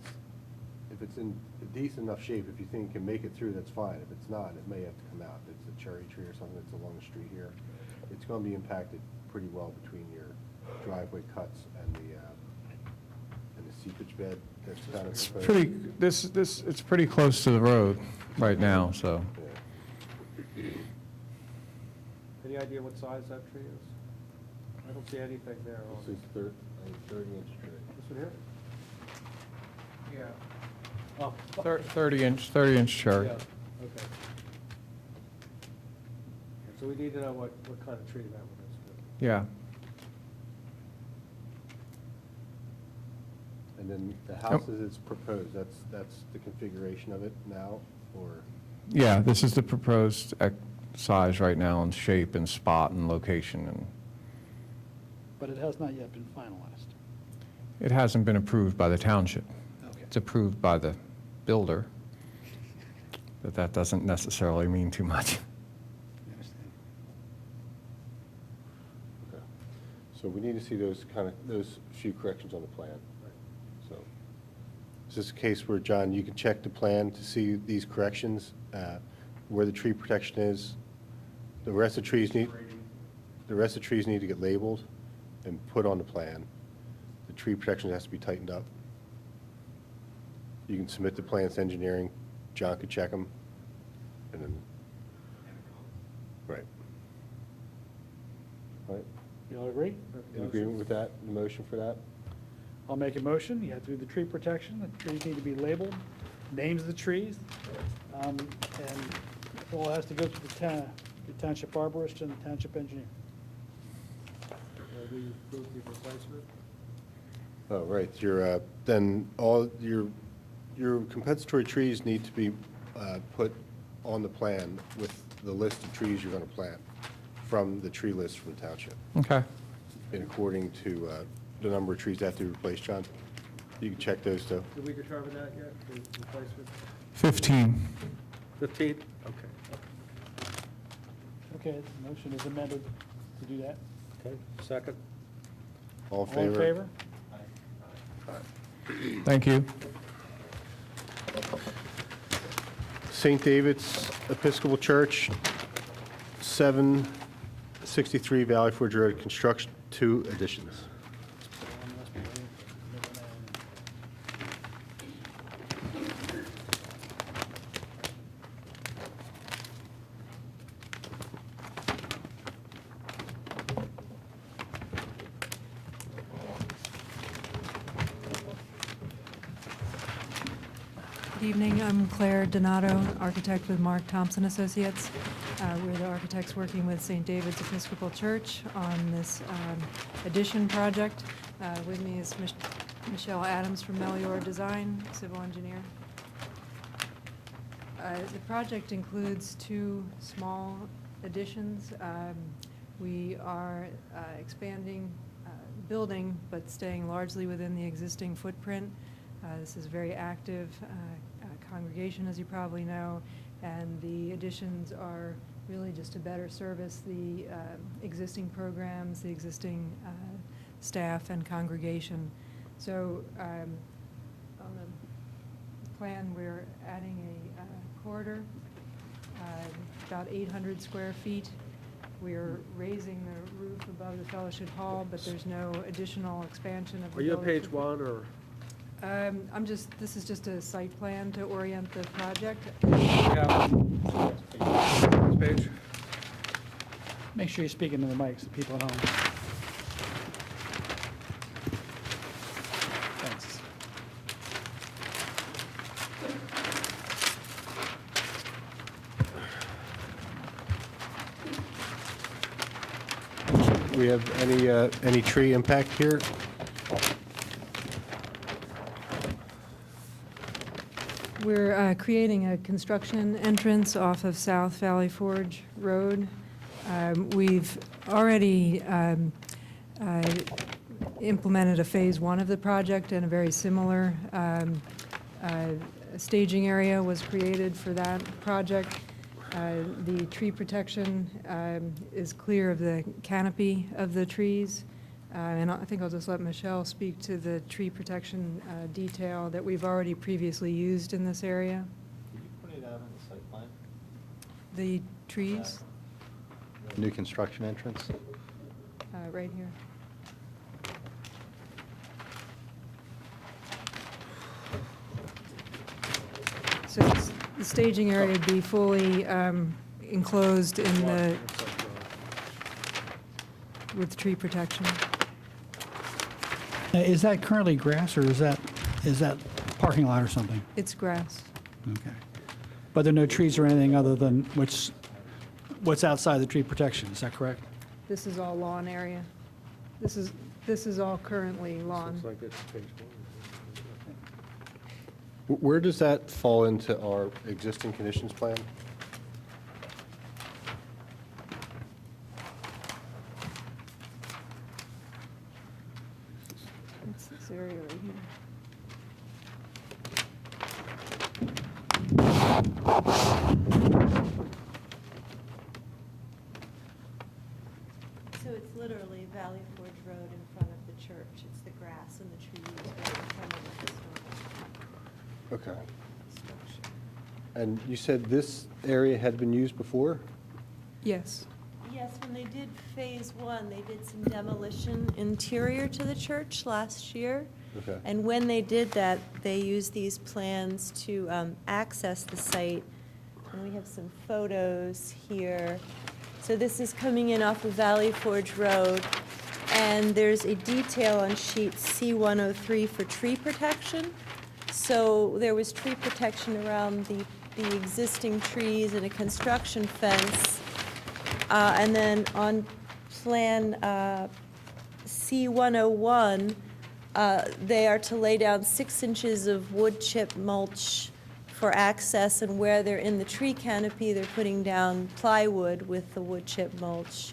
it's in a decent enough shape, if you think it can make it through, that's fine. If it's not, it may have to come out. If it's a cherry tree or something that's along the street here, it's going to be impacted pretty well between your driveway cuts and the seepage bed that's kind of proposed. It's pretty close to the road right now, so. Any idea what size that tree is? I don't see anything there. This is 30-inch tree. This one here? Yeah. Oh. 30-inch cherry. Yeah, okay. So we need to know what kind of tree that one is. Yeah. And then the house as it's proposed, that's the configuration of it now, or? Yeah, this is the proposed size right now, and shape and spot and location, and But it has not yet been finalized. it hasn't been approved by the township. Okay. It's approved by the builder, but that doesn't necessarily mean too much. I understand. Okay. So we need to see those few corrections on the plan. So, is this a case where, John, you can check the plan to see these corrections, where the tree protection is? The rest of the trees need to get labeled and put on the plan. The tree protection has to be tightened up. You can submit the plans to engineering, John could check them, and then, right. Right, You all agree? in agreement with that, the motion for that? I'll make a motion. You have to do the tree protection. The trees need to be labeled, names of the trees. And it all has to go to the township arborist and the township engineer. We approve the replacement? Oh, right, then all your compensatory trees need to be put on the plan with the list of trees you're going to plant from the tree list from the township, Okay. and according to the number of trees that have to be replaced, John. You can check those, too. Did we determine that yet, the replacement? 15. 15? Okay. Okay, the motion is amended to do that. Okay, second? All in All in favor? favor? Thank you. St. David's Episcopal Church, 763 Valley Forge Road, construction, 2 additions. Good evening, I'm Claire Donato, architect with Mark Thompson Associates. We're the architects working with St. David's Episcopal Church on this addition project. With me is Michelle Adams from Melior Design, civil engineer. The project includes 2 small additions. We are expanding the building, but staying largely within the existing footprint. This is a very active congregation, as you probably know, and the additions are really just to better service the existing programs, the existing staff and congregation. So on the plan, we're adding a corridor, about 800 square feet. We're raising the roof above the fellowship hall, but there's no additional expansion of the Are you on building. page 1, or? This is just a site plan to orient the project. Page? Make sure you're speaking to the mics, the people at home. Thanks. We have any tree impact here? We're creating a construction entrance off of South Valley Forge Road. We've already implemented a Phase 1 of the project, and a very similar staging area was created for that project. The tree protection is clear of the canopy of the trees. And I think I'll just let Michelle speak to the tree protection detail that we've already previously used in this area. Can you point it out on the site plan? The trees, New construction entrance? right here. So the staging area would be fully enclosed in the, with tree protection. Is that currently grass, or is that parking lot or something? It's grass. Okay. But there are no trees or anything other than what's outside the tree protection, is that correct? This is all lawn area. This is all currently lawn. Looks like it's page 1. Where does that fall into our existing conditions plan? It's this area right here. So it's literally Valley Forge Road in front of the church. It's the grass and the trees right in front of the Okay. structure. And you said this area had been used before? Yes. Yes, when they did Phase 1, they did some demolition interior to the church last year. Okay. And when they did that, they used these plans to access the site. And we have some photos here. So this is coming in off of Valley Forge Road. And there's a detail on sheet C103 for tree protection. So there was tree protection around the existing trees and a construction fence. And then on Plan C101, they are to lay down 6 inches of wood chip mulch for access, and where they're in the tree canopy, they're putting down plywood with the wood chip mulch.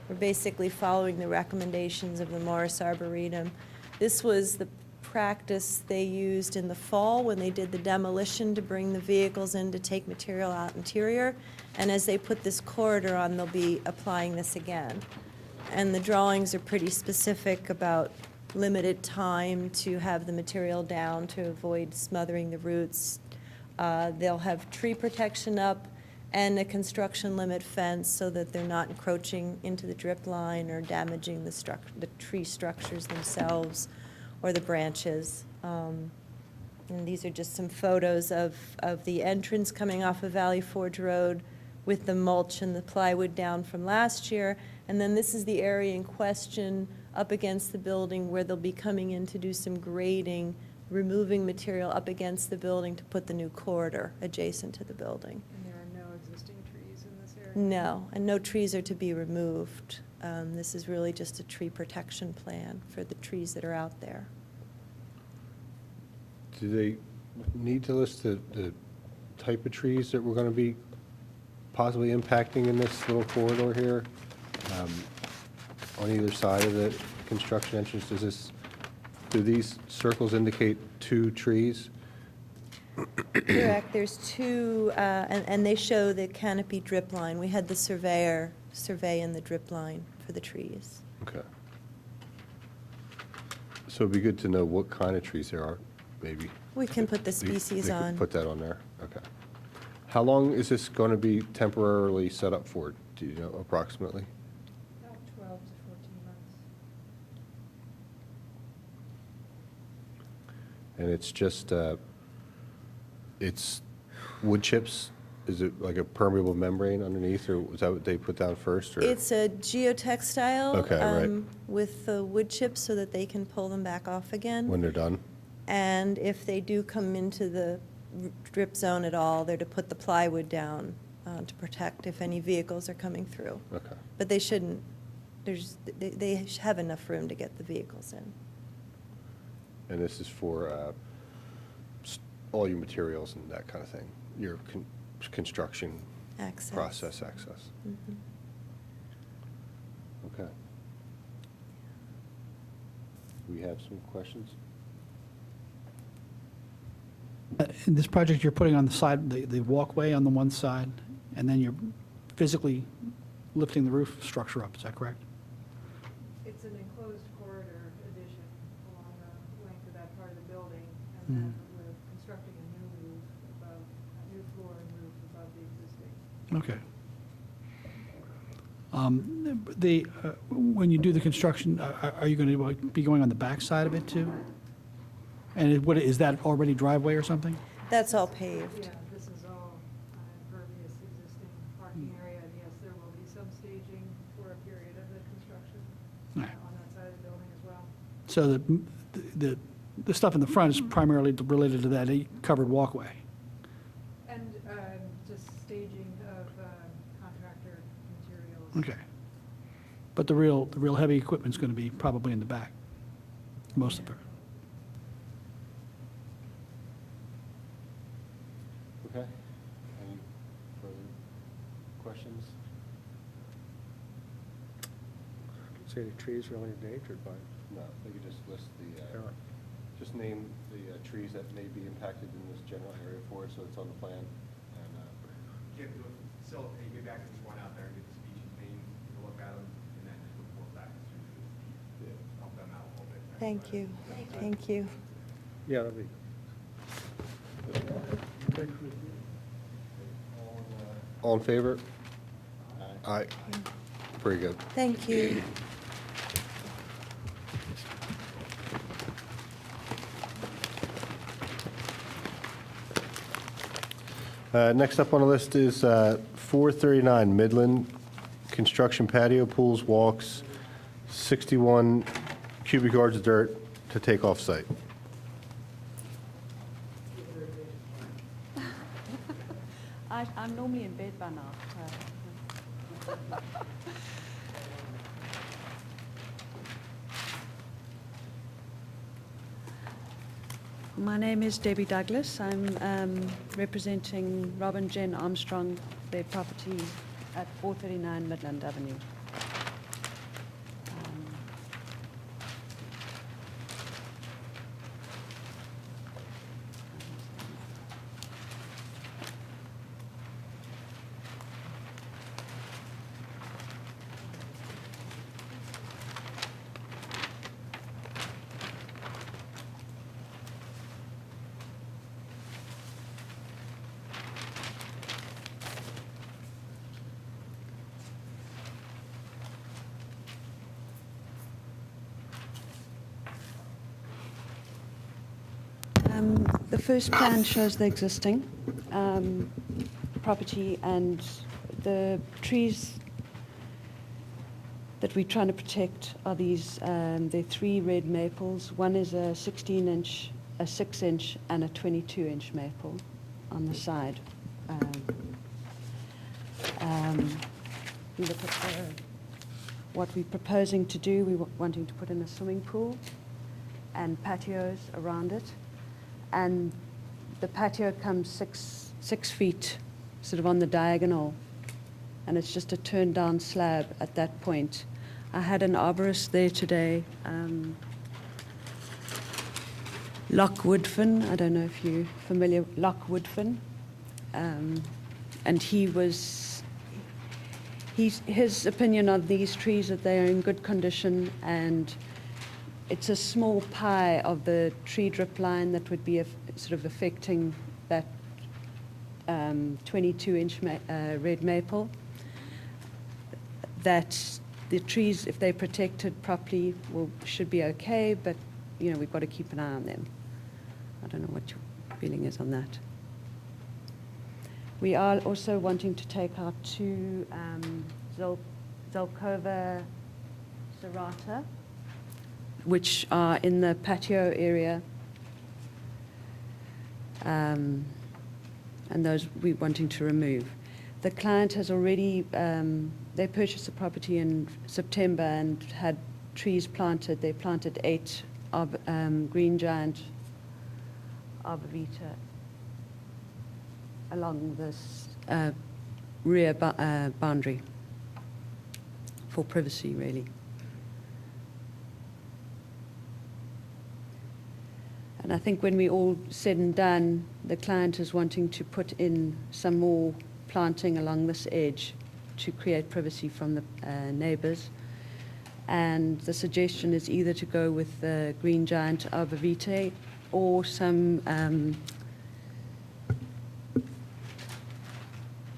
We're basically following the recommendations of the Morris Arboretum. This was the practice they used in the fall when they did the demolition to bring the vehicles in to take material out interior. And as they put this corridor on, they'll be applying this again. And the drawings are pretty specific about limited time to have the material down to avoid smothering the roots. They'll have tree protection up and a construction limit fence so that they're not encroaching into the drip line or damaging the tree structures themselves or the branches. And these are just some photos of the entrance coming off of Valley Forge Road with the mulch and the plywood down from last year. And then this is the area in question up against the building where they'll be coming in to do some grading, removing material up against the building to put the new corridor adjacent to the building. And there are no existing trees in this area? No, and no trees are to be removed. This is really just a tree protection plan for the trees that are out there. Do they need to list the type of trees that we're going to be possibly impacting in this little corridor here? On either side of the construction entrance, do these circles indicate 2 trees? Correct, there's 2, and they show the canopy drip line. We had the surveyor survey in the drip line for the trees. Okay. So it'd be good to know what kind of trees there are, maybe. We can put the species They could on. put that on there, okay. How long is this going to be temporarily set up for? Do you know approximately? About 12 to 14 months. And it's just, it's wood chips? Is it like a permeable membrane underneath, or was that what they put down first? Or? It's a geotextile. Okay, right. With the wood chips so that they can pull them back off again. When they're done? And if they do come into the drip zone at all, they're to put the plywood down to protect if any vehicles are coming through. Okay. But they shouldn't, they have enough room to get the vehicles in. And this is for all your materials and that kind of thing, your construction Access. process access. Mhm. Okay. We have some questions? In this project, you're putting on the side, the walkway on the one side, and then you're physically lifting the roof structure up, is that correct? It's an enclosed corridor addition along the length of that part of the building, and then we're constructing a new roof above, a new floor and roof above the existing. Okay. When you do the construction, are you going to be going on the back side of it too? And is that already driveway or something? That's all paved. Yeah, this is all impervious existing parking area, and yes, there will be some staging for a period of the construction Right. on that side of the building as well. So the stuff in the front is primarily related to that covered walkway? And just staging of contractor materials. Okay. But the real heavy equipment's going to be probably in the back, most of it. Okay. Any further questions? Say the trees really endangered by it. No, they could just list the, Yeah. just name the trees that may be impacted in this general area for it, so it's on the plan. And, You have to facilitate, get back to this one out there and get the species named, take a look at them, and then just report back as soon as it's help them out a little bit. Thank you. Thank you. Yeah, that'd be. all in favor? Aye. Very good. Thank you. Next up on the list is 439 Midland, construction patio, pools, walks, 61 cubic yards of dirt to take off site. I'm normally in bed by now. My name is Debbie Douglas. I'm representing Rob and Jen Armstrong, their property at 439 Midland Avenue. The first plan shows the existing property, and the trees that we're trying to protect are these, they're 3 red maples. One is a 16-inch, a 6-inch, and a 22-inch maple on the side. We look at what we're proposing to do. We're wanting to put in a swimming pool and patios around it. And the patio comes six feet sort of on the diagonal, and it's just a turned down slab at that point. I had an arborist there today, Loch Woodfin. I don't know if you're familiar with Loch Woodfin. And his opinion of these trees that they are in good condition, and it's a small pie of the tree drip line that would be sort of affecting that 22-inch red maple. That the trees, if they're protected properly, should be okay, but we've got to keep an eye on them. I don't know what your feeling is on that. We are also wanting to take out 2 Zelkova serrata, which are in the patio area. And those we're wanting to remove. The client has already, they purchased the property in September and had trees planted. They planted 8 Green Giant Arborvitae along this rear boundary for privacy, really. And I think when we all said and done, the client is wanting to put in some more planting along this edge to create privacy from the neighbors. And the suggestion is either to go with the green giant arborvitae or some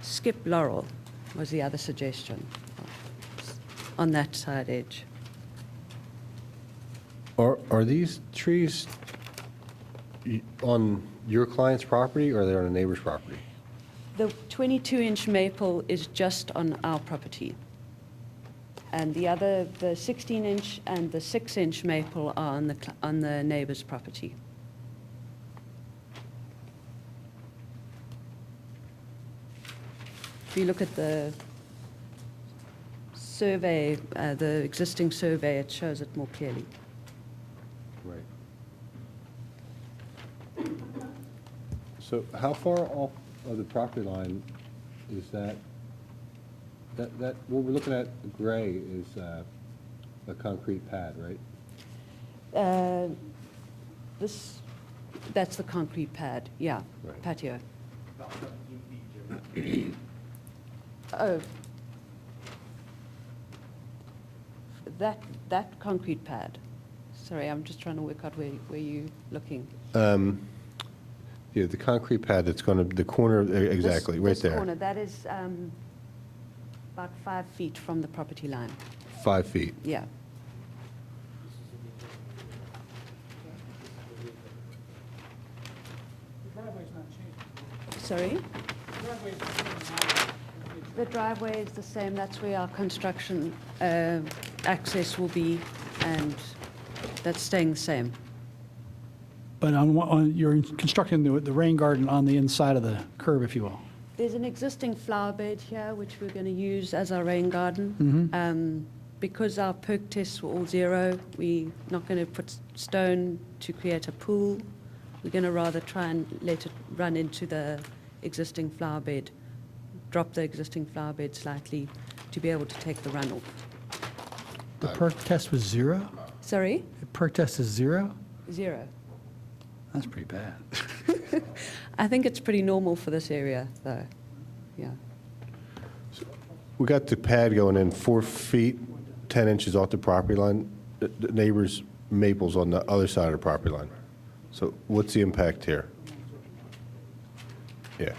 skip laurel was the other suggestion on that side edge. Are these trees on your client's property, or are they on a neighbor's property? The 22-inch maple is just on our property. And the other, the 16-inch and the 6-inch maple are on the neighbor's property. If you look at the survey, the existing survey, it shows it more clearly. Right. So how far off of the property line is that? That what we're looking at, gray, is a concrete pad, right? That's the concrete pad, yeah, Right. patio. About 17 feet, Jim. Oh. That concrete pad. Sorry, I'm just trying to work out where you're looking. Yeah, the concrete pad that's going to, the corner, exactly, right This there. corner, that is about 5 feet from the property line. 5 feet. Yeah. Sorry? The driveway is the same. That's where our construction access will be, and that's staying the same. But you're constructing the rain garden on the inside of the curb, if you will. There's an existing flower bed here, which we're going to use as our rain garden. Mhm. Because our perk tests were all zero, we're not going to put stone to create a pool. We're going to rather try and let it run into the existing flower bed, drop the existing flower bed slightly to be able to take the runoff. The perk test was 0? Sorry? The perk test is 0? 0. That's pretty bad. I think it's pretty normal for this area, though. Yeah. We got the pad going in 4 feet, 10 inches off the property line. The neighbor's maple's on the other side of the property line. So what's the impact here? Yeah.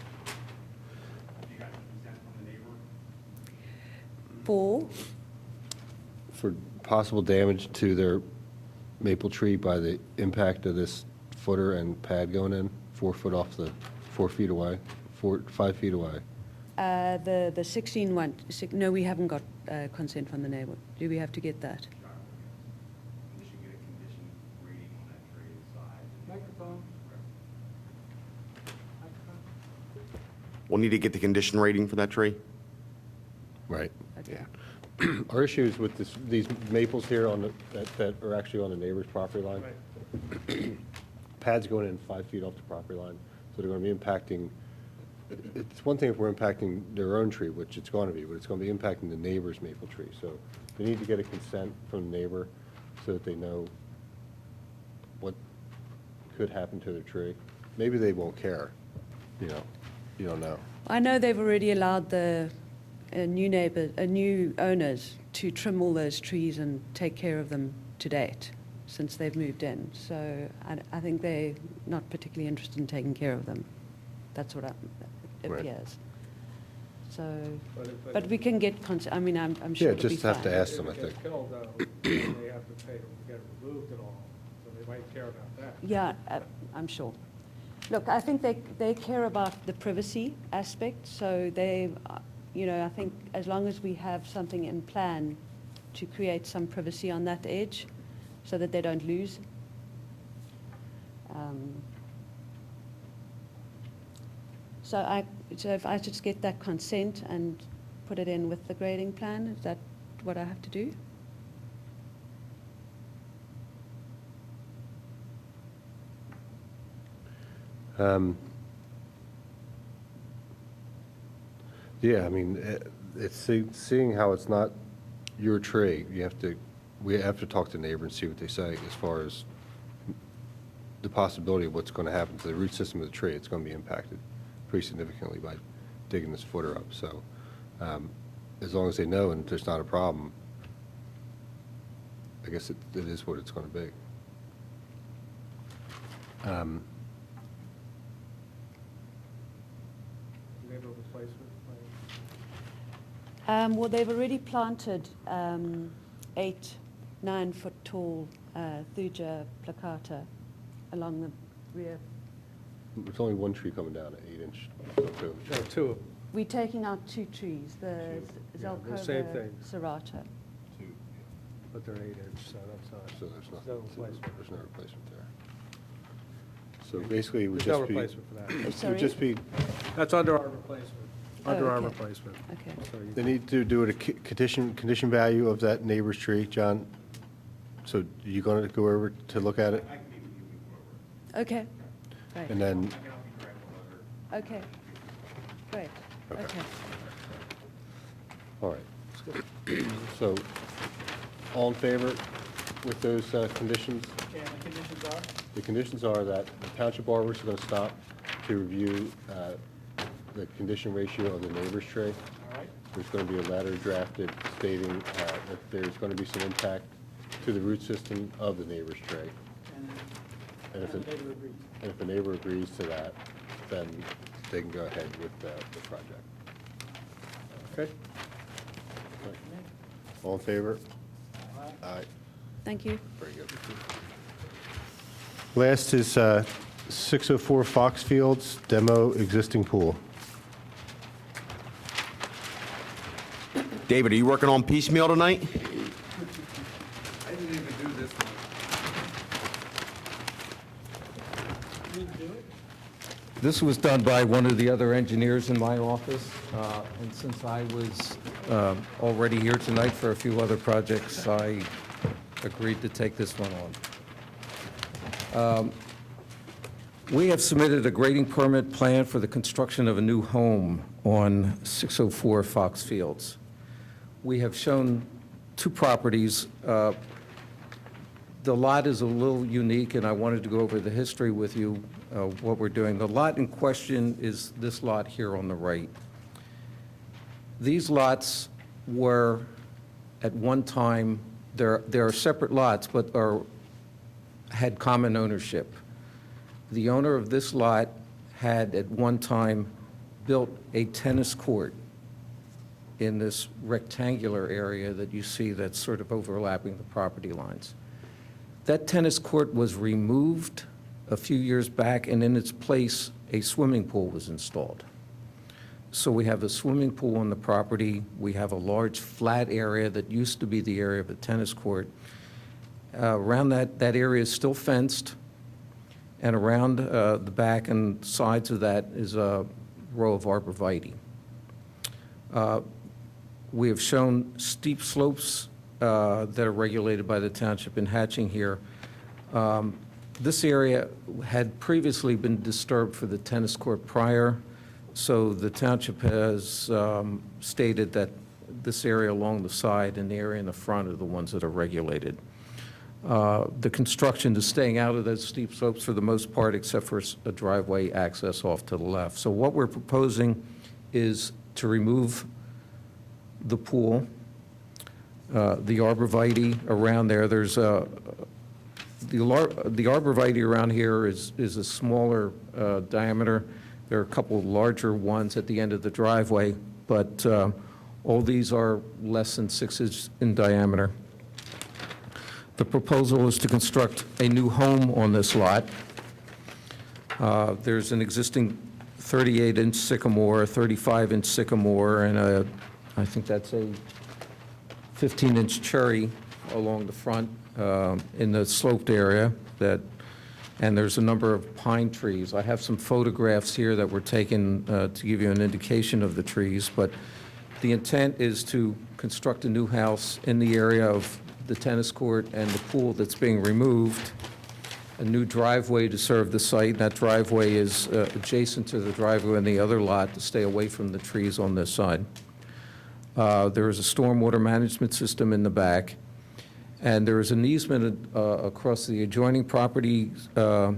For possible damage to their maple tree by the impact of this footer and pad going in, 4 foot off the, 4 feet away, 5 feet away. The 16 one, no, we haven't got consent from the neighbor. Do we have to get that? We should get a condition reading on that tree inside. Microphone. We'll need to get the condition rating for that tree. Right. Okay. Our issue is with these maples here on that are actually on the neighbor's property line. Pads going in 5 feet off the property line, so they're going to be impacting. It's one thing if we're impacting their own tree, which it's going to be, but it's going to be impacting the neighbor's maple tree. So they need to get a consent from the neighbor so that they know what could happen to their tree. Maybe they won't care, you know. You don't know. I know they've already allowed the new owners to trim all those trees and take care of them to date since they've moved in. So I think they're not particularly interested in taking care of them. That's what it Right. appears. So, but we can get I mean, I'm sure Yeah, it'll be just have fine. to ask them, I If it think. gets killed, they have to pay to get it removed and all, so they might care about that. Yeah, I'm sure. Look, I think they care about the privacy aspect, so they, I think as long as we have something in plan to create some privacy on that edge so that they don't lose. So if I just get that consent and put it in with the grading plan, is that what I have to do? Yeah, I mean, it's seeing how it's not your tree, we have to talk to the neighbor and see what they say as far as the possibility of what's going to happen to the root system of the tree. It's going to be impacted pretty significantly by digging this footer up. So as long as they know and there's not a problem, I guess it is what it's going to be. Do we have a replacement plan? Well, they've already planted 8 9-foot tall Thuja placata along the rear. There's only one tree coming down, an 8-inch. No, 2. We're taking out 2 trees, the Yeah, the same Zelkova thing. serrata. But they're 8-inch, so that's not. So there's no replacement. there's no replacement there. So basically, it would There's no just be. replacement for that. It would just be, That's under our replacement, under our okay. replacement. Okay. So you- they need to do it a condition value of that neighbor's tree, John. So you going to go over to look at it? Okay, great. And then, Okay, great, Okay. okay. all right. So, all in favor with those conditions? And the conditions are? The conditions are that the township arborists are going to stop to review the condition ratio of the neighbor's tree. All right. There's going to be a letter drafted stating that there's going to be some impact to the root system of the neighbor's tree. And if the neighbor agrees. And if the neighbor agrees to that, then they can go ahead with the project. Okay. All in favor? Aye. Thank you. Very good. Last is 604 Foxfields, demo existing pool. David, are you working on piecemeal tonight? I didn't even do this one. This was done by one of the other engineers in my office, and since I was already here tonight for a few other projects, I agreed to take this one on. We have submitted a grading permit plan for the construction of a new home on 604 Foxfields. We have shown 2 properties. The lot is a little unique, and I wanted to go over the history with you, what we're doing. The lot in question is this lot here on the right. These lots were, at one time, there are separate lots, but had common ownership. The owner of this lot had, at one time, built a tennis court in this rectangular area that you see that's sort of overlapping the property lines. That tennis court was removed a few years back, and in its place, a swimming pool was installed. So we have a swimming pool on the property. We have a large flat area that used to be the area of a tennis court. Around that area is still fenced, and around the back and sides of that is a row of arborvitae. We have shown steep slopes that are regulated by the township in hatching here. This area had previously been disturbed for the tennis court prior, so the township has stated that this area along the side and the area in the front are the ones that are regulated. The construction is staying out of those steep slopes for the most part, except for a driveway access off to the left. So what we're proposing is to remove the pool, the arborvitae around there. There's the arborvitae around here is a smaller diameter. There are a couple larger ones at the end of the driveway, but all these are less than 6 inches in diameter. The proposal is to construct a new home on this lot. There's an existing 38-inch sycamore, 35-inch sycamore, and I think that's a 15-inch cherry along the front in the sloped area, and there's a number of pine trees. I have some photographs here that were taken to give you an indication of the trees, but the intent is to construct a new house in the area of the tennis court and the pool that's being removed, a new driveway to serve the site. That driveway is adjacent to the driveway in the other lot to stay away from the trees on this side. There is a stormwater management system in the back, and there is an easement across the adjoining property to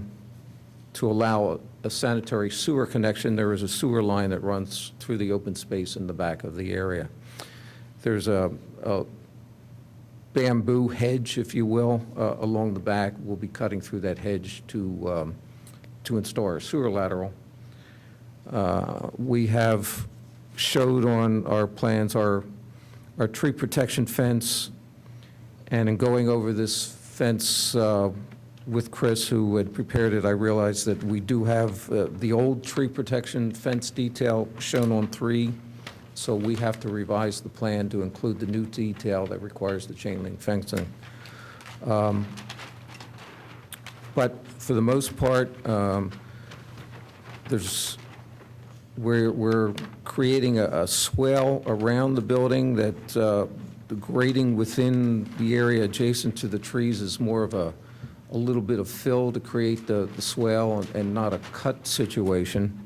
allow a sanitary sewer connection. There is a sewer line that runs through the open space in the back of the area. There's a bamboo hedge, if you will, along the back. We'll be cutting through that hedge to install our sewer lateral. We have showed on our plans our tree protection fence, and in going over this fence with Chris, who had prepared it, I realized that we do have the old tree protection fence detail shown on 3, so we have to revise the plan to include the new detail that requires the chain link fencing. But for the most part, we're creating a swale around the building that the grading within the area adjacent to the trees is more of a little bit of fill to create the swale and not a cut situation.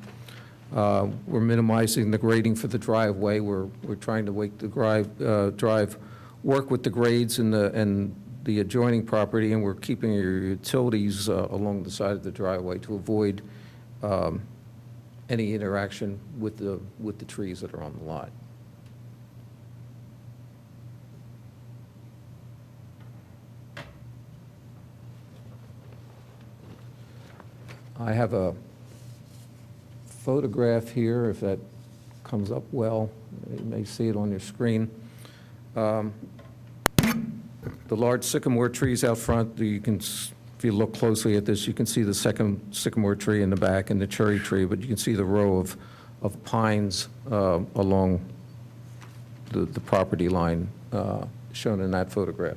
We're minimizing the grading for the driveway. We're trying to make the drive work with the grades and the adjoining property, and we're keeping your utilities along the side of the driveway to avoid any interaction with the trees that are on the lot. I have a photograph here, if that comes up well. You may see it on your screen. The large sycamore trees out front, if you look closely at this, you can see the second sycamore tree in the back and the cherry tree, but you can see the row of pines along the property line shown in that photograph.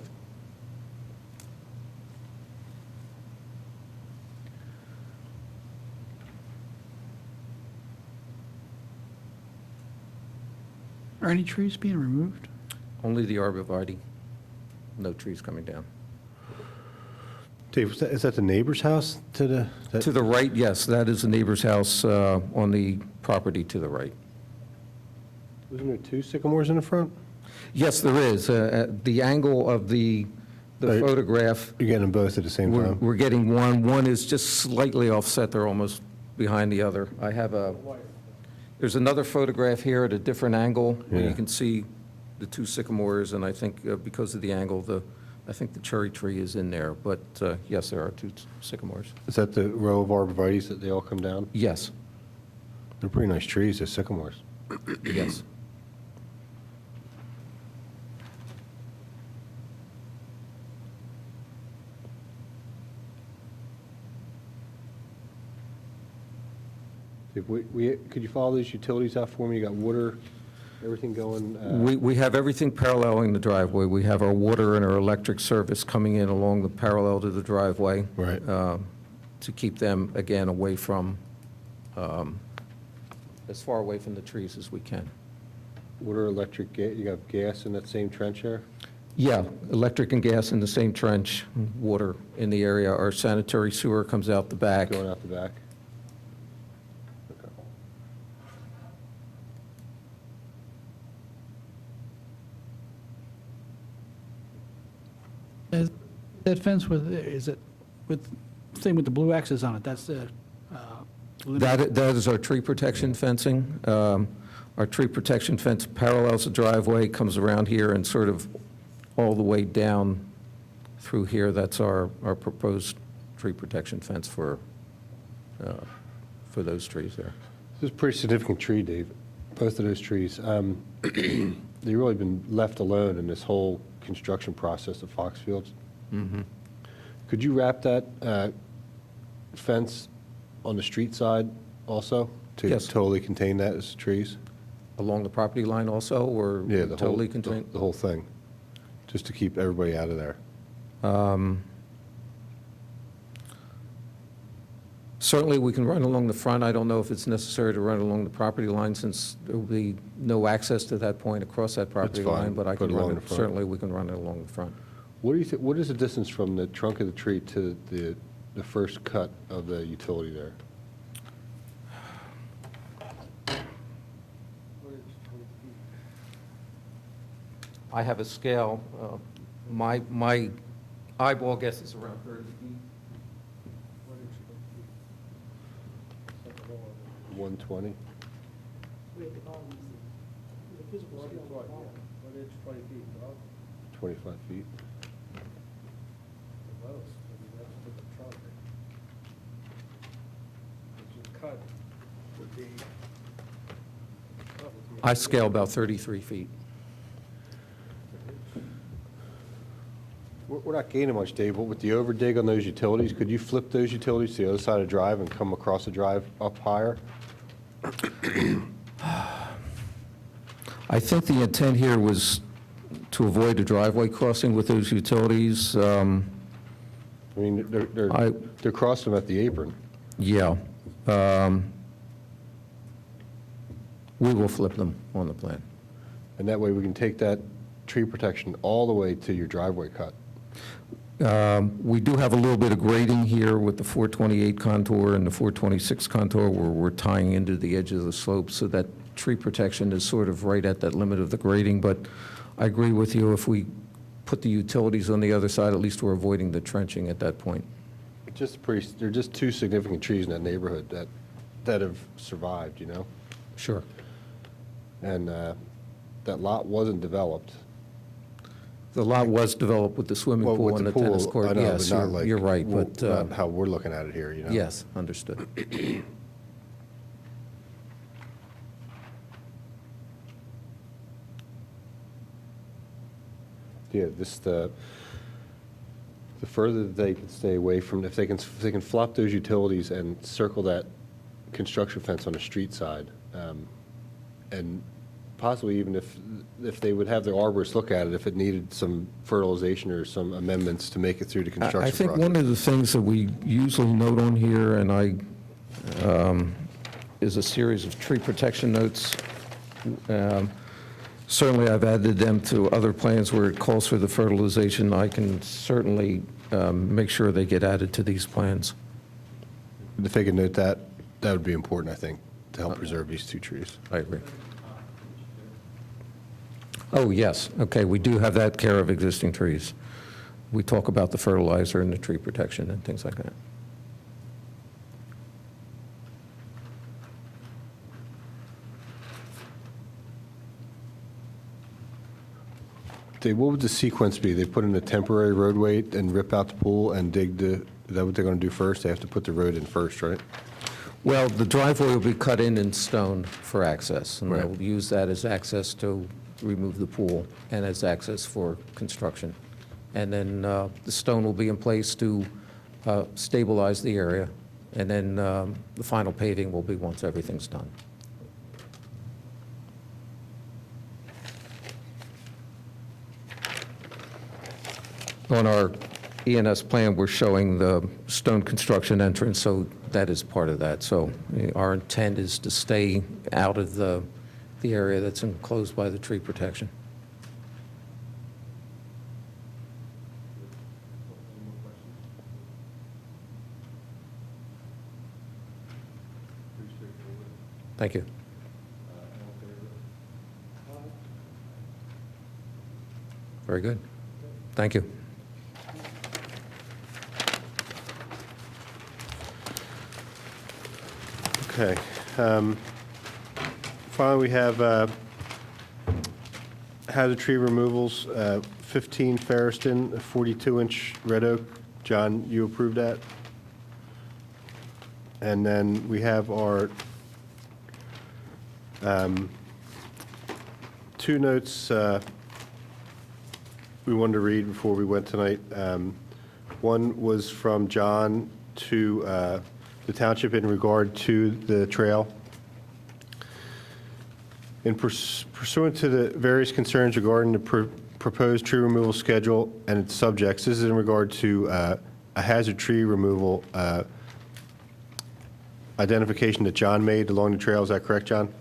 Are any trees being removed? Only the arborvitae, no trees coming down. Dave, is that the neighbor's house to the? To the right, yes, that is the neighbor's house on the property to the right. Wasn't there 2 sycamores in the front? Yes, there is. The angle of the photograph. You're getting them both at the same time? We're getting one. One is just slightly offset. They're almost behind the other. There's another photograph here at a different angle where you can see the 2 sycamores, and I think because of the angle, I think the cherry tree is in there. But yes, there are 2 sycamores. Is that the row of arborvitaes that they all come down? Yes. They're pretty nice trees, the sycamores. Yes. Could you follow these utilities out for me? You got water, everything going? We have everything paralleling the driveway. We have our water and our electric service coming in along the parallel to the driveway. Right. To keep them, again, away from, as far away from the trees as we can. Water, electric, you got gas in that same trench there? Yeah, electric and gas in the same trench, water in the area. Our sanitary sewer comes out the back. Going out the back? That fence same with the blue X's on it, that's the. That is our tree protection fencing. Our tree protection fence parallels the driveway, comes around here and sort of all the way down through here. That's our proposed tree protection fence for those trees there. This is a pretty significant tree, Dave, both of those trees. They've really been left alone in this whole construction process of Foxfields. Mm-hmm. Could you wrap that fence on the street side also to Yes. totally contain that as trees? Along the property line also, or Yeah, the totally whole, contained? the whole thing, just to keep everybody out of there. Certainly, we can run along the front. I don't know if it's necessary to run along the property line since there will be no access to that point across that property fine. line, but I Put can it run along it, the front. certainly we can run it along the front. What do you think? What is the distance from the trunk of the tree to the the first cut of the utility there? I have a scale. My eyeball guess is around 30 feet. 120? What inch, 20 feet, 25 feet? the most, I mean, that's for the trunk. Which is cut would be. I scale about 33 feet. We're not gaining much, Dave, but with the overdig on those utilities, could you flip those utilities to the other side of the drive and come across the drive up higher? I think the intent here was to avoid a driveway crossing with those utilities. I mean, they're crossing them at the apron. Yeah. We will flip them on the plan. And that way we can take that tree protection all the way to your driveway cut. We do have a little bit of grading here with the 428 contour and the 426 contour where we're tying into the edge of the slope, so that tree protection is sort of right at that limit of the grading. But I agree with you, if we put the utilities on the other side, at least we're avoiding the trenching at that point. They're just two significant trees in that neighborhood that have survived, you know? Sure. And that lot wasn't developed. The lot was developed with the swimming Well, pool with and the the tennis pool, court. I know, Yes, but not like, you're right, but, not how we're looking at it here, you know? yes, understood. Yeah, the further that they can stay away from, if they can flop those utilities and circle that construction fence on the street side, and possibly even if they would have their arborist look at it, if it needed some fertilization or some amendments to make it through the construction I think process. one of the things that we usually note on here, and is a series of tree protection notes. Certainly, I've added them to other plans where it calls for the fertilization. I can certainly make sure they get added to these plans. If they could note that, that would be important, I think, to help preserve these two trees. I agree. Oh, yes, okay, we do have that care of existing trees. We talk about the fertilizer and the tree protection and things like that. Dave, what would the sequence be? They put in a temporary roadway and rip out the pool and dig is that what they're going to do first? They have to put the road in first, right? Well, the driveway will be cut in stone for access, and Right. they'll use that as access to remove the pool and as access for construction. And then the stone will be in place to stabilize the area, and then the final paving will be once everything's done. On our ENS plan, we're showing the stone construction entrance, so that is part of that. So our intent is to stay out of the area that's enclosed by the tree protection. Thank you. Very good. Thank you. Okay. Finally, we have hazard tree removals, 15 Ferriston, a 42-inch red oak. John, you approved that? And then we have our two notes we wanted to read before we went tonight. One was from John to the township in regard to the trail. In pursuant to the various concerns regarding the proposed tree removal schedule and its subjects, this is in regard to a hazard tree removal identification that John made along the trail. Is that correct, John?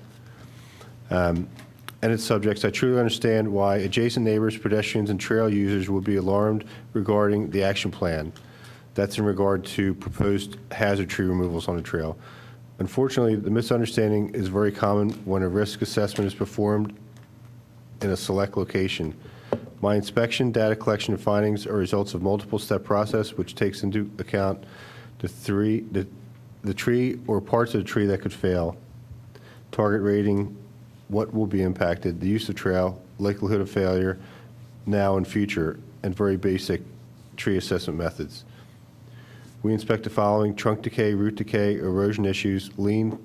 And its subjects, I truly understand why adjacent neighbors, pedestrians, and trail users would be alarmed regarding the action plan. That's in regard to proposed hazard tree removals on the trail. Unfortunately, the misunderstanding is very common when a risk assessment is performed in a select location. My inspection, data collection, and findings are results of multiple step process which takes into account the tree or parts of the tree that could fail, target rating, what will be impacted, the use of trail, likelihood of failure now and future, and very basic tree assessment methods. We inspect the following: trunk decay, root decay, erosion issues, lean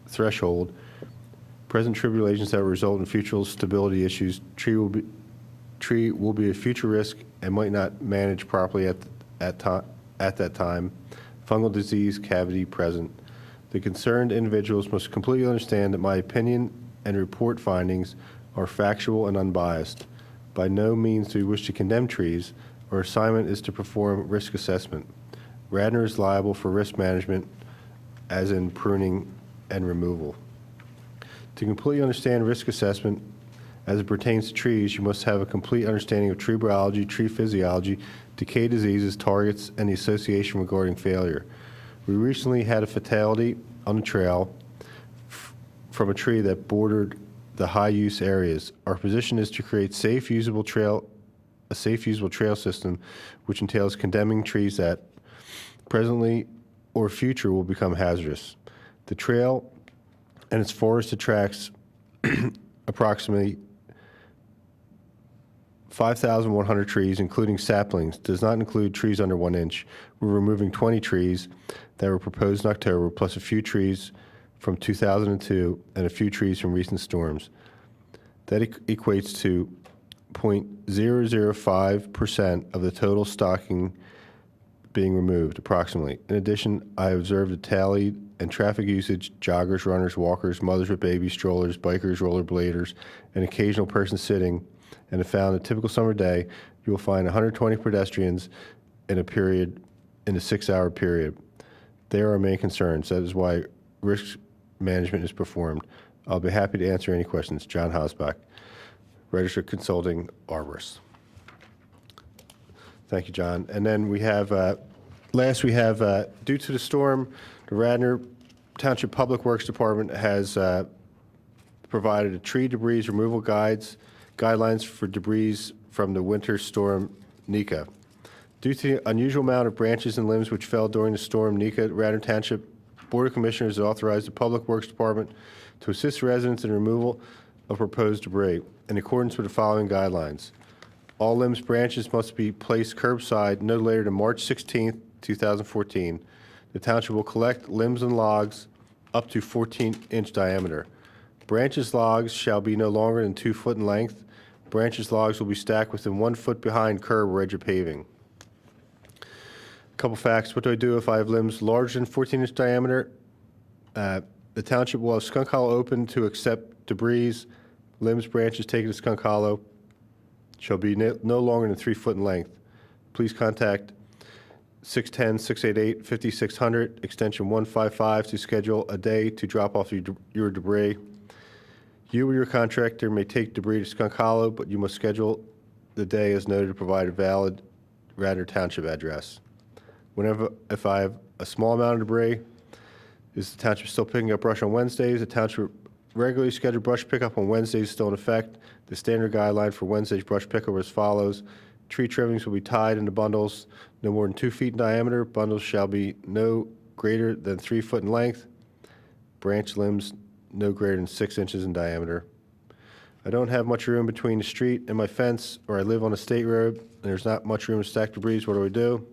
threshold, present tribulations that result in future stability issues, tree will be a future risk and might not manage properly at that time, fungal disease, cavity present. The concerned individuals must completely understand that my opinion and report findings are factual and unbiased. By no means do we wish to condemn trees. Our assignment is to perform risk assessment. Radnor is liable for risk management, as in pruning and removal. To completely understand risk assessment as it pertains to trees, you must have a complete understanding of tree biology, tree physiology, decay diseases, targets, and the association regarding failure. We recently had a fatality on the trail from a tree that bordered the high-use areas. Our position is to create a safe, usable trail system, which entails condemning trees that presently or future will become hazardous. The trail and its forested tracts approximately 5,100 trees, including saplings, does not include trees under 1 inch. We're removing 20 trees that were proposed in October, plus a few trees from 2002 and a few trees from recent storms. That equates to 0.005% of the total stocking being removed, approximately. In addition, I observed a tally and traffic usage, joggers, runners, walkers, mothers with babies, strollers, bikers, rollerbladers, and occasional person sitting, and have found a typical summer day, you will find 120 pedestrians in a 6-hour period. They are our main concerns. That is why risk management is performed. I'll be happy to answer any questions. John Hausbach, Registered Consulting Arborist. Thank you, John. And then we have, due to the storm, the Radnor Township Public Works Department has provided a tree debris removal guidelines for debris from the winter storm Nika. Due to the unusual amount of branches and limbs which fell during the storm Nika, Radnor Township Board of Commissioners has authorized the Public Works Department to assist residents in removal of proposed debris in accordance with the following guidelines. All limbs, branches must be placed curbside no later than March 16, 2014. The township will collect limbs and logs up to 14-inch diameter. Branches logs shall be no longer than 2 foot in length. Branches logs will be stacked within 1 foot behind curb or edge of paving. A couple facts. What do I do if I have limbs larger than 14-inch diameter? The township will have Skunk Hollow open to accept debris. Limbs, branches taken to Skunk Hollow shall be no longer than 3 foot in length. Please contact 610-688-5600, extension 155, to schedule a day to drop off your debris. You or your contractor may take debris to Skunk Hollow, but you must schedule the day as noted to provide a valid Radnor Township address. If I have a small amount of debris, is the township still picking up brush on Wednesdays? The township regularly scheduled brush pickup on Wednesdays is still in effect. The standard guideline for Wednesday's brush pickup are as follows. Tree trimmings will be tied into bundles no more than 2 feet in diameter. Bundles shall be no greater than 3 foot in length. Branch limbs no greater than 6 inches in diameter. I don't have much room between the street and my fence, or I live on a state road, and there's not much room to stack debris. What do I do?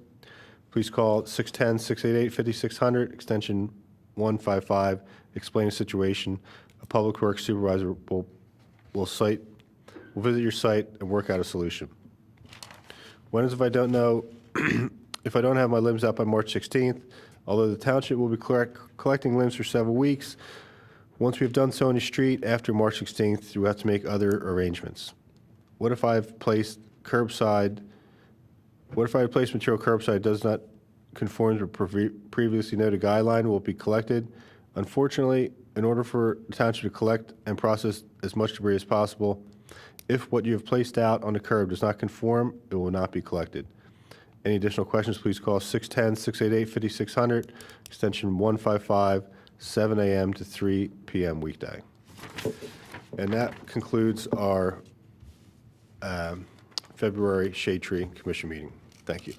Please call 610-688-5600, extension 155. Explain the situation. A public works supervisor will visit your site and work out a solution. When is if I don't know, if I don't have my limbs out by March 16th, although the township will be collecting limbs for several weeks, once we have done so in the street after March 16th, we have to make other arrangements. What if I've placed material curbside does not conform to previously noted guideline? Will it be collected? Unfortunately, in order for the township to collect and process as much debris as possible, if what you have placed out on the curb does not conform, it will not be collected. Any additional questions, please call 610-688-5600, extension 155, 7 a.m. to 3 p.m. weekday. And that concludes our February Shade Tree Commission meeting. Thank you.